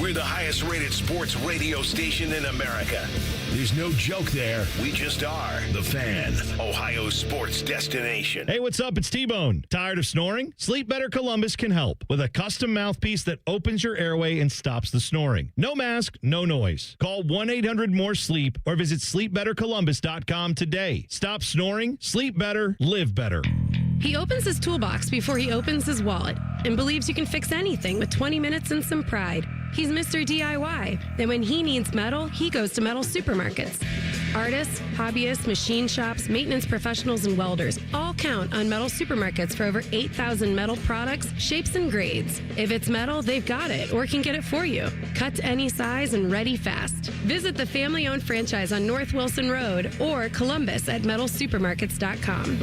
We're the highest rated sports radio station in America. There's no joke there. We just are. The Fan, Ohio's sports destination. Hey, what's up? It's T-Bone. Tired of snoring? Sleep Better Columbus can help with a custom mouthpiece that opens your airway and stops the snoring. No mask, no noise. Call 1-800-MORE-SLEEP or visit sleepbettercolumbus.com today. Stop snoring, sleep better, live better. He opens his toolbox before he opens his wallet and believes you can fix anything with 20 minutes and some pride. He's Mr. DIY. And when he needs metal, he goes to metal supermarkets. Artists, hobbyists, machine shops, maintenance professionals, and welders all count on metal supermarkets for over 8,000 metal products, shapes, and grades. If it's metal, they've got it or can get it for you. Cut to any size and ready fast. Visit the family-owned franchise on North Wilson Road or Columbus at metalsupermarkets.com.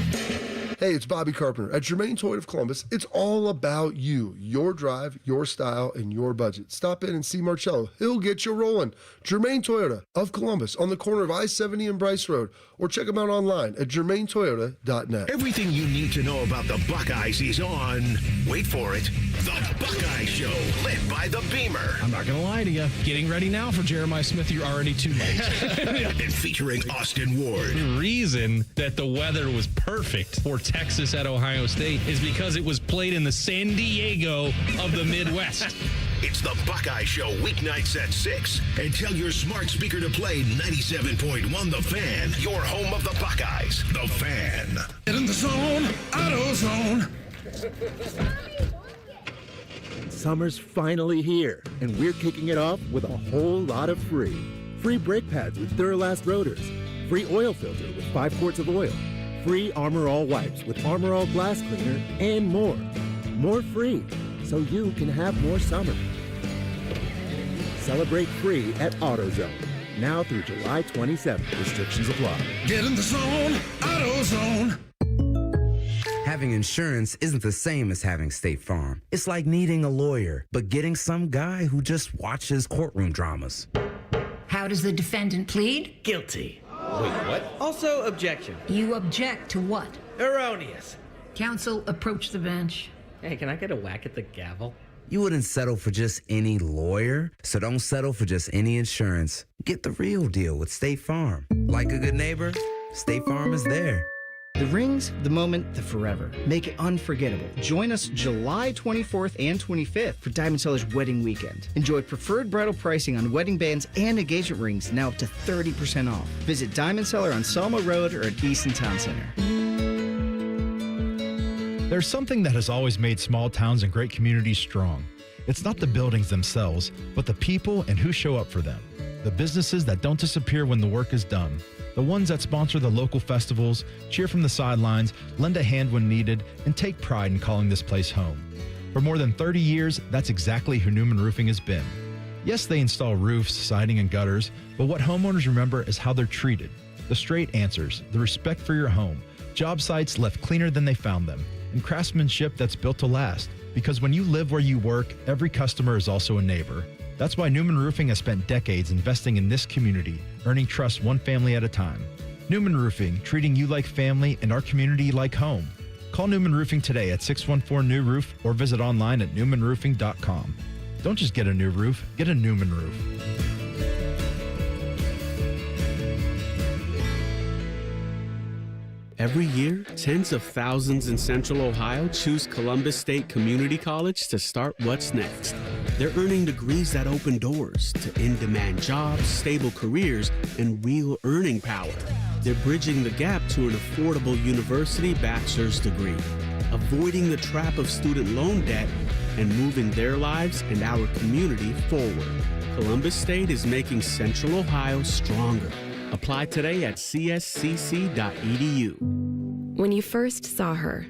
Hey, it's Bobby Carpenter. At Germain Toyota of Columbus, it's all about you, your drive, your style, and your budget. Stop in and see Marcello. He'll get you rolling. Germain Toyota of Columbus on the corner of I-70 and Bryce Road. Or check them out online at germaintoyota.net. Everything you need to know about the Buckeyes is on, wait for it, The Buckeye Show, led by the Beamer. I'm not going to lie to you. Getting ready now for Jeremiah Smith, you're already too late. And featuring Austin Ward. The reason that the weather was perfect for Texas at Ohio State is because it was played in the San Diego of the Midwest. It's the Buckeye Show, weeknights at 6. And tell your smart speaker to play 97.1 The Fan, your home of the Buckeyes. The Fan. Get in the zone, AutoZone. Summer's finally here, and we're kicking it off with a whole lot of free. Free brake pads with Duralast rotors. Free oil filter with 5 quarts of oil. Free Armor All wipes with Armor All glass cleaner, and more. More free, so you can have more summer. Celebrate free at AutoZone. Now through July 27th. Restrictions apply. Get in the zone, AutoZone. Having insurance isn't the same as having State Farm. It's like needing a lawyer, but getting some guy who just watches courtroom dramas. How does the defendant plead? Guilty. Wait, what? Also, objection. You object to what? Erroneous. Counsel, approach the bench. Hey, can I get a whack at the gavel? You wouldn't settle for just any lawyer, so don't settle for just any insurance. Get the real deal with State Farm. Like a good neighbor, State Farm is there. The rings, the moment, the forever. Make it unforgettable. Join us July 24th and 25th for Diamond Seller's Wedding Weekend. Enjoy preferred bridal pricing on wedding bands and engagement rings, now up to 30% off. Visit Diamond Seller on Selma Road or at Easton Town Center. There's something that has always made small towns and great communities strong. It's not the buildings themselves, but the people and who show up for them. The businesses that don't disappear when the work is done. The ones that sponsor the local festivals, cheer from the sidelines, lend a hand when needed, and take pride in calling this place home. For more than 30 years, that's exactly who Newman Roofing has been. Yes, they install roofs, siding, and gutters, but what homeowners remember is how they're treated. The straight answers, the respect for your home, job sites left cleaner than they found them, and craftsmanship that's built to last. Because when you live where you work, every customer is also a neighbor. That's why Newman Roofing has spent decades investing in this community, earning trust one family at a time. Newman Roofing, treating you like family and our community like home. Call Newman Roofing today at 614-NEW-ROOF or visit online at newmanroofing.com. Don't just get a new roof, get a Newman roof. Every year, tens of thousands in Central Ohio choose Columbus State Community College to start what's next. They're earning degrees that open doors to in-demand jobs, stable careers, and real earning power. They're bridging the gap to an affordable university bachelor's degree, avoiding the trap of student loan debt, and moving their lives and our community forward. Columbus State is making Central Ohio stronger. Apply today at cscc.edu. When you first saw her,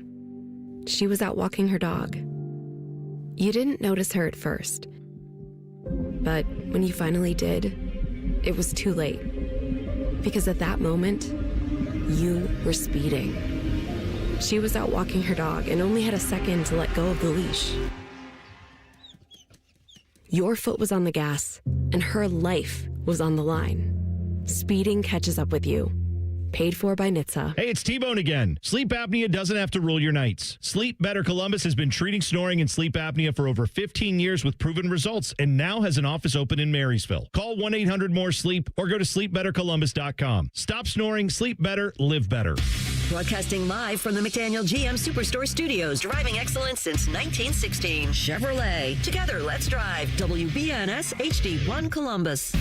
she was out walking her dog. You didn't notice her at first. But when you finally did, it was too late. Because at that moment, you were speeding. She was out walking her dog and only had a second to let go of the leash. Your foot was on the gas, and her life was on the line. Speeding catches up with you. Paid for by NHTSA. Hey, it's T-Bone again. Sleep apnea doesn't have to rule your nights. Sleep Better Columbus has been treating snoring and sleep apnea for over 15 years with proven results and now has an office open in Marysville. Call 1-800-MORE-SLEEP or go to sleepbettercolumbus.com. Stop snoring, sleep better, live better. Broadcasting live from the McDaniel GM Superstore Studios, driving excellence since 1916. Chevrolet. Together, let's drive. WBNS HD1 Columbus.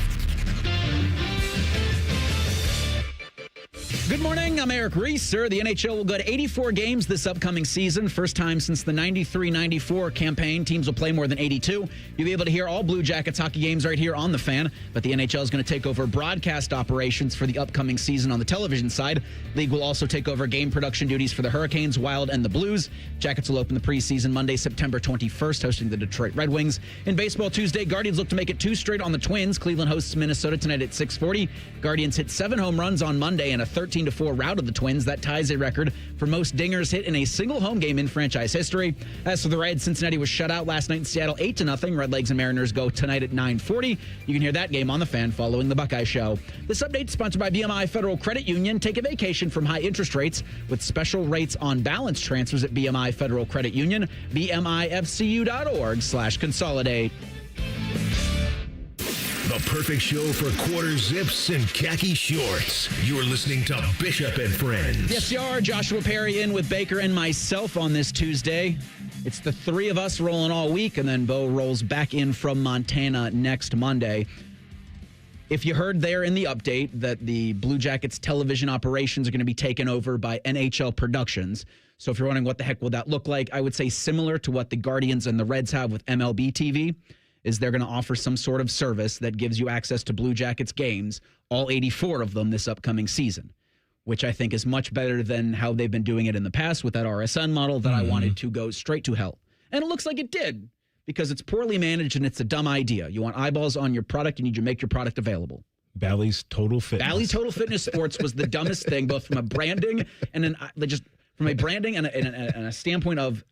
Good morning, I'm Eric Reeser. The NHL will go to 84 games this upcoming season. First time since the 93-94 campaign. Teams will play more than 82. You'll be able to hear all Blue Jackets hockey games right here on The Fan. But the NHL is going to take over broadcast operations for the upcoming season on the television side. League will also take over game production duties for the Hurricanes, Wild, and the Blues. Jackets will open the preseason Monday, September 21st, hosting the Detroit Red Wings. In baseball Tuesday, Guardians look to make it 2 straight on the Twins. Cleveland hosts Minnesota tonight at 6:40. Guardians hit 7 home runs on Monday and a 13-4 rout of the Twins. That ties a record for most dingers hit in a single home game in franchise history. As for the Reds, Cincinnati was shut out last night in Seattle 8-0. Red Legs and Mariners go tonight at 9:40. You can hear that game on The Fan following the Buckeye Show. This update is sponsored by BMI Federal Credit Union. Take a vacation from high interest rates with special rates on balance transfers at BMI Federal Credit Union. BMIFCU.org/consolidate. The perfect show for quarter zips and khaki shorts. You're listening to Bishop and Friends. Yes, you are. Joshua Perry in with Baker and myself on this Tuesday. It's the three of us rolling all week, and then Bo rolls back in from Montana next Monday. If you heard there in the update that the Blue Jackets television operations are going to be taken over by NHL Productions. So if you're wondering what the heck will that look like, I would say similar to what the Guardians and the Reds have with MLB TV. Is they're going to offer some sort of service that gives you access to Blue Jackets games, all 84 of them this upcoming season, which I think is much better than how they've been doing it in the past with that RSN model that I wanted to go straight to hell. And it looks like it did because it's poorly managed and it's a dumb idea. You want eyeballs on your product, you need to make your product available. Bally's Total Fitness. Bally's Total Fitness Sports was the dumbest thing, both from a branding and from a branding and a standpoint of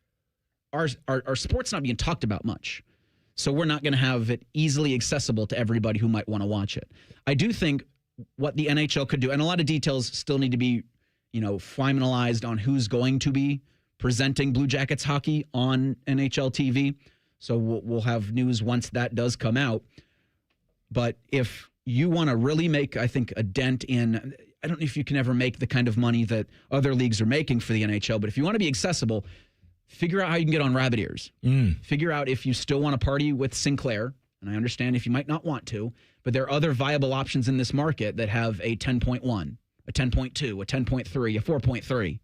our sports not being talked about much. So we're not going to have it easily accessible to everybody who might want to watch it. I do think what the NHL could do, and a lot of details still need to be, finalized on who's going to be presenting Blue Jackets hockey on NHL TV. So we'll have news once that does come out. But if you want to really make, I think, a dent in, I don't know if you can ever make the kind of money that other leagues are making for the NHL, but if you want to be accessible, figure out how you can get on rabbit ears. Figure out if you still want to party with Sinclair, and I understand if you might not want to, but there are other viable options in this market that have a 10.1, a 10.2, a 10.3, a 4.3.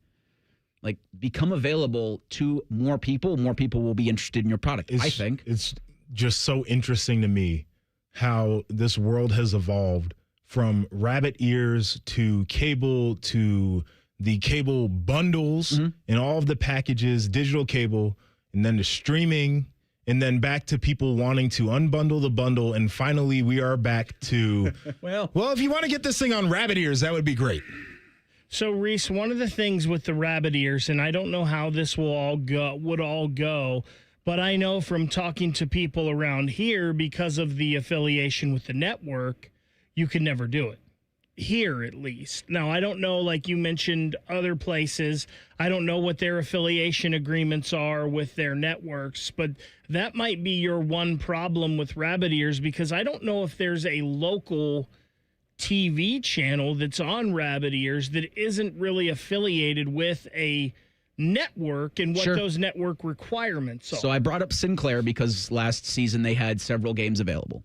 Like, become available to more people. More people will be interested in your product, I think. It's just so interesting to me how this world has evolved from rabbit ears to cable to the cable bundles and all of the packages, digital cable, and then to streaming, and then back to people wanting to unbundle the bundle. And finally, we are back to, well, if you want to get this thing on rabbit ears, that would be great. So, Reese, one of the things with the rabbit ears, and I don't know how this would all go, but I know from talking to people around here, because of the affiliation with the network, you can never do it. Here, at least. Now, I don't know, like you mentioned, other places. I don't know what their affiliation agreements are with their networks, but that might be your one problem with rabbit ears, because I don't know if there's a local TV channel that's on rabbit ears that isn't really affiliated with a network and what those network requirements are. So I brought up Sinclair because last season they had several games available.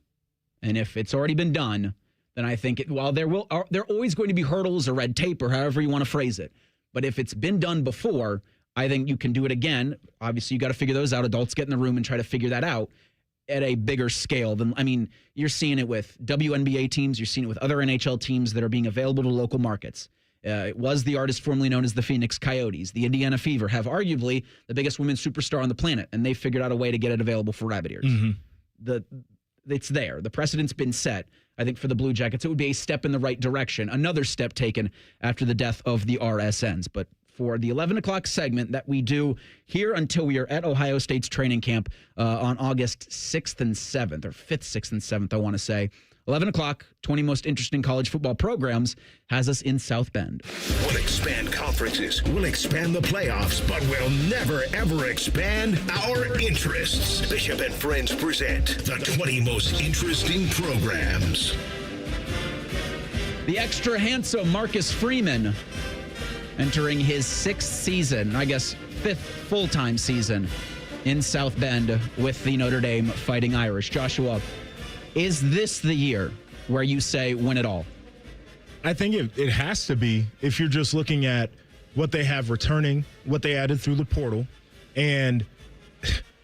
And if it's already been done, then I think while there are always going to be hurdles or red tape or however you want to phrase it. But if it's been done before, I think you can do it again. Obviously, you got to figure those out. Adults get in the room and try to figure that out at a bigger scale than, I mean, you're seeing it with WNBA teams. You're seeing it with other NHL teams that are being available to local markets. It was the artist formerly known as the Phoenix Coyotes. The Indiana Fever have arguably the biggest women's superstar on the planet, and they figured out a way to get it available for rabbit ears. It's there. The precedent's been set. I think for the Blue Jackets, it would be a step in the right direction. Another step taken after the death of the RSNs. But for the 11 o'clock segment that we do here until we are at Ohio State's training camp on August 6th and 7th, or 5th, 6th, and 7th, I want to say. 11 o'clock, 20 most interesting college football programs has us in South Bend. We'll expand conferences, we'll expand the playoffs, but we'll never, ever expand our interests. Bishop and Friends present the 20 most interesting programs. The extra handsome Marcus Freeman entering his 6th season, I guess 5th full-time season in South Bend with the Notre Dame Fighting Irish. Joshua, is this the year where you say win it all? I think it has to be if you're just looking at what they have returning, what they added through the portal, and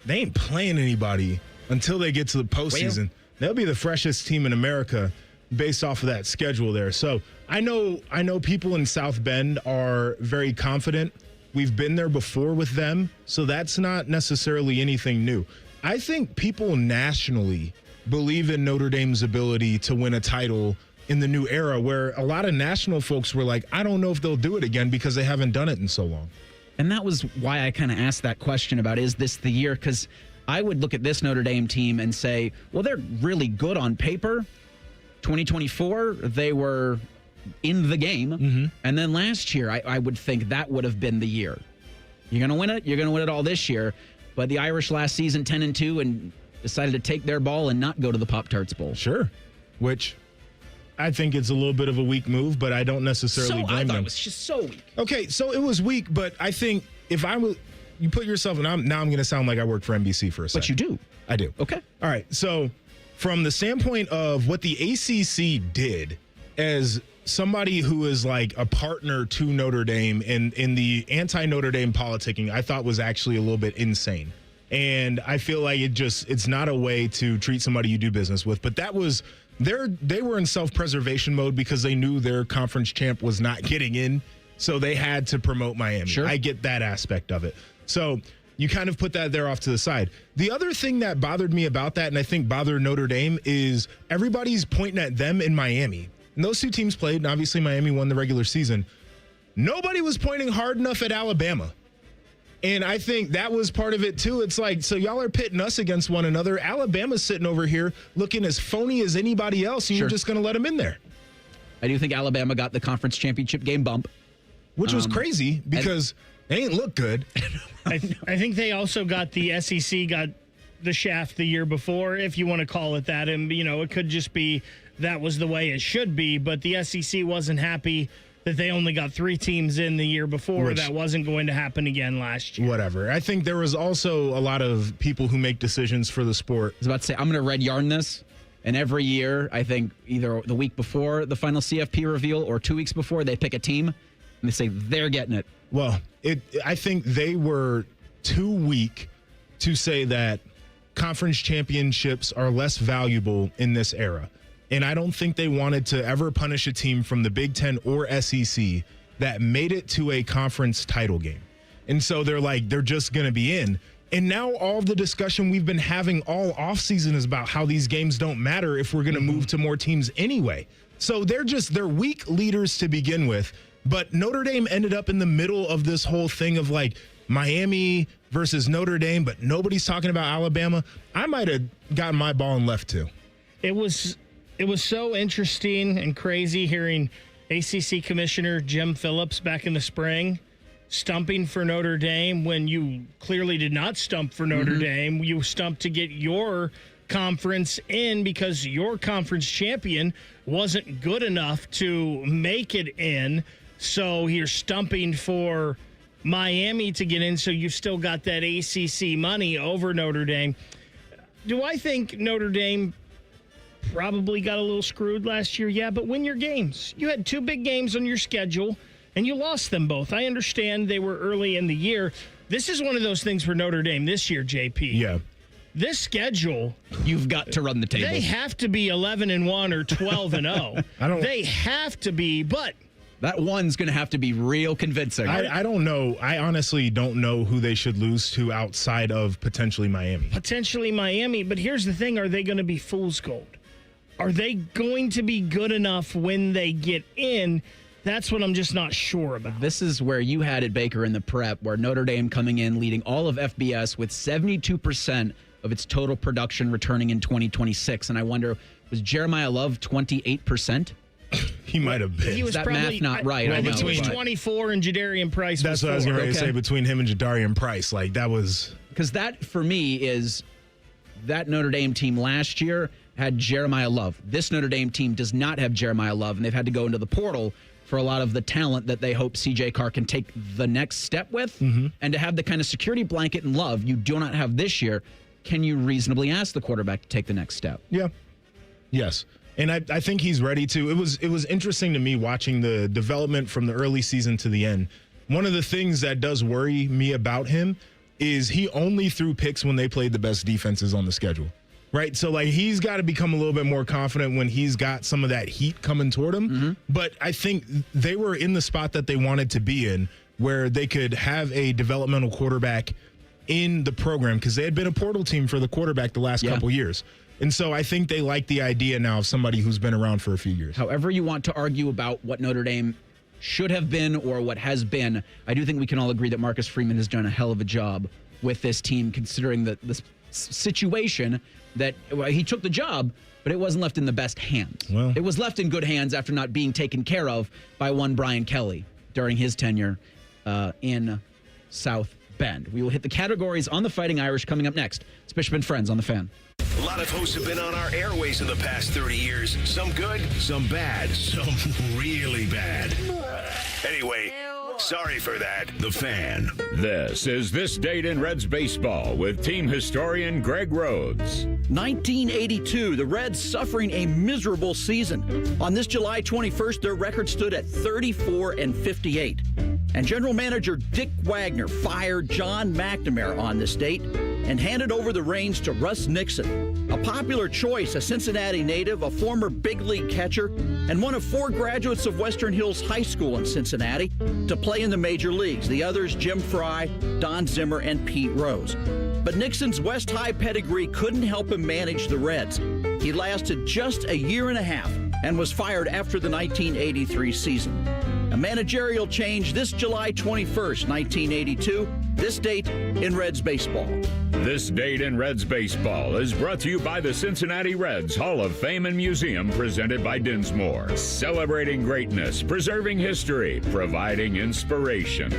they ain't playing anybody until they get to the postseason. They'll be the freshest team in America based off of that schedule there. So I know people in South Bend are very confident. We've been there before with them, so that's not necessarily anything new. I think people nationally believe in Notre Dame's ability to win a title in the new era, where a lot of national folks were like, I don't know if they'll do it again because they haven't done it in so long. And that was why I kind of asked that question about, is this the year? Because I would look at this Notre Dame team and say, well, they're really good on paper. 2024, they were in the game. And then last year, I would think that would have been the year. You're going to win it. You're going to win it all this year. But the Irish last season, 10-2, and decided to take their ball and not go to the Pop-Tarts Bowl. Sure. Which I think it's a little bit of a weak move, but I don't necessarily blame them. I thought it was just so weak. Okay, so it was weak, but I think if I was, you put yourself, and now I'm going to sound like I work for NBC for a second. But you do. I do. Okay. All right, so from the standpoint of what the ACC did as somebody who is like a partner to Notre Dame in the anti-Notre Dame politicking, I thought was actually a little bit insane. And I feel like it's not a way to treat somebody you do business with. But that was, they were in self-preservation mode because they knew their conference champ was not getting in. So they had to promote Miami. Sure. I get that aspect of it. So you kind of put that there off to the side. The other thing that bothered me about that, and I think bothered Notre Dame, is everybody's pointing at them in Miami. And those two teams played, and obviously Miami won the regular season. Nobody was pointing hard enough at Alabama. And I think that was part of it, too. It's like, so y'all are pitting us against one another. Alabama's sitting over here looking as phony as anybody else, and you're just going to let them in there. I do think Alabama got the conference championship game bump. Which was crazy because they ain't look good. I think they also got the SEC got the shaft the year before, if you want to call it that. And, you know, it could just be that was the way it should be. But the SEC wasn't happy that they only got 3 teams in the year before. That wasn't going to happen again last year. Whatever. I think there was also a lot of people who make decisions for the sport. I was about to say, I'm going to red yarn this. And every year, I think either the week before the final CFP reveal or 2 weeks before, they pick a team and they say they're getting it. Well, I think they were too weak to say that conference championships are less valuable in this era. And I don't think they wanted to ever punish a team from the Big Ten or SEC that made it to a conference title game. And so they're just going to be in. And now all of the discussion we've been having all offseason is about how these games don't matter if we're going to move to more teams anyway. So they're weak leaders to begin with. But Notre Dame ended up in the middle of this whole thing of like Miami versus Notre Dame, but nobody's talking about Alabama. I might have gotten my ball and left too. It was so interesting and crazy hearing ACC Commissioner Jim Phillips back in the spring stumping for Notre Dame when you clearly did not stump for Notre Dame. You stumped to get your conference in because your conference champion wasn't good enough to make it in. So you're stumping for Miami to get in, so you've still got that ACC money over Notre Dame. Do I think Notre Dame probably got a little screwed last year? Yeah, but win your games. You had 2 big games on your schedule, and you lost them both. I understand they were early in the year. This is one of those things for Notre Dame this year, JP. Yeah. This schedule, you've got to run the table. They have to be 11-1 or 12-0. They have to be, but that one's going to have to be real convincing. I don't know. I honestly don't know who they should lose to outside of potentially Miami. Potentially Miami, but here's the thing. Are they going to be fool's gold? Are they going to be good enough when they get in? That's what I'm just not sure about. This is where you had it, Baker, in the prep, where Notre Dame coming in, leading all of FBS with 72% of its total production returning in 2026. And I wonder, was Jeremiah Love 28%? He might have been. He was that probably, math not right. I think he was 24 and Jadarian Price That's was what I was going to say. say between him and Jadarian Price. Like, that was... Because that, for me, is that Notre Dame team last year had Jeremiah Love. This Notre Dame team does not have Jeremiah Love, and they've had to go into the portal for a lot of the talent that they hope CJ Carr can take the next step with. And to have the kind of security blanket and love you do not have this year, can you reasonably ask the quarterback to take the next step? Yeah. Yes. And I think he's ready to. It was interesting to me watching the development from the early season to the end. One of the things that does worry me about him is he only threw picks when they played the best defenses on the schedule. Right? So, like, he's got to become a little bit more confident when he's got some of that heat coming toward him. But I think they were in the spot that they wanted to be in, where they could have a developmental quarterback in the program, because they had been a portal team for the quarterback the last couple years. And so I think they like the idea now of somebody who's been around for a few years. However you want to argue about what Notre Dame should have been or what has been, I do think we can all agree that Marcus Freeman has done a hell of a job with this team, considering the situation that he took the job, but it wasn't left in the best hands. Well, it was left in good hands after not being taken care of by one Brian Kelly during his tenure in South Bend. We will hit the categories on the Fighting Irish coming up next. It's Bishop and Friends on The Fan. A lot of hosts have been on our airways in the past 30 years. Some good, some bad, some really bad. Anyway, sorry for that. The Fan. This is This Date in Reds Baseball with team historian Greg Rhodes. 1982, the Reds suffering a miserable season. On this July 21st, their record stood at 34-58. And general manager Dick Wagner fired John McNamara on this date and handed over the reins to Russ Nixon, a popular choice, a Cincinnati native, a former big league catcher, and one of 4 graduates of Western Hills High School in Cincinnati to play in the major leagues. The others, Jim Fry, Don Zimmer, and Pete Rose. But Nixon's West High pedigree couldn't help him manage the Reds. He lasted just a year and a half and was fired after the 1983 season. A managerial change this July 21st, 1982. This date in Reds baseball. This Date in Reds Baseball is brought to you by the Cincinnati Reds Hall of Fame and Museum, presented by Dinsmore. Celebrating greatness, preserving history, providing inspiration.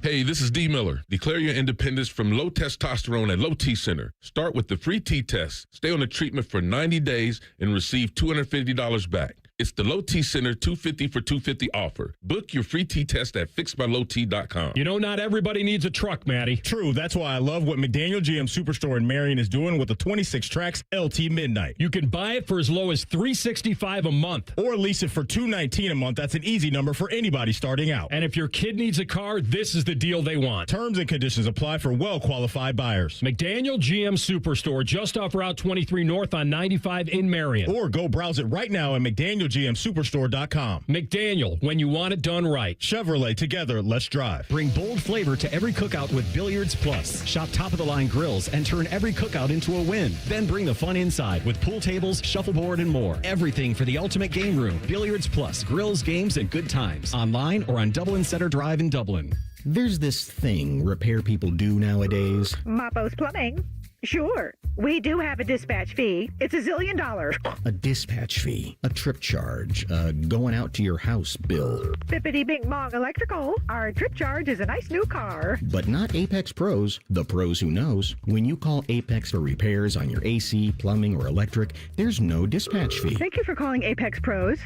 Hey, this is D. Miller. Declare your independence from low testosterone at Low T Center. Start with the free T test. Stay on the treatment for 90 days and receive $250 back. It's the Low T Center 250 for 250 offer. Book your free T test at fixedbylowt.com. You know, not everybody needs a truck, Matty. True. That's why I love what McDaniel GM Superstore in Marion is doing with the 26 tracks LT Midnight. You can buy it for as low as $365 a month. Or lease it for $219 a month. That's an easy number for anybody starting out. And if your kid needs a car, this is the deal they want. Terms and conditions apply for well-qualified buyers. McDaniel GM Superstore, just off Route 23 North on 95 in Marion. Or go browse it right now at McDanielGMSuperstore.com. McDaniel, when you want it done right. Chevrolet, together, let's drive. Bring bold flavor to every cookout with Billiards Plus. Shop top-of-the-line grills and turn every cookout into a win. Then bring the fun inside with pool tables, shuffleboard, and more. Everything for the ultimate game room. Billiards Plus. Grills, games, and good times. Online or on Dublin Center Drive in Dublin. There's this thing repair people do nowadays. Mappo's Plumbing. Sure, we do have a dispatch fee. It's $1 zillion. A dispatch fee, a trip charge, going out to your house bill. Bippity Bing Bong Electrical. Our trip charge is a nice new car. But not Apex Pros, the pros who knows. When you call Apex for repairs on your AC, plumbing, or electric, there's no dispatch fee. Thank you for calling Apex Pros.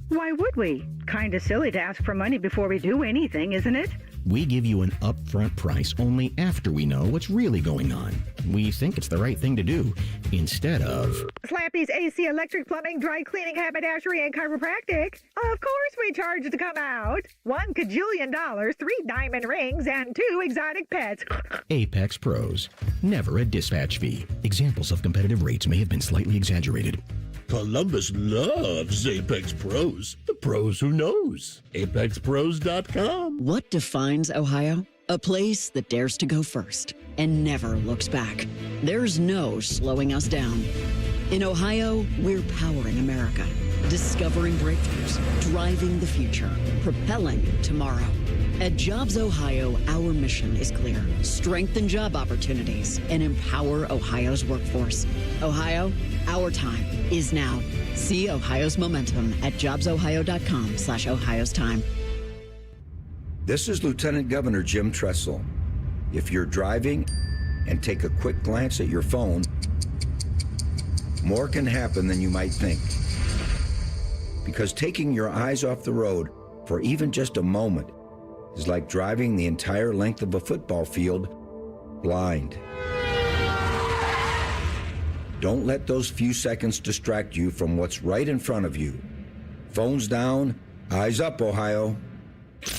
Why would we? Kinda silly to ask for money before we do anything, isn't it? We give you an upfront price only after we know what's really going on. We think it's the right thing to do, instead of... Slappy's AC, electric, plumbing, dry cleaning, haberdashery, and chiropractic. Of course we charge to come out. $1 kajillion, 3 diamond rings, and 2 exotic pets. Apex Pros. Never a dispatch fee. Examples of competitive rates may have been slightly exaggerated. Columbus loves Apex Pros. The pros who knows. ApexPros.com. What defines Ohio? A place that dares to go first and never looks back. There's no slowing us down. In Ohio, we're powering America, discovering breakthroughs, driving the future, propelling tomorrow. At Jobs Ohio, our mission is clear. Strengthen job opportunities and empower Ohio's workforce. Ohio, our time is now. See Ohio's momentum at jobsohio.com/Ohio's time. This is Lieutenant Governor Jim Tressel. If you're driving and take a quick glance at your phone, more can happen than you might think. Because taking your eyes off the road for even just a moment is like driving the entire length of a football field blind. Don't let those few seconds distract you from what's right in front of you. Phones down, eyes up, Ohio.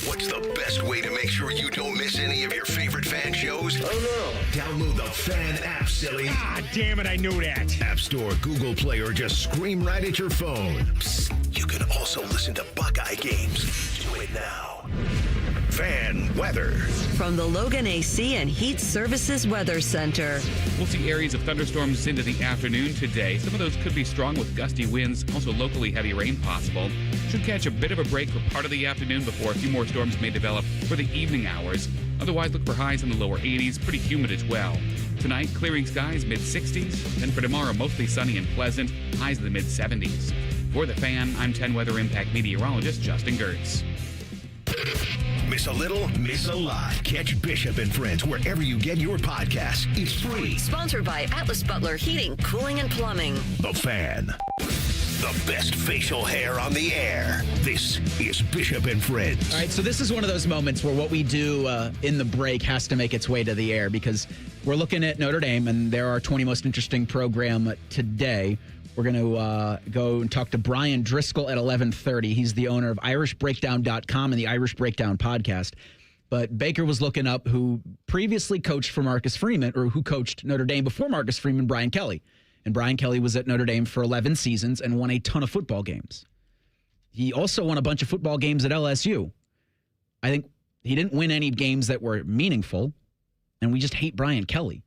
What's the best way to make sure you don't miss any of your favorite fan shows? Oh no. Download the Fan app, silly. Ah, damn it, I knew that. App Store, Google Play, or just scream right at your phone. Psst, you can also listen to Buckeye games. Do it now. Fan weather. From the Logan AC and Heat Services Weather Center. We'll see areas of thunderstorms into the afternoon today. Some of those could be strong with gusty winds, also locally heavy rain possible. Should catch a bit of a break for part of the afternoon before a few more storms may develop for the evening hours. Otherwise, look for highs in the lower 80s, pretty humid as well. Tonight, clearing skies, mid-60s. Then for tomorrow, mostly sunny and pleasant, highs in the mid-70s. For The Fan, I'm 10 Weather Impact meteorologist Justin Gertz. Miss a little, miss a lot. Catch Bishop and Friends wherever you get your podcasts. It's free. Sponsored by Atlas Butler Heating, Cooling, and Plumbing. The Fan. The best facial hair on the air. This is Bishop and Friends. All right, so this is one of those moments where what we do in the break has to make its way to the air because we're looking at Notre Dame and they're our 20 most interesting program today. We're going to go and talk to Bryan Driskell at 11:30. He's the owner of IrishBreakdown.com and the Irish Breakdown podcast. But Baker was looking up who previously coached for Marcus Freeman, or who coached Notre Dame before Marcus Freeman, Brian Kelly. And Brian Kelly was at Notre Dame for 11 seasons and won a ton of football games. He also won a bunch of football games at LSU. I think he didn't win any games that were meaningful, and we just hate Brian Kelly.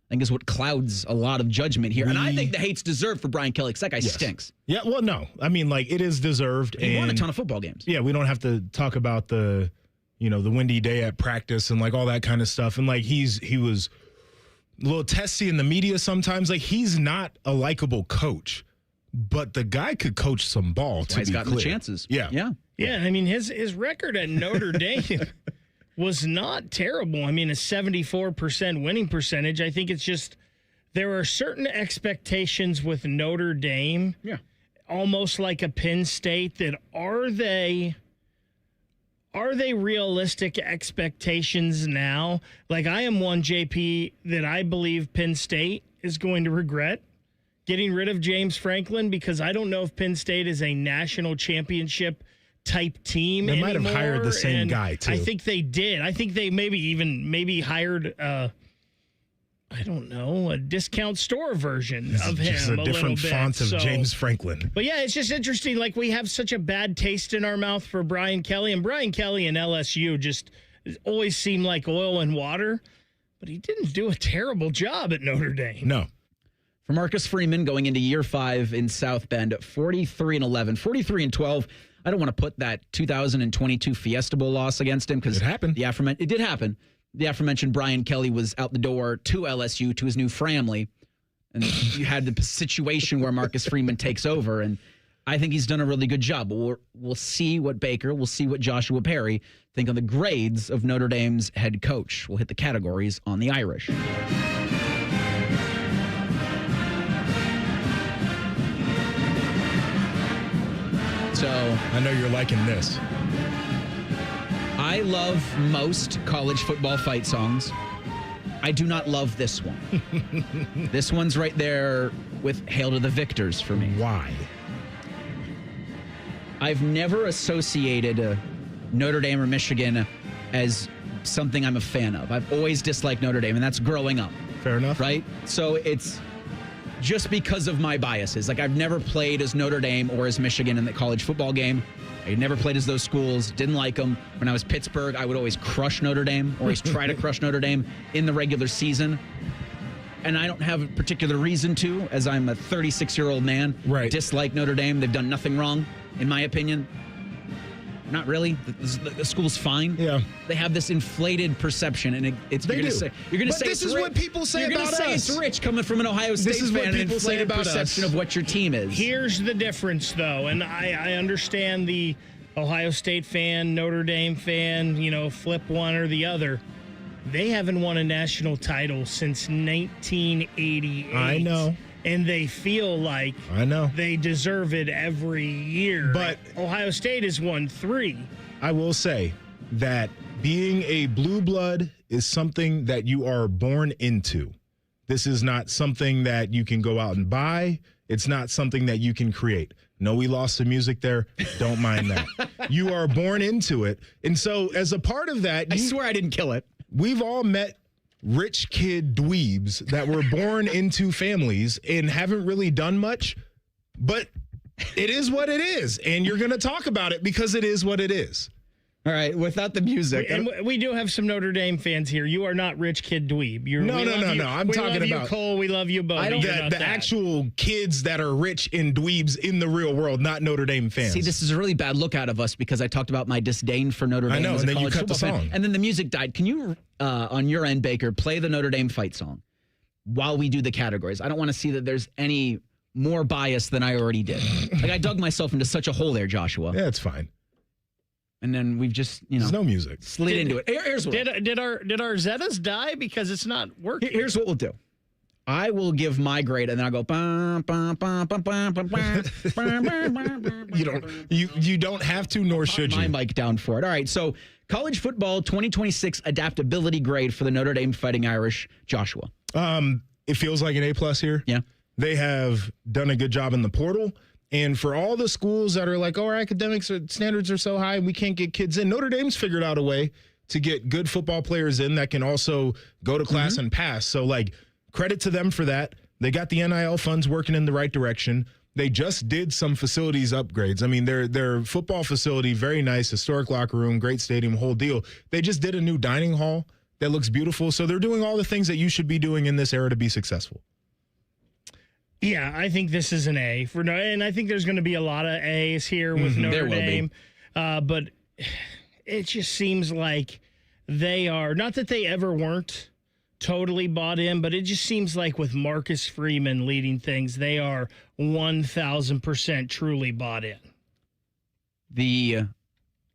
I think is what clouds a lot of judgment here. And I think the hate's deserved for Brian Kelly because that guy stinks. Yeah, well, no. I mean, like, it is deserved. He won a ton of football games. Yeah, we don't have to talk about the windy day at practice and, like, all that kind of stuff. And, like, he was a little testy in the media sometimes. Like, he's not a likable coach, but the guy could coach some ball, to be clear. He's gotten the chances. Yeah. Yeah, I mean, his record at Notre Dame was not terrible. I mean, a 74% winning percentage. I think it's just there are certain expectations with Notre Dame. Yeah. almost like a Penn State that are they realistic expectations now? Like, I am one, JP, that I believe Penn State is going to regret getting rid of James Franklin, because I don't know if Penn State is a national championship type team They anymore. might have hired the same And guy, too. I think they did. I think they maybe hired I don't know, a discount store version of him. Just a different little font bit. of James Franklin. But yeah, it's just interesting. Like, we have such a bad taste in our mouth for Brian Kelly, and Brian Kelly and LSU just always seem like oil and water. But he didn't do a terrible job at Notre Dame. No. For Marcus Freeman going into year 5 in South Bend, 43-11, 43-12. I don't want to put that 2022 Fiesta Bowl loss against him because it happened. It did happen. The aforementioned Brian Kelly was out the door to LSU, to his new family. And you had the situation where Marcus Freeman takes over. And I think he's done a really good job. But we'll see what Baker, we'll see what Joshua Perry think on the grades of Notre Dame's head coach. We'll hit the categories on the Irish. So I know you're liking this. I love most college football fight songs. I do not love this one. This one's right there with Hail to the Victors for me. Why? I've never associated Notre Dame or Michigan as something I'm a fan of. I've always disliked Notre Dame, and that's growing up. Fair enough. Right? So it's just because of my biases. Like, I've never played as Notre Dame or as Michigan in the college football game. I never played as those schools, didn't like them. When I was Pittsburgh, I would always crush Notre Dame, always try to crush Notre Dame in the regular season. And I don't have a particular reason to, as I'm a 36-year-old man, dislike Notre Dame. They've done nothing wrong, in my opinion. Not really. The school's fine. Yeah. They have this inflated perception, and it's They you're do. Gonna say, you're going to But say this it's is rich. what people say You're about gonna say us. it's rich coming from an Ohio State This is fan. what people an say inflated about perception us. of what your team is. Here's the difference, though, and I understand the Ohio State fan, Notre Dame fan, flip one or the other. They haven't won a national title since 1988. I know. And they feel like they deserve it every year. But Ohio State has won 3. I will say that being a blue blood is something that you are born into. This is not something that you can go out and buy. It's not something that you can create. No, we lost the music there. Don't mind that. You are born into it. And so as a part of that, I swear I didn't kill it. We've all met rich kid dweebs that were born into families and haven't really done much, but it is what it is. And you're going to talk about it because it is what it is. All right, without the music. And we do have some Notre Dame fans here. You are not rich kid dweeb. No. I'm talking about you, Cole. We love you both. The actual kids that are rich and dweebs in the real world, not Notre Dame fans. See, this is a really bad look out of us because I talked about my disdain for Notre Dame. I know, as and a then you college cut the football fan. song. And then the music died. Can you, on your end, Baker, play the Notre Dame fight song while we do the categories? I don't want to see that there's any more bias than I already did. Like, I dug myself into such a hole there, Joshua. Yeah, it's fine. And then we've just, There's no music. slid into it. Here's what did our Zetas die because it's not working? Here's what we'll do. I will give my grade, and then I'll go. Bum, bum, bum, bum, bum, bum, bum. You don't have to, nor should you. My mic down for it. All right. So, college football 2026 adaptability grade for the Notre Dame Fighting Irish, Joshua. It feels like an A+ here. Yeah. They have done a good job in the portal. And for all the schools that are like, our academic standards are so high, we can't get kids in. Notre Dame's figured out a way to get good football players in that can also go to class and pass. So, credit to them for that. They got the NIL funds working in the right direction. They just did some facilities upgrades. I mean, their football facility, very nice, historic locker room, great stadium, whole deal. They just did a new dining hall that looks beautiful. So they're doing all the things that you should be doing in this era to be successful. Yeah, I think this is an A and I think there's going to be a lot of A's here with Notre Dame. But it just seems like they are, not that they ever weren't totally bought in, but it just seems like with Marcus Freeman leading things, they are 1,000% truly bought in. The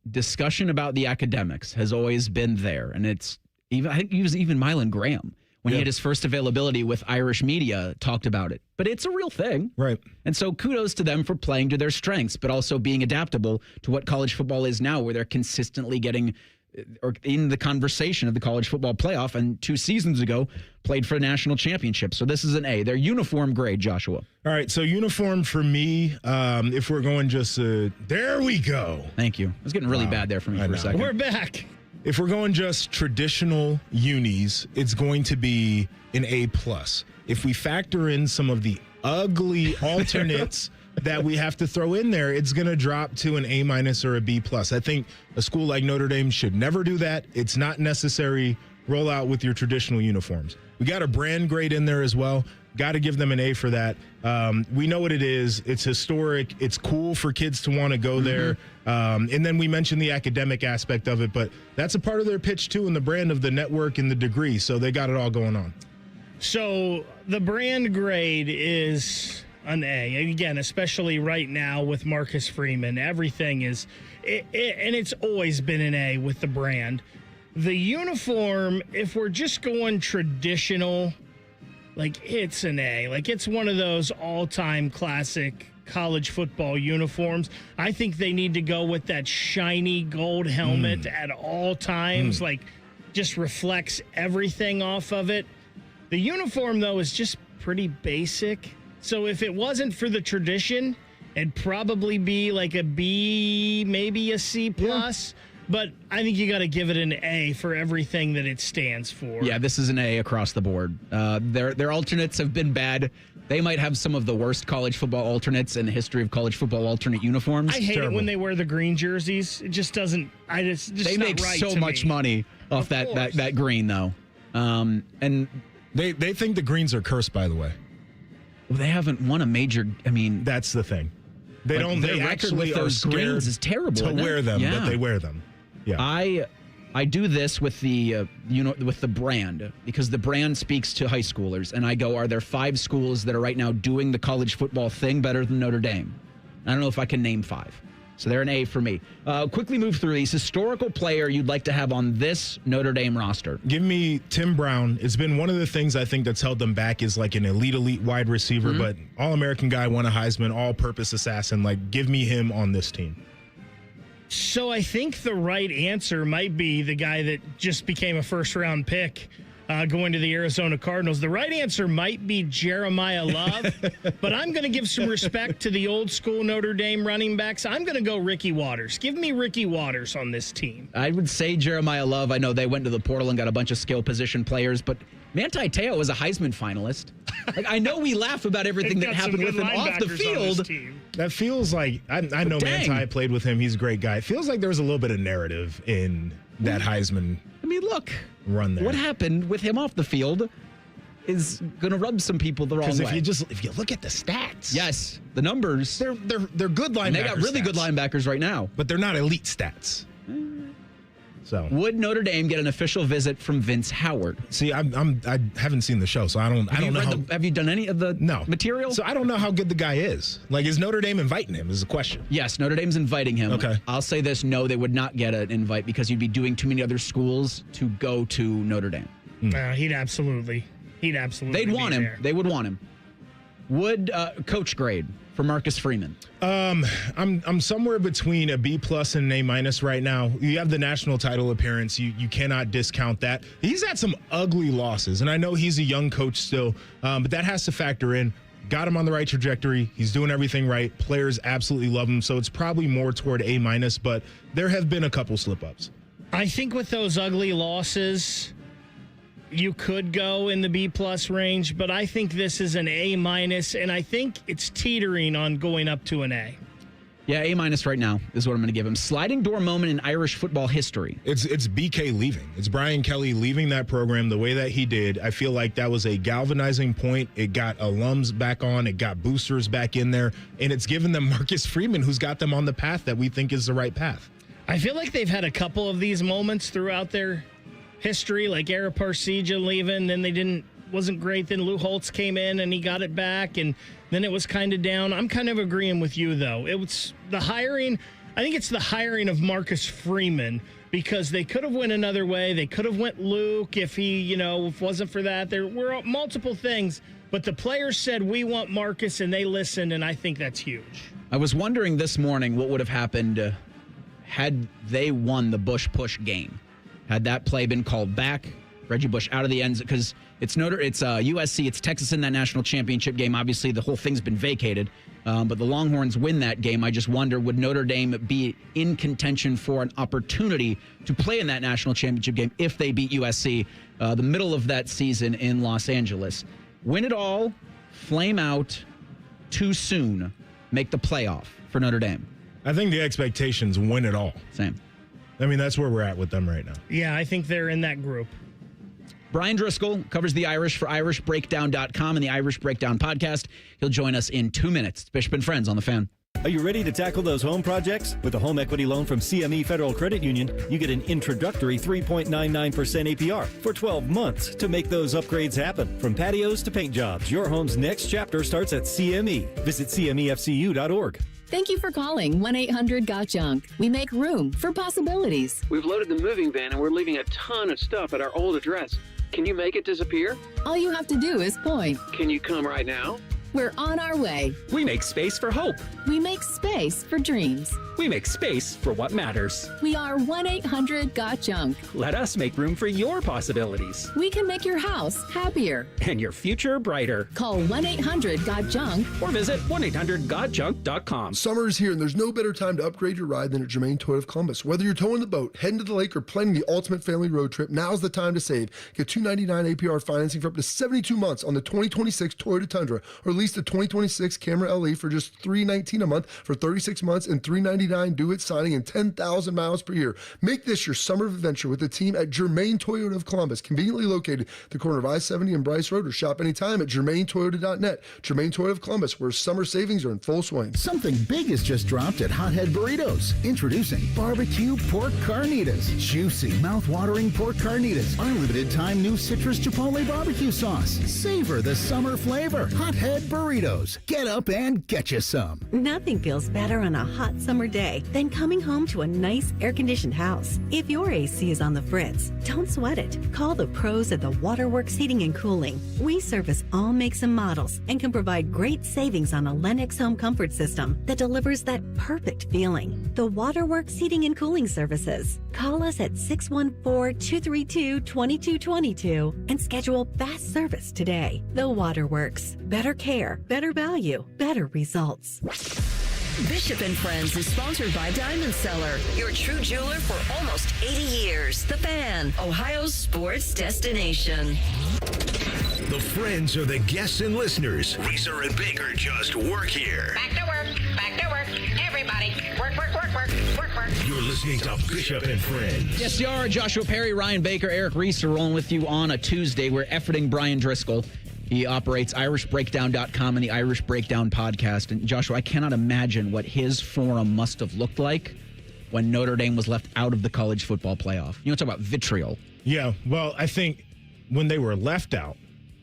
discussion about the academics has always been there, and it's even, I think it was even Mylan Graham when he had his first availability with Irish media, talked about it. But it's a real thing. Right. And so kudos to them for playing to their strengths, but also being adaptable to what college football is now, where they're consistently getting or in the conversation of the college football playoff, and 2 seasons ago played for a national championship. So this is an A. Their uniform grade, Joshua. All right, so uniform for me, if we're going just, there we go. Thank you. It was getting really bad there for me for a second. We're back. If we're going just traditional unis, it's going to be an A+. If we factor in some of the ugly alternates that we have to throw in there, it's going to drop to an A- or a B+. I think a school like Notre Dame should never do that. It's not necessary. Roll out with your traditional uniforms. We got a brand grade in there as well. Got to give them an A for that. We know what it is. It's historic. It's cool for kids to want to go there. And then we mentioned the academic aspect of it, but that's a part of their pitch too, and the brand of the network and the degree. So they got it all going on. So the brand grade is an A. And again, especially right now with Marcus Freeman, everything is, and it's always been an A with the brand. The uniform, if we're just going traditional, like it's an A. Like it's one of those all-time classic college football uniforms. I think they need to go with that shiny gold helmet at all times, like just reflects everything off of it. The uniform, though, is just pretty basic. So if it wasn't for the tradition, it'd probably be like a B, maybe a C+. But I think you got to give it an A for everything that it stands for. Yeah, this is an A across the board. Their alternates have been bad. They might have some of the worst college football alternates in the history of college football alternate uniforms. I hate it when they wear the green jerseys. It just doesn't. They make so much money off that green, though. And they think the greens are cursed, by the way. Well, they haven't won a major. I mean, that's the thing. They don't. Their They record actually with those are scared greens is terrible to wear them, but they wear them. Yeah. I do this with the with the brand, because the brand speaks to high schoolers, and I go, are there 5 schools that are right now doing the college football thing better than Notre Dame? I don't know if I can name 5. So they're an A for me. Quickly move through these. Historical player you'd like to have on this Notre Dame roster. Give me Tim Brown. It's been one of the things I think that's held them back is like an elite wide receiver, but All-American guy, won a Heisman, all-purpose assassin. Like, give me him on this team. So I think the right answer might be the guy that just became a first-round pick going to the Arizona Cardinals. The right answer might be Jeremiah Love, but I'm going to give some respect to the old-school Notre Dame running backs. I'm going to go Ricky Waters. Give me Ricky Waters on this team. I would say Jeremiah Love. I know they went to the portal and got a bunch of skill position players, but Manti Te'o was a Heisman finalist. Like, I know we laugh about everything that happened with him off the field. That feels like, I know Manti played with him. He's a great guy. It feels like there was a little bit of narrative in that Heisman look, run there. What happened with him off the field is going to rub some people the wrong way. Because if you look at the stats. Yes, the numbers. They're good linebackers. And they got really good linebackers right now. But they're not elite stats. So would Notre Dame get an official visit from Vince Howard? See, I haven't seen the show, so I don't know. Have you done any of the material? So I don't know how good the guy is. Like, is Notre Dame inviting him is the question. Yes, Notre Dame's inviting him. Okay. I'll say this, no, they would not get an invite because you'd be doing too many other schools to go to Notre Dame. He'd absolutely They'd want him. there. They would want him. Would coach grade for Marcus Freeman? I'm somewhere between a B+ and an A- right now. You have the national title appearance. You cannot discount that. He's had some ugly losses, and I know he's a young coach still, but that has to factor in. Got him on the right trajectory. He's doing everything right. Players absolutely love him, so it's probably more toward A-, but there have been a couple slip-ups. I think with those ugly losses, you could go in the B+ range, but I think this is an A-, and I think it's teetering on going up to an A. Yeah, A- right now is what I'm going to give him. Sliding door moment in Irish football history. It's BK leaving. It's Brian Kelly leaving that program the way that he did. I feel like that was a galvanizing point. It got alums back on. It got boosters back in there. And it's given them Marcus Freeman, who's got them on the path that we think is the right path. I feel like they've had a couple of these moments throughout their history, like Ara Parseghian leaving, then wasn't great. Then Lou Holtz came in and he got it back, and then it was kind of down. I'm kind of agreeing with you, though. It was the hiring. I think it's the hiring of Marcus Freeman, because they could have went another way. They could have went Luke if he, if it wasn't for that. There were multiple things, but the players said, we want Marcus, and they listened, and I think that's huge. I was wondering this morning what would have happened had they won the Bush push game. Had that play been called back, Reggie Bush out of the ends, because it's USC, it's Texas in that national championship game. Obviously, the whole thing's been vacated, but the Longhorns win that game. I just wonder, would Notre Dame be in contention for an opportunity to play in that national championship game if they beat USC the middle of that season in Los Angeles? Win it all, flame out too soon, make the playoff for Notre Dame. I think the expectations win it all. Same. I mean, that's where we're at with them right now. Yeah, I think they're in that group. Bryan Driskell covers the Irish for IrishBreakdown.com and the Irish Breakdown podcast. He'll join us in 2 minutes. Bishop and Friends on the Fan. Are you ready to tackle those home projects? With a home equity loan from CME Federal Credit Union, you get an introductory 3.99% APR for 12 months to make those upgrades happen. From patios to paint jobs, your home's next chapter starts at CME. Visit CMEFCU.org. Thank you for calling 1-800-GOT-JUNK. We make room for possibilities. We've loaded the moving van and we're leaving a ton of stuff at our old address. Can you make it disappear? All you have to do is point. Can you come right now? We're on our way. We make space for hope. We make space for dreams. We make space for what matters. We are 1-800-GOT-JUNK. Let us make room for your possibilities. We can make your house happier. And your future brighter. Call 1-800-GOT-JUNK. Or visit 1-800-GOT-JUNK.com. Summer is here and there's no better time to upgrade your ride than at Germain Toyota of Columbus. Whether you're towing the boat, heading to the lake, or planning the ultimate family road trip, now's the time to save. Get $299 APR financing for up to 72 months on the 2026 Toyota Tundra, or lease the 2026 Camry LE for just $319 a month for 36 months and $399 due at signing and 10,000 miles per year. Make this your summer adventure with the team at Germain Toyota of Columbus, conveniently located at the corner of I-70 and Bryce Road, or shop anytime at germaintoyota.net. Germain Toyota of Columbus, where summer savings are in full swing. Something big has just dropped at Hothead Burritos. Introducing barbecue pork carnitas. Juicy, mouth-watering pork carnitas. Our limited time new citrus chipotle barbecue sauce. Savor the summer flavor. Hothead Burritos. Get up and get you some. Nothing feels better on a hot summer day than coming home to a nice air-conditioned house. If your AC is on the fritz, don't sweat it. Call the pros at the Waterworks Heating and Cooling. We service all makes and models and can provide great savings on a Lennox home comfort system that delivers that perfect feeling. The Waterworks Heating and Cooling Services. Call us at 614-232-2222 and schedule fast service today. The Waterworks. Better care, better value, better results. Bishop and Friends is sponsored by Diamond Seller, your true jeweler for almost 80 years. The Fan, Ohio's sports destination. The friends are the guests and listeners. Lisa and Baker just work here. Back to work, back to work. Everybody, work, work, work, work, work, work. You're listening to Bishop and Friends. Yes, you are. Joshua Perry, Ryan Baker, Eric Reese are rolling with you on a Tuesday. We're efforting Bryan Driskell. He operates IrishBreakdown.com and the Irish Breakdown podcast. And Joshua, I cannot imagine what his forum must have looked like when Notre Dame was left out of the college football playoff. You know, talk about vitriol. Yeah, well, I think when they were left out,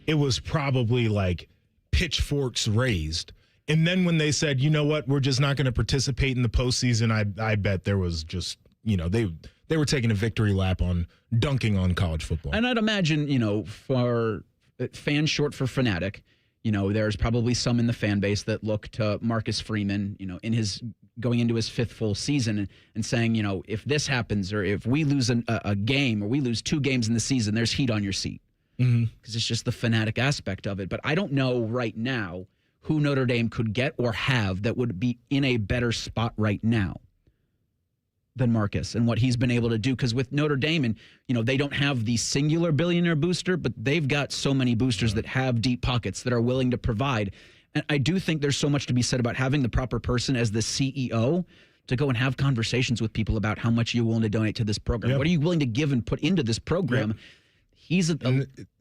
it was probably like pitchforks raised. And then when they said, you know what, we're just not going to participate in the postseason, I bet there was just, they were taking a victory lap on dunking on college football. And I'd imagine, for fan short for fanatic, there's probably some in the fan base that look to Marcus Freeman, in his going into his fifth full season and saying, if this happens or if we lose a game or we lose 2 games in the season, there's heat on your seat. Because it's just the fanatic aspect of it. But I don't know right now who Notre Dame could get or have that would be in a better spot right now than Marcus and what he's been able to do. Because with Notre Dame, and they don't have the singular billionaire booster, but they've got so many boosters that have deep pockets that are willing to provide. And I do think there's so much to be said about having the proper person as the CEO to go and have conversations with people about how much you're willing to donate to this program. Yep. What are you willing to give and put into this program? Yep.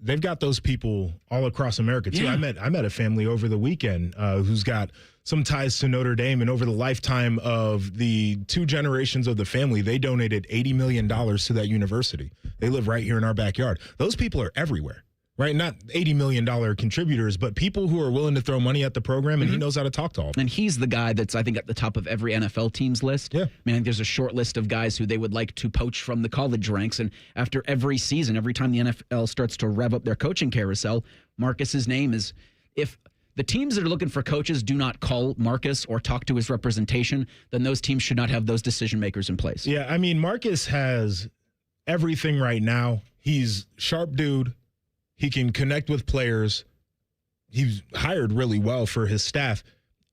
They've got those people all across America too. Yeah. I met a family over the weekend who's got some ties to Notre Dame, and over the lifetime of the 2 generations of the family, they donated $80 million to that university. They live right here in our backyard. Those people are everywhere. right? Not $80 million contributors, but people who are willing to throw money at the program, and he knows how to talk to all of them. And he's the guy that's, I think, at the top of every NFL team's list. Yeah. I mean, I think there's a short list of guys who they would like to poach from the college ranks. And after every season, every time the NFL starts to rev up their coaching carousel, Marcus's name is, if the teams that are looking for coaches do not call Marcus or talk to his representation, then those teams should not have those decision makers in place. Yeah, I mean, Marcus has everything right now. He's sharp dude. He can connect with players. He's hired really well for his staff.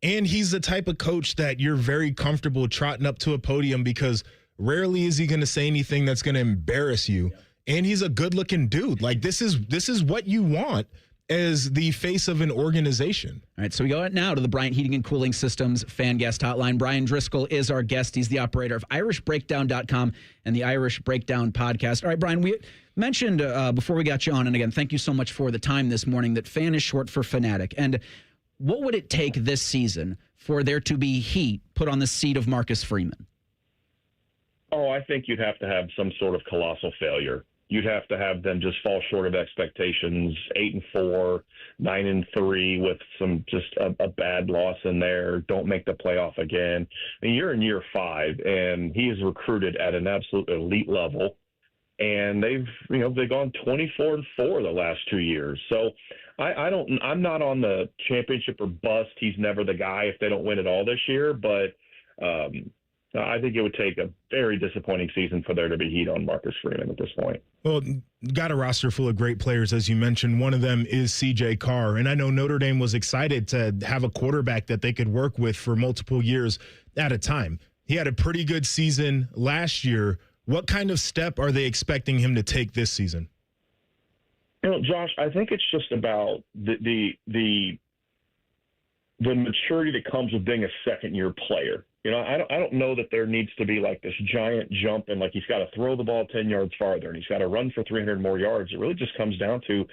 And he's the type of coach that you're very comfortable trotting up to a podium because rarely is he going to say anything that's going to embarrass you. Yeah. And he's a good-looking dude. Like, this is what you want as the face of an organization. All right, so we go out now to the Bryan Heating and Cooling Systems fan guest hotline. Bryan Driskell is our guest. He's the operator of IrishBreakdown.com and the Irish Breakdown podcast. All right, Bryan, we mentioned before we got you on, and again, thank you so much for the time this morning, that fan is short for fanatic. And what would it take this season for there to be heat put on the seat of Marcus Freeman? Oh, I think you'd have to have some sort of colossal failure. You'd have to have them just fall short of expectations, 8-4, 9-3, with some just a bad loss in there. Don't make the playoff again. I mean, you're in year 5, and he is recruited at an absolute elite level, and they've gone 24-4 the last 2 years. So I'm not on the championship or bust. He's never the guy if they don't win it all this year, but I think it would take a very disappointing season for there to be heat on Marcus Freeman at this point. Well, got a roster full of great players, as you mentioned. One of them is C.J. Carr. And I know Notre Dame was excited to have a quarterback that they could work with for multiple years at a time. He had a pretty good season last year. What kind of step are they expecting him to take this season? Josh, I think it's just about the maturity that comes with being a second-year player. I don't know that there needs to be like this giant jump and like he's got to throw the ball 10 yards farther and he's got to run for 300 more yards. It really just comes down to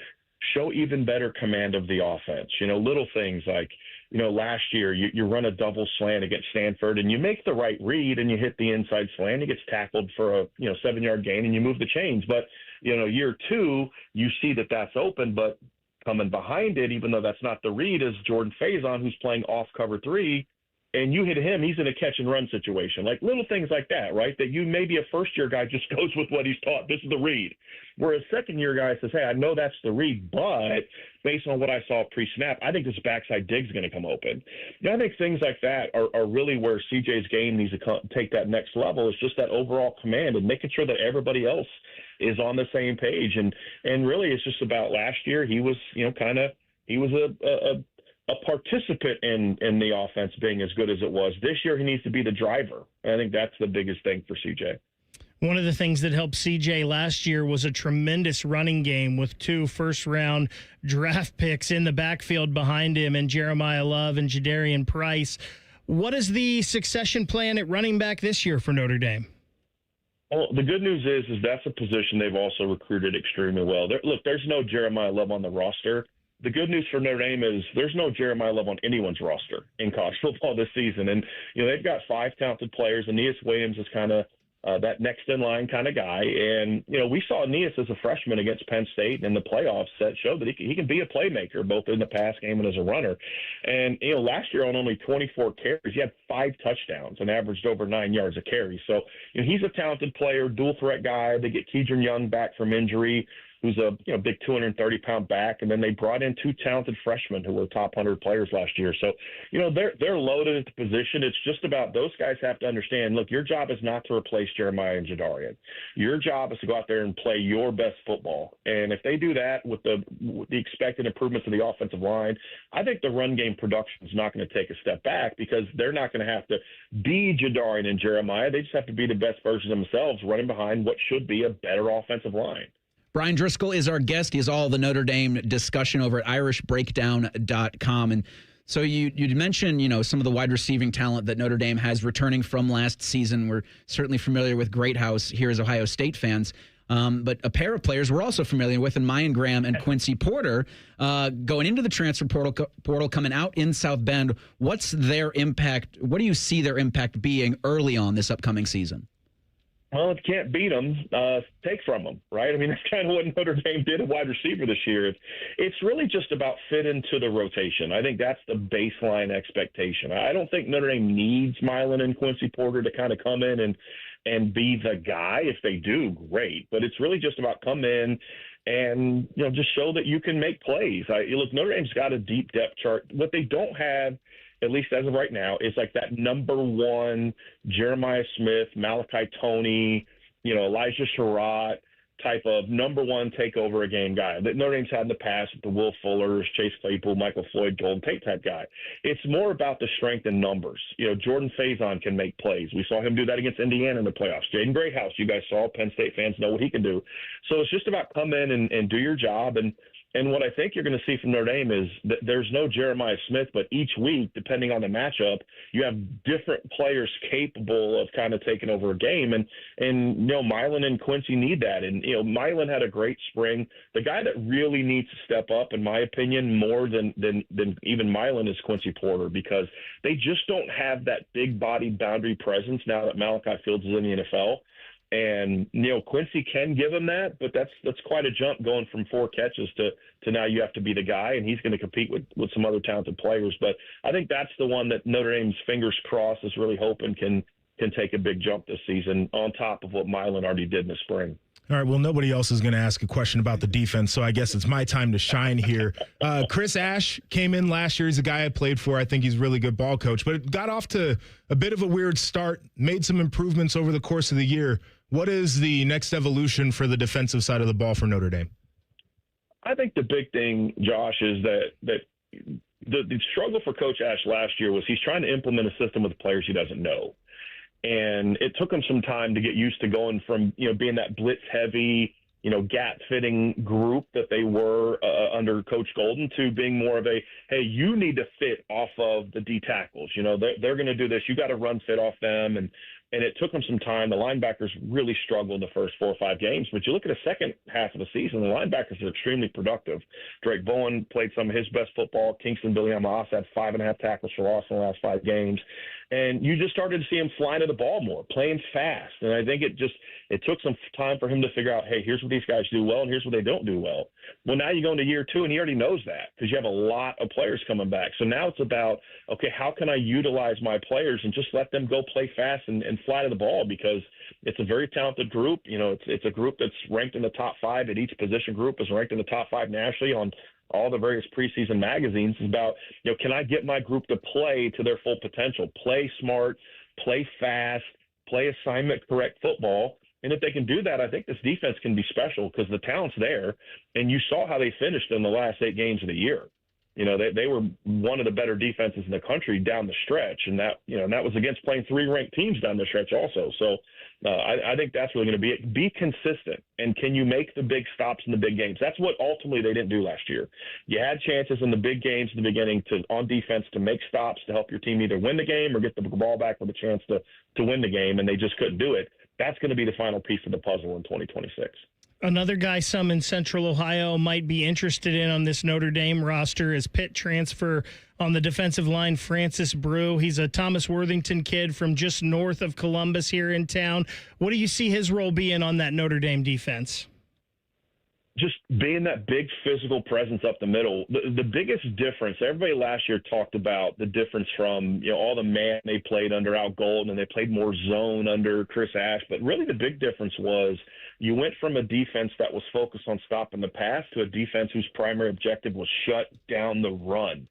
show even better command of the offense. Little things like, last year you run a double slant against Stanford and you make the right read and you hit the inside slant. He gets tackled for a 7-yard gain and you move the chains. But, year 2, you see that that's open, but coming behind it, even though that's not the read, is Jordan Faison, who's playing off cover 3. And you hit him, he's in a catch-and-run situation. Like little things like that, right? That you maybe a first-year guy just goes with what he's taught. This is the read. Whereas second-year guy says, hey, I know that's the read, but based on what I saw pre-snap, I think this backside dig's going to come open. I think things like that are really where CJ's game needs to take that next level. It's just that overall command and making sure that everybody else is on the same page. And really it's just about last year he was, he was a participant in the offense being as good as it was. This year he needs to be the driver. And I think that's the biggest thing for CJ. One of the things that helped CJ last year was a tremendous running game with 2 first-round draft picks in the backfield behind him, and Jeremiah Love and Jadarian Price. What is the succession plan at running back this year for Notre Dame? Well, the good news is that's a position they've also recruited extremely well. There's no Jeremiah Love on the roster. The good news for Notre Dame is there's no Jeremiah Love on anyone's roster in college football this season. And, they've got 5 talented players. Aeneas Williams is kind of that next in line kind of guy. And, we saw Aeneas as a freshman against Penn State in the playoffs that showed that he can be a playmaker, both in the pass game and as a runner. And, last year on only 24 carries, he had 5 touchdowns and averaged over 9 yards a carry. So, he's a talented player, dual threat guy. They get Keidron Young back from injury, who's a big 230-pound back, and then they brought in 2 talented freshmen who were top 100 players last year. So, they're loaded at the position. It's just about those guys have to understand, look, your job is not to replace Jeremiah and Jadarian. Your job is to go out there and play your best football. And if they do that with the expected improvements of the offensive line, I think the run game production is not going to take a step back because they're not going to have to be Jadarian and Jeremiah. They just have to be the best version of themselves running behind what should be a better offensive line. Bryan Driskell is our guest. He has all the Notre Dame discussion over at IrishBreakdown.com. And so you mentioned, some of the wide receiving talent that Notre Dame has returning from last season. We're certainly familiar with Greathouse here as Ohio State fans. But a pair of players we're also familiar with in Mayan Graham and Quincy Porter going into the transfer portal, coming out in South Bend. What's their impact? What do you see their impact being early on this upcoming season? Well, if you can't beat them, take from them, right? I mean, that's kind of what Notre Dame did at wide receiver this year. It's really just about fit into the rotation. I think that's the baseline expectation. I don't think Notre Dame needs Milan and Quincy Porter to kind of come in and be the guy. If they do, great. But it's really just about come in and, just show that you can make plays. Look, Notre Dame's got a deep depth chart. What they don't have, at least as of right now, is like that number one Jeremiah Smith, Malachi Toney, Elijah Sherratt type of number one takeover a game guy that Notre Dame's had in the past with the Will Fullers, Chase Claypool, Michael Floyd, Golden Tate type guy. It's more about the strength in numbers. Jordan Faison can make plays. We saw him do that against Indiana in the playoffs. Jaden Greathouse, you guys saw. Penn State fans know what he can do. So it's just about come in and do your job. And what I think you're going to see from Notre Dame is that there's no Jeremiah Smith, but each week, depending on the matchup, you have different players capable of kind of taking over a game. And Milan and Quincy need that. And, Milan had a great spring. The guy that really needs to step up, in my opinion, more than even Milan is Quincy Porter, because they just don't have that big body boundary presence now that Malachi Fields is in the NFL. And, Quincy can give him that, but that's quite a jump going from 4 catches to now you have to be the guy, and he's going to compete with some other talented players. But I think that's the one that Notre Dame's fingers crossed is really hoping can take a big jump this season on top of what Milan already did in the spring. All right, well, nobody else is going to ask a question about the defense, so I guess it's my time to shine here. Chris Ash came in last year. He's a guy I played for. I think he's a really good ball coach, but it got off to a bit of a weird start, made some improvements over the course of the year. What is the next evolution for the defensive side of the ball for Notre Dame? I think the big thing, Josh, is that the struggle for Coach Ash last year was he's trying to implement a system with players he doesn't know. And it took him some time to get used to going from, being that blitz heavy, gap-fitting group that they were under Coach Golden to being more of a, hey, you need to fit off of the D tackles. They're going to do this. You got to run fit off them. And it took them some time. The linebackers really struggled in the first 4 or 5 games. But you look at the second half of the season, the linebackers are extremely productive. Drake Bowen played some of his best football. Kingston Biliama had 5.5 tackles for loss in the last 5 games. And you just started to see him flying to the ball more, playing fast. And I think it took some time for him to figure out, hey, here's what these guys do well and here's what they don't do well. Well, now you go into year 2 and he already knows that because you have a lot of players coming back. So now it's about, okay, how can I utilize my players and just let them go play fast and fly to the ball, because it's a very talented group. It's a group that's ranked in the top 5 at each position group, is ranked in the top 5 nationally on all the various preseason magazines. Is about, can I get my group to play to their full potential, play smart, play fast, play assignment correct football. And if they can do that, I think this defense can be special because the talent's there. And you saw how they finished in the last 8 games of the year. They were one of the better defenses in the country down the stretch, and that was against playing 3 ranked teams down the stretch also. So I think that's really going to be it. Be consistent, and can you make the big stops in the big games? That's what ultimately they didn't do last year. You had chances in the big games in the beginning on defense to make stops to help your team either win the game or get the ball back with a chance to win the game, and they just couldn't do it. That's going to be the final piece of the puzzle in 2026. Another guy some in Central Ohio might be interested in on this Notre Dame roster is Pitt transfer on the defensive line, Francis Brew. He's a Thomas Worthington kid from just north of Columbus here in town. What do you see his role being on that Notre Dame defense? Just being that big physical presence up the middle. The biggest difference, everybody last year talked about the difference from, all the man they played under Al Golden, and they played more zone under Chris Ash. But really the big difference was you went from a defense that was focused on stopping the pass to a defense whose primary objective was shut down the run.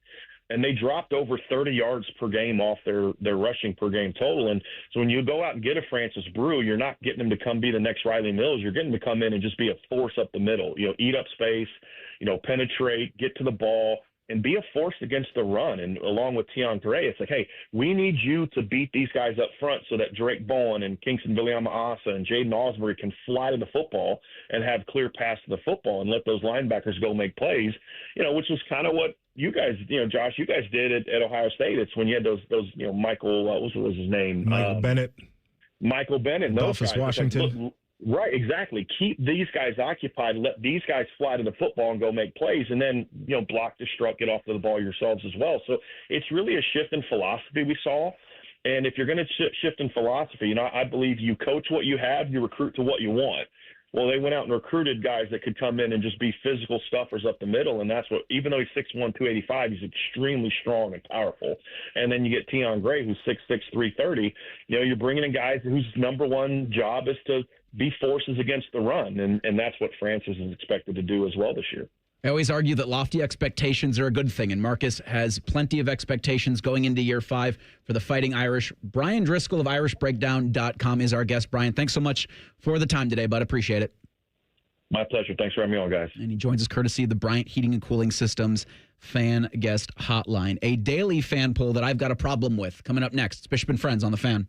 And they dropped over 30 yards per game off their rushing per game total. And so when you go out and get a Francis Brew, you're not getting him to come be the next Riley Mills. You're getting him to come in and just be a force up the middle, eat up space, penetrate, get to the ball, and be a force against the run. And along with Tion Gray, it's like, hey, we need you to beat these guys up front so that Drake Bowen and Kingston Biliama and Jaden Osbury can fly to the football and have clear pass to the football and let those linebackers go make plays, which was kind of what you guys, Josh, you guys did at Ohio State. It's when you had those Michael, what was his name? Michael Bennett. Adolphus Washington. Like, look, right, exactly. Keep these guys occupied. Let these guys fly to the football and go make plays, and then block the struck, get off to the ball yourselves as well. So it's really a shift in philosophy we saw. And if you're going to shift in philosophy, I believe you coach what you have, you recruit to what you want. Well, they went out and recruited guys that could come in and just be physical stuffers up the middle, and that's what. Even though he's 6'1", 285, he's extremely strong and powerful. And then you get Tion Gray, who's 6'6", 330. You're bringing in guys whose number one job is to be forces against the run, and that's what Francis is expected to do as well this year. I always argue that lofty expectations are a good thing, and Marcus has plenty of expectations going into year 5 for the Fighting Irish. Bryan Driskell of IrishBreakdown.com is our guest. Bryan, thanks so much for the time today, bud. Appreciate it. My pleasure. Thanks for having me on, guys. And he joins us courtesy of the Bryant Heating and Cooling Systems Fan Guest Hotline, a daily fan poll that I've got a problem with. Coming up next, it's Bishop and Friends on The Fan.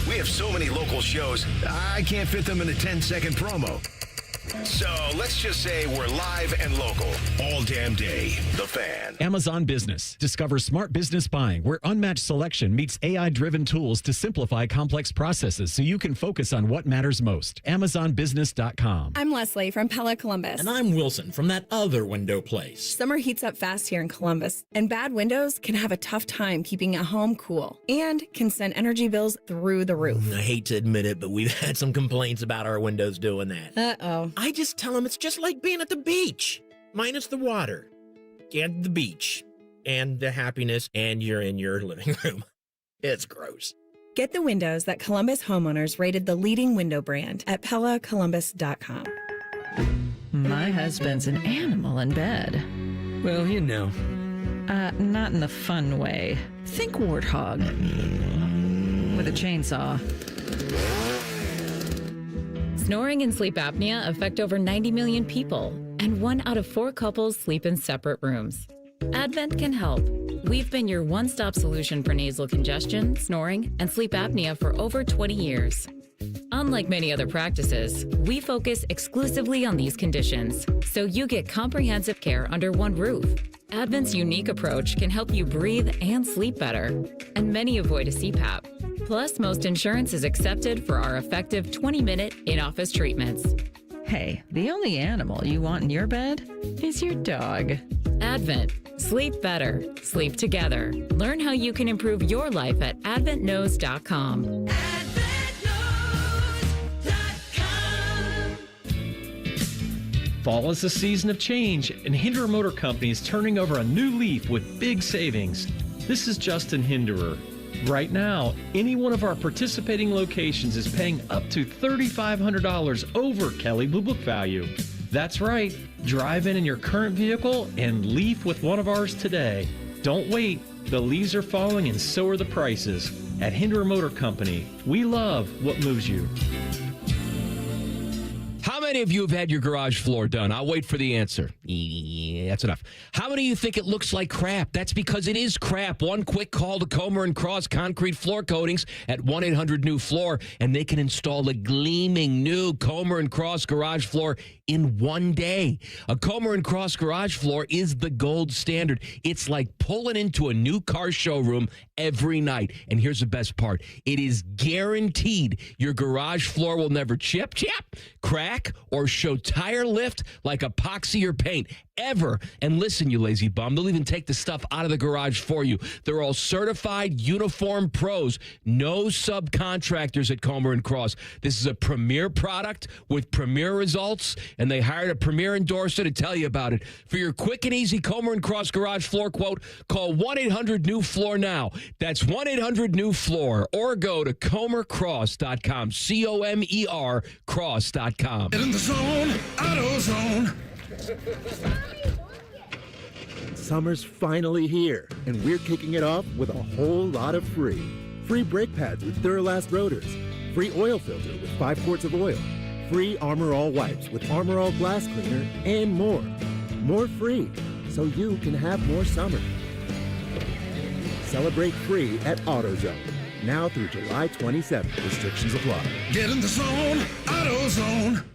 We have so many local shows, I can't fit them in a 10-second promo. So let's just say we're live and local all damn day. The Fan. Amazon Business. Discover smart business buying where unmatched selection meets AI-driven tools to simplify complex processes so you can focus on what matters most. AmazonBusiness.com. I'm Leslie from Pella Columbus. And I'm Wilson from that other window place. Summer heats up fast here in Columbus, and bad windows can have a tough time keeping a home cool and can send energy bills through the roof. I hate to admit it, but we've had some complaints about our windows doing that. Uh-oh. I just tell them it's just like being at the beach, minus the water and the beach and the happiness, and you're in your living room. It's gross. Get the windows that Columbus homeowners rated the leading window brand at PellaColumbus.com. My husband's an animal in bed. Well, Not in the fun way. Think warthog with a chainsaw. Snoring and sleep apnea affect over 90 million people, and 1 out of 4 couples sleep in separate rooms. Advent can help. We've been your one-stop solution for nasal congestion, snoring, and sleep apnea for over 20 years. Unlike many other practices, we focus exclusively on these conditions, so you get comprehensive care under one roof. Advent's unique approach can help you breathe and sleep better, and many avoid a CPAP. Plus, most insurance is accepted for our effective 20-minute in-office treatments. Hey, the only animal you want in your bed is your dog. Advent. Sleep better. Sleep together. Learn how you can improve your life at adventknows.com. Fall is a season of change, and Hinderer Motor Company is turning over a new leaf with big savings. This is Justin Hinderer. Right now, any one of our participating locations is paying up to $3,500 over Kelley Blue Book value. That's right. Drive in your current vehicle and leave with one of ours today. Don't wait. The leaves are falling and so are the prices. At Hinderer Motor Company, we love what moves you. How many of you have had your garage floor done? I'll wait for the answer. Yeah, that's enough. How many of you think it looks like crap? That's because it is crap. One quick call to Comer & Cross Concrete Floor Coatings at 1-800-NEW-FLOOR, and they can install a gleaming new Comer & Cross garage floor in one day. A Comer & Cross garage floor is the gold standard. It's like pulling into a new car showroom every night. And here's the best part. It is guaranteed your garage floor will never chip, crack, or show tire lift like epoxy or paint ever. And listen, you lazy bum, they'll even take the stuff out of the garage for you. They're all certified uniform pros, no subcontractors at Comer & Cross. This is a premier product with premier results, and they hired a premier endorser to tell you about it. For your quick and easy Comer & Cross garage floor quote, call 1-800-NEW-FLOOR now. That's 1-800-NEW-FLOOR, or go to comercross.com, C-O-M-E-R cross.com. Get in the zone, AutoZone. Summer's finally here, and we're kicking it off with a whole lot of free. Free brake pads with Duralast rotors. Free oil filter with 5 quarts of oil. Free Armor All wipes with Armor All glass cleaner, and more. More free, so you can have more summer. Celebrate free at AutoZone. Now through July 27th. Restrictions apply. Get in the zone, AutoZone.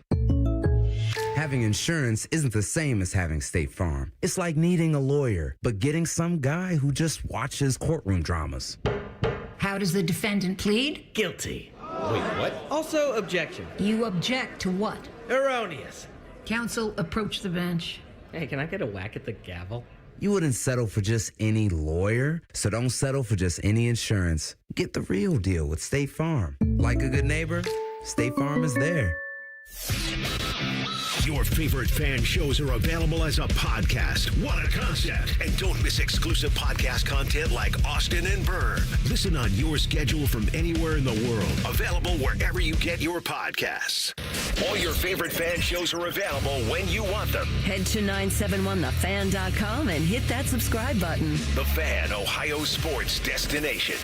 Having insurance isn't the same as having State Farm. It's like needing a lawyer, but getting some guy who just watches courtroom dramas. How does the defendant plead? Guilty. Wait, what? Also objection. You object to what? Erroneous. Counsel, approach the bench. Hey, can I get a whack at the gavel? You wouldn't settle for just any lawyer, so don't settle for just any insurance. Get the real deal with State Farm. Like a good neighbor, State Farm is there. Your favorite fan shows are available as a podcast. What a concept. And don't miss exclusive podcast content like Austin and Byrne. Listen on your schedule from anywhere in the world. Available wherever you get your podcasts. All your favorite fan shows are available when you want them. Head to 971thefan.com and hit that subscribe button. The Fan, Ohio sports destination.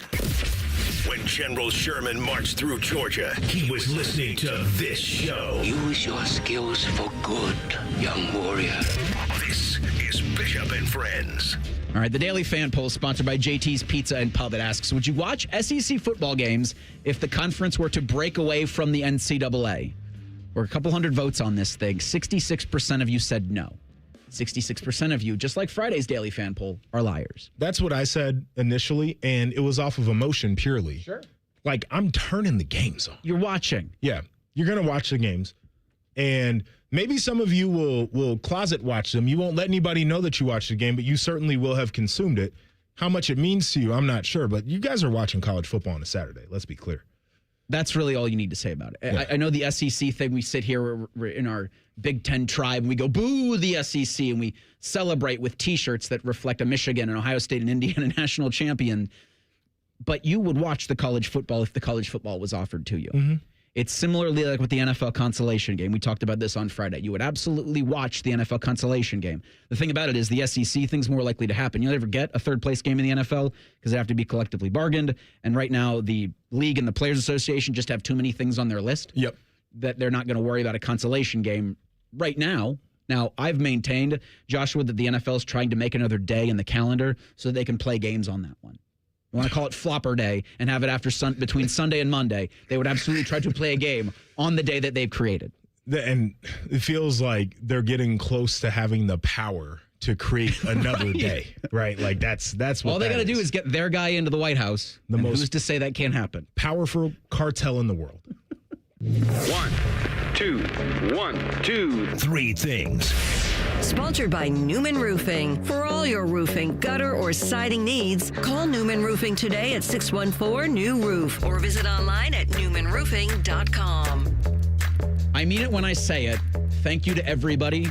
When General Sherman marched through Georgia, he was listening to this show. Use your skills for good, young warrior. This is Bishop and Friends. All right, the Daily Fan Poll is sponsored by JT's Pizza and Pub. It asks, would you watch SEC football games if the conference were to break away from the NCAA? We're a couple hundred votes on this thing. 66% of you said no. 66% of you, just like Friday's Daily Fan Poll, are liars. That's what I said initially, and it was off of emotion purely. Sure. Like, I'm turning the games on. You're watching. Yeah, you're going to watch the games, and maybe some of you will closet watch them. You won't let anybody know that you watched the game, but you certainly will have consumed it. How much it means to you, I'm not sure, but you guys are watching college football on a Saturday. Let's be clear. That's really all you need to say about it. Yeah. I know the SEC thing, we sit here we're in our Big Ten tribe, and we go, boo the SEC, and we celebrate with T-shirts that reflect a Michigan, an Ohio State, and Indiana national champion. But you would watch the college football if the college football was offered to you. Mm-hmm. It's similarly like with the NFL consolation game. We talked about this on Friday. You would absolutely watch the NFL consolation game. The thing about it is the SEC thing's more likely to happen. You'll never get a third-place game in the NFL because they have to be collectively bargained. And right now, the league and the Players Association just have too many things on their list. Yep. That they're not going to worry about a consolation game right now. Now, I've maintained, Joshua, that the NFL is trying to make another day in the calendar so they can play games on that one. You want to call it Flopper Day and have it after between Sunday and Monday. They would absolutely try to play a game on the day that they've created. And it feels like they're getting close to having the power to create another day, right? Like that's what all they got to do is get their guy into the White House. Who's to say that can't happen? Powerful cartel in the world. 1, 2, 1, 2, 3 things. Sponsored by Newman Roofing. For all your roofing, gutter, or siding needs, call Newman Roofing today at 614-NEW-ROOF or visit online at newmanroofing.com. I mean it when I say it. Thank you to everybody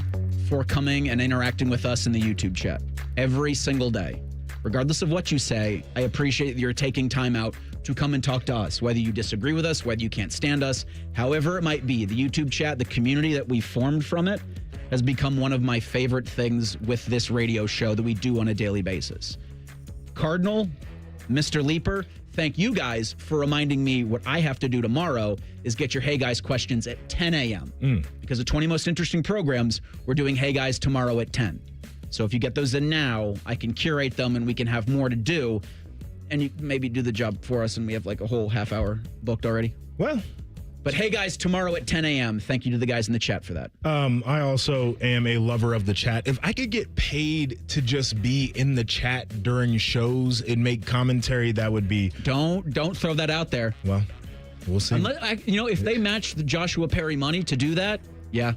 for coming and interacting with us in the YouTube chat every single day. Regardless of what you say, I appreciate that you're taking time out to come and talk to us, whether you disagree with us, whether you can't stand us, however it might be. The YouTube chat, the community that we formed from it, has become one of my favorite things with this radio show that we do on a daily basis. Cardinal, Mr. Leaper, thank you guys for reminding me what I have to do tomorrow is get your Hey Guys questions at 10 a.m. Because the 20 most interesting programs, we're doing Hey Guys tomorrow at 10. So if you get those in now, I can curate them and we can have more to do. And you maybe do the job for us and we have like a whole half hour booked already. Well, but Hey Guys, tomorrow at 10 a.m. Thank you to the guys in the chat for that. I also am a lover of the chat. If I could get paid to just be in the chat during shows and make commentary, that would be... Don't throw that out there. Well, we'll see. If they match the Joshua Perry money to do that, yeah.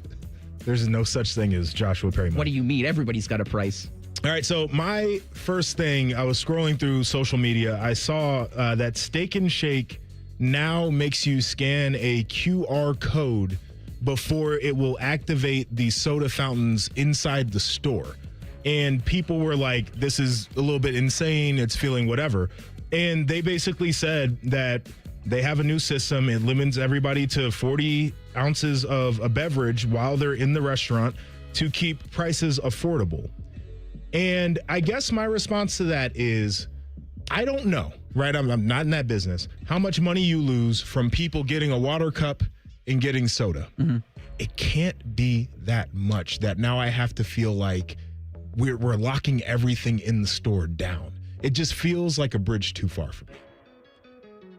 There's no such thing as Joshua Perry money. What do you mean? Everybody's got a price. All right, so my first thing, I was scrolling through social media. I saw that Steak and Shake now makes you scan a QR code before it will activate the soda fountains inside the store. And people were like, this is a little bit insane. It's feeling whatever. And they basically said that they have a new system. It limits everybody to 40 ounces of a beverage while they're in the restaurant to keep prices affordable. And I guess my response to that is, I don't know, right? I'm not in that business. How much money you lose from people getting a water cup and getting soda. Mm-hmm. It can't be that much that now I have to feel like we're locking everything in the store down. It just feels like a bridge too far for me.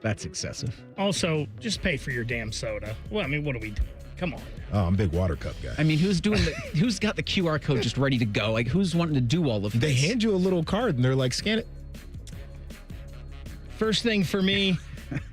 That's excessive. Also, just pay for your damn soda. Well, I mean, what are we doing? Come on. Oh, I'm a big water cup guy. I mean, who's got the QR code just ready to go? Like, who's wanting to do all of this? They hand you a little card and they're like, scan it. First thing for me,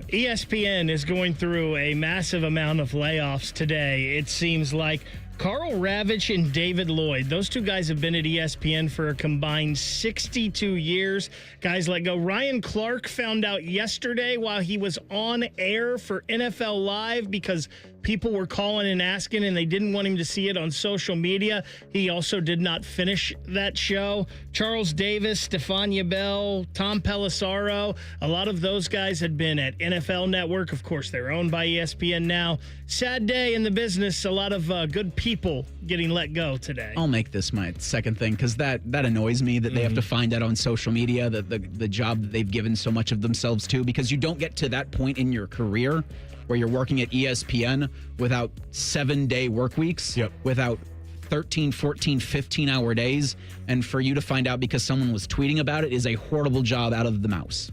ESPN is going through a massive amount of layoffs today. It seems like Carl Ravitch and David Lloyd. Those two guys have been at ESPN for a combined 62 years. Guys let go. Ryan Clark found out yesterday while he was on air for NFL Live because people were calling and asking and they didn't want him to see it on social media. He also did not finish that show. Charles Davis, Stefania Bell, Tom Pelissaro, a lot of those guys had been at NFL Network. Of course, they're owned by ESPN now. Sad day in the business. A lot of good people getting let go today. I'll make this my second thing because that annoys me that they have to find out on social media the job that they've given so much of themselves to, because you don't get to that point in your career where you're working at ESPN without 7-day work weeks, without 13, 14, 15-hour days. And for you to find out because someone was tweeting about it is a horrible job out of the mouse.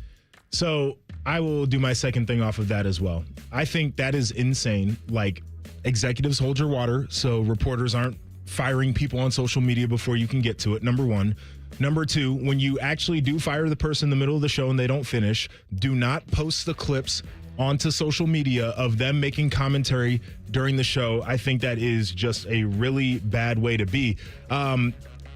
So I will do my second thing off of that as well. I think that is insane. Like, executives, hold your water so reporters aren't firing people on social media before you can get to it, number one. Number two, when you actually do fire the person in the middle of the show and they don't finish, do not post the clips onto social media of them making commentary during the show. I think that is just a really bad way to be.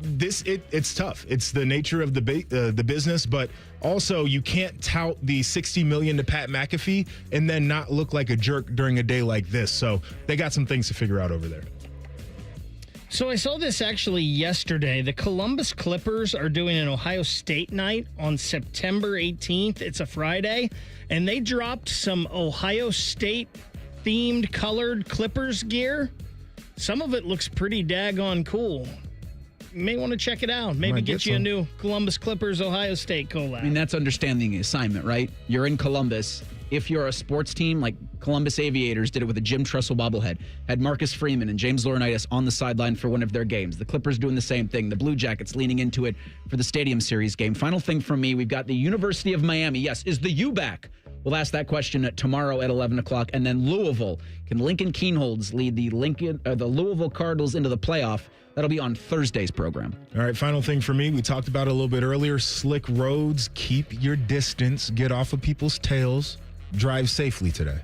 It's tough. It's the nature of the business, but also you can't tout the $60 million to Pat McAfee and then not look like a jerk during a day like this. So they got some things to figure out over there. So I saw this actually yesterday. The Columbus Clippers are doing an Ohio State night on September 18th. It's a Friday. And they dropped some Ohio State themed colored Clippers gear. Some of it looks pretty daggone cool. You may want to check it out. Maybe get you a new Columbus Clippers Ohio State collab. I mean, that's understanding the assignment, right? You're in Columbus. If you're a sports team, like Columbus Aviators did it with a Jim Tressel bobblehead, had Marcus Freeman and James Laurinaitis on the sideline for one of their games. The Clippers doing the same thing. The Blue Jackets leaning into it for the Stadium Series game. Final thing from me, we've got the University of Miami. Yes, is the U back? We'll ask that question tomorrow at 11 o'clock. And then Louisville. Can Lincoln Kienholz lead the Louisville Cardinals into the playoff? That'll be on Thursday's program. All right, final thing for me. We talked about it a little bit earlier. Slick roads. Keep your distance. Get off of people's tails. Drive safely today.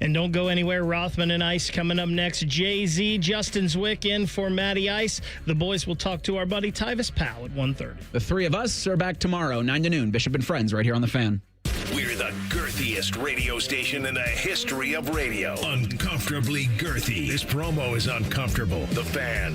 And don't go anywhere. Rothman and Ice coming up next. Jay-Z, Justin Zwick in for Matty Ice. The boys will talk to our buddy Tyvis Powell at 1:30. The three of us are back tomorrow, 9 to noon. Bishop and Friends right here on The Fan. We're the girthiest radio station in the history of radio. Uncomfortably girthy. This promo is uncomfortable. The Fan.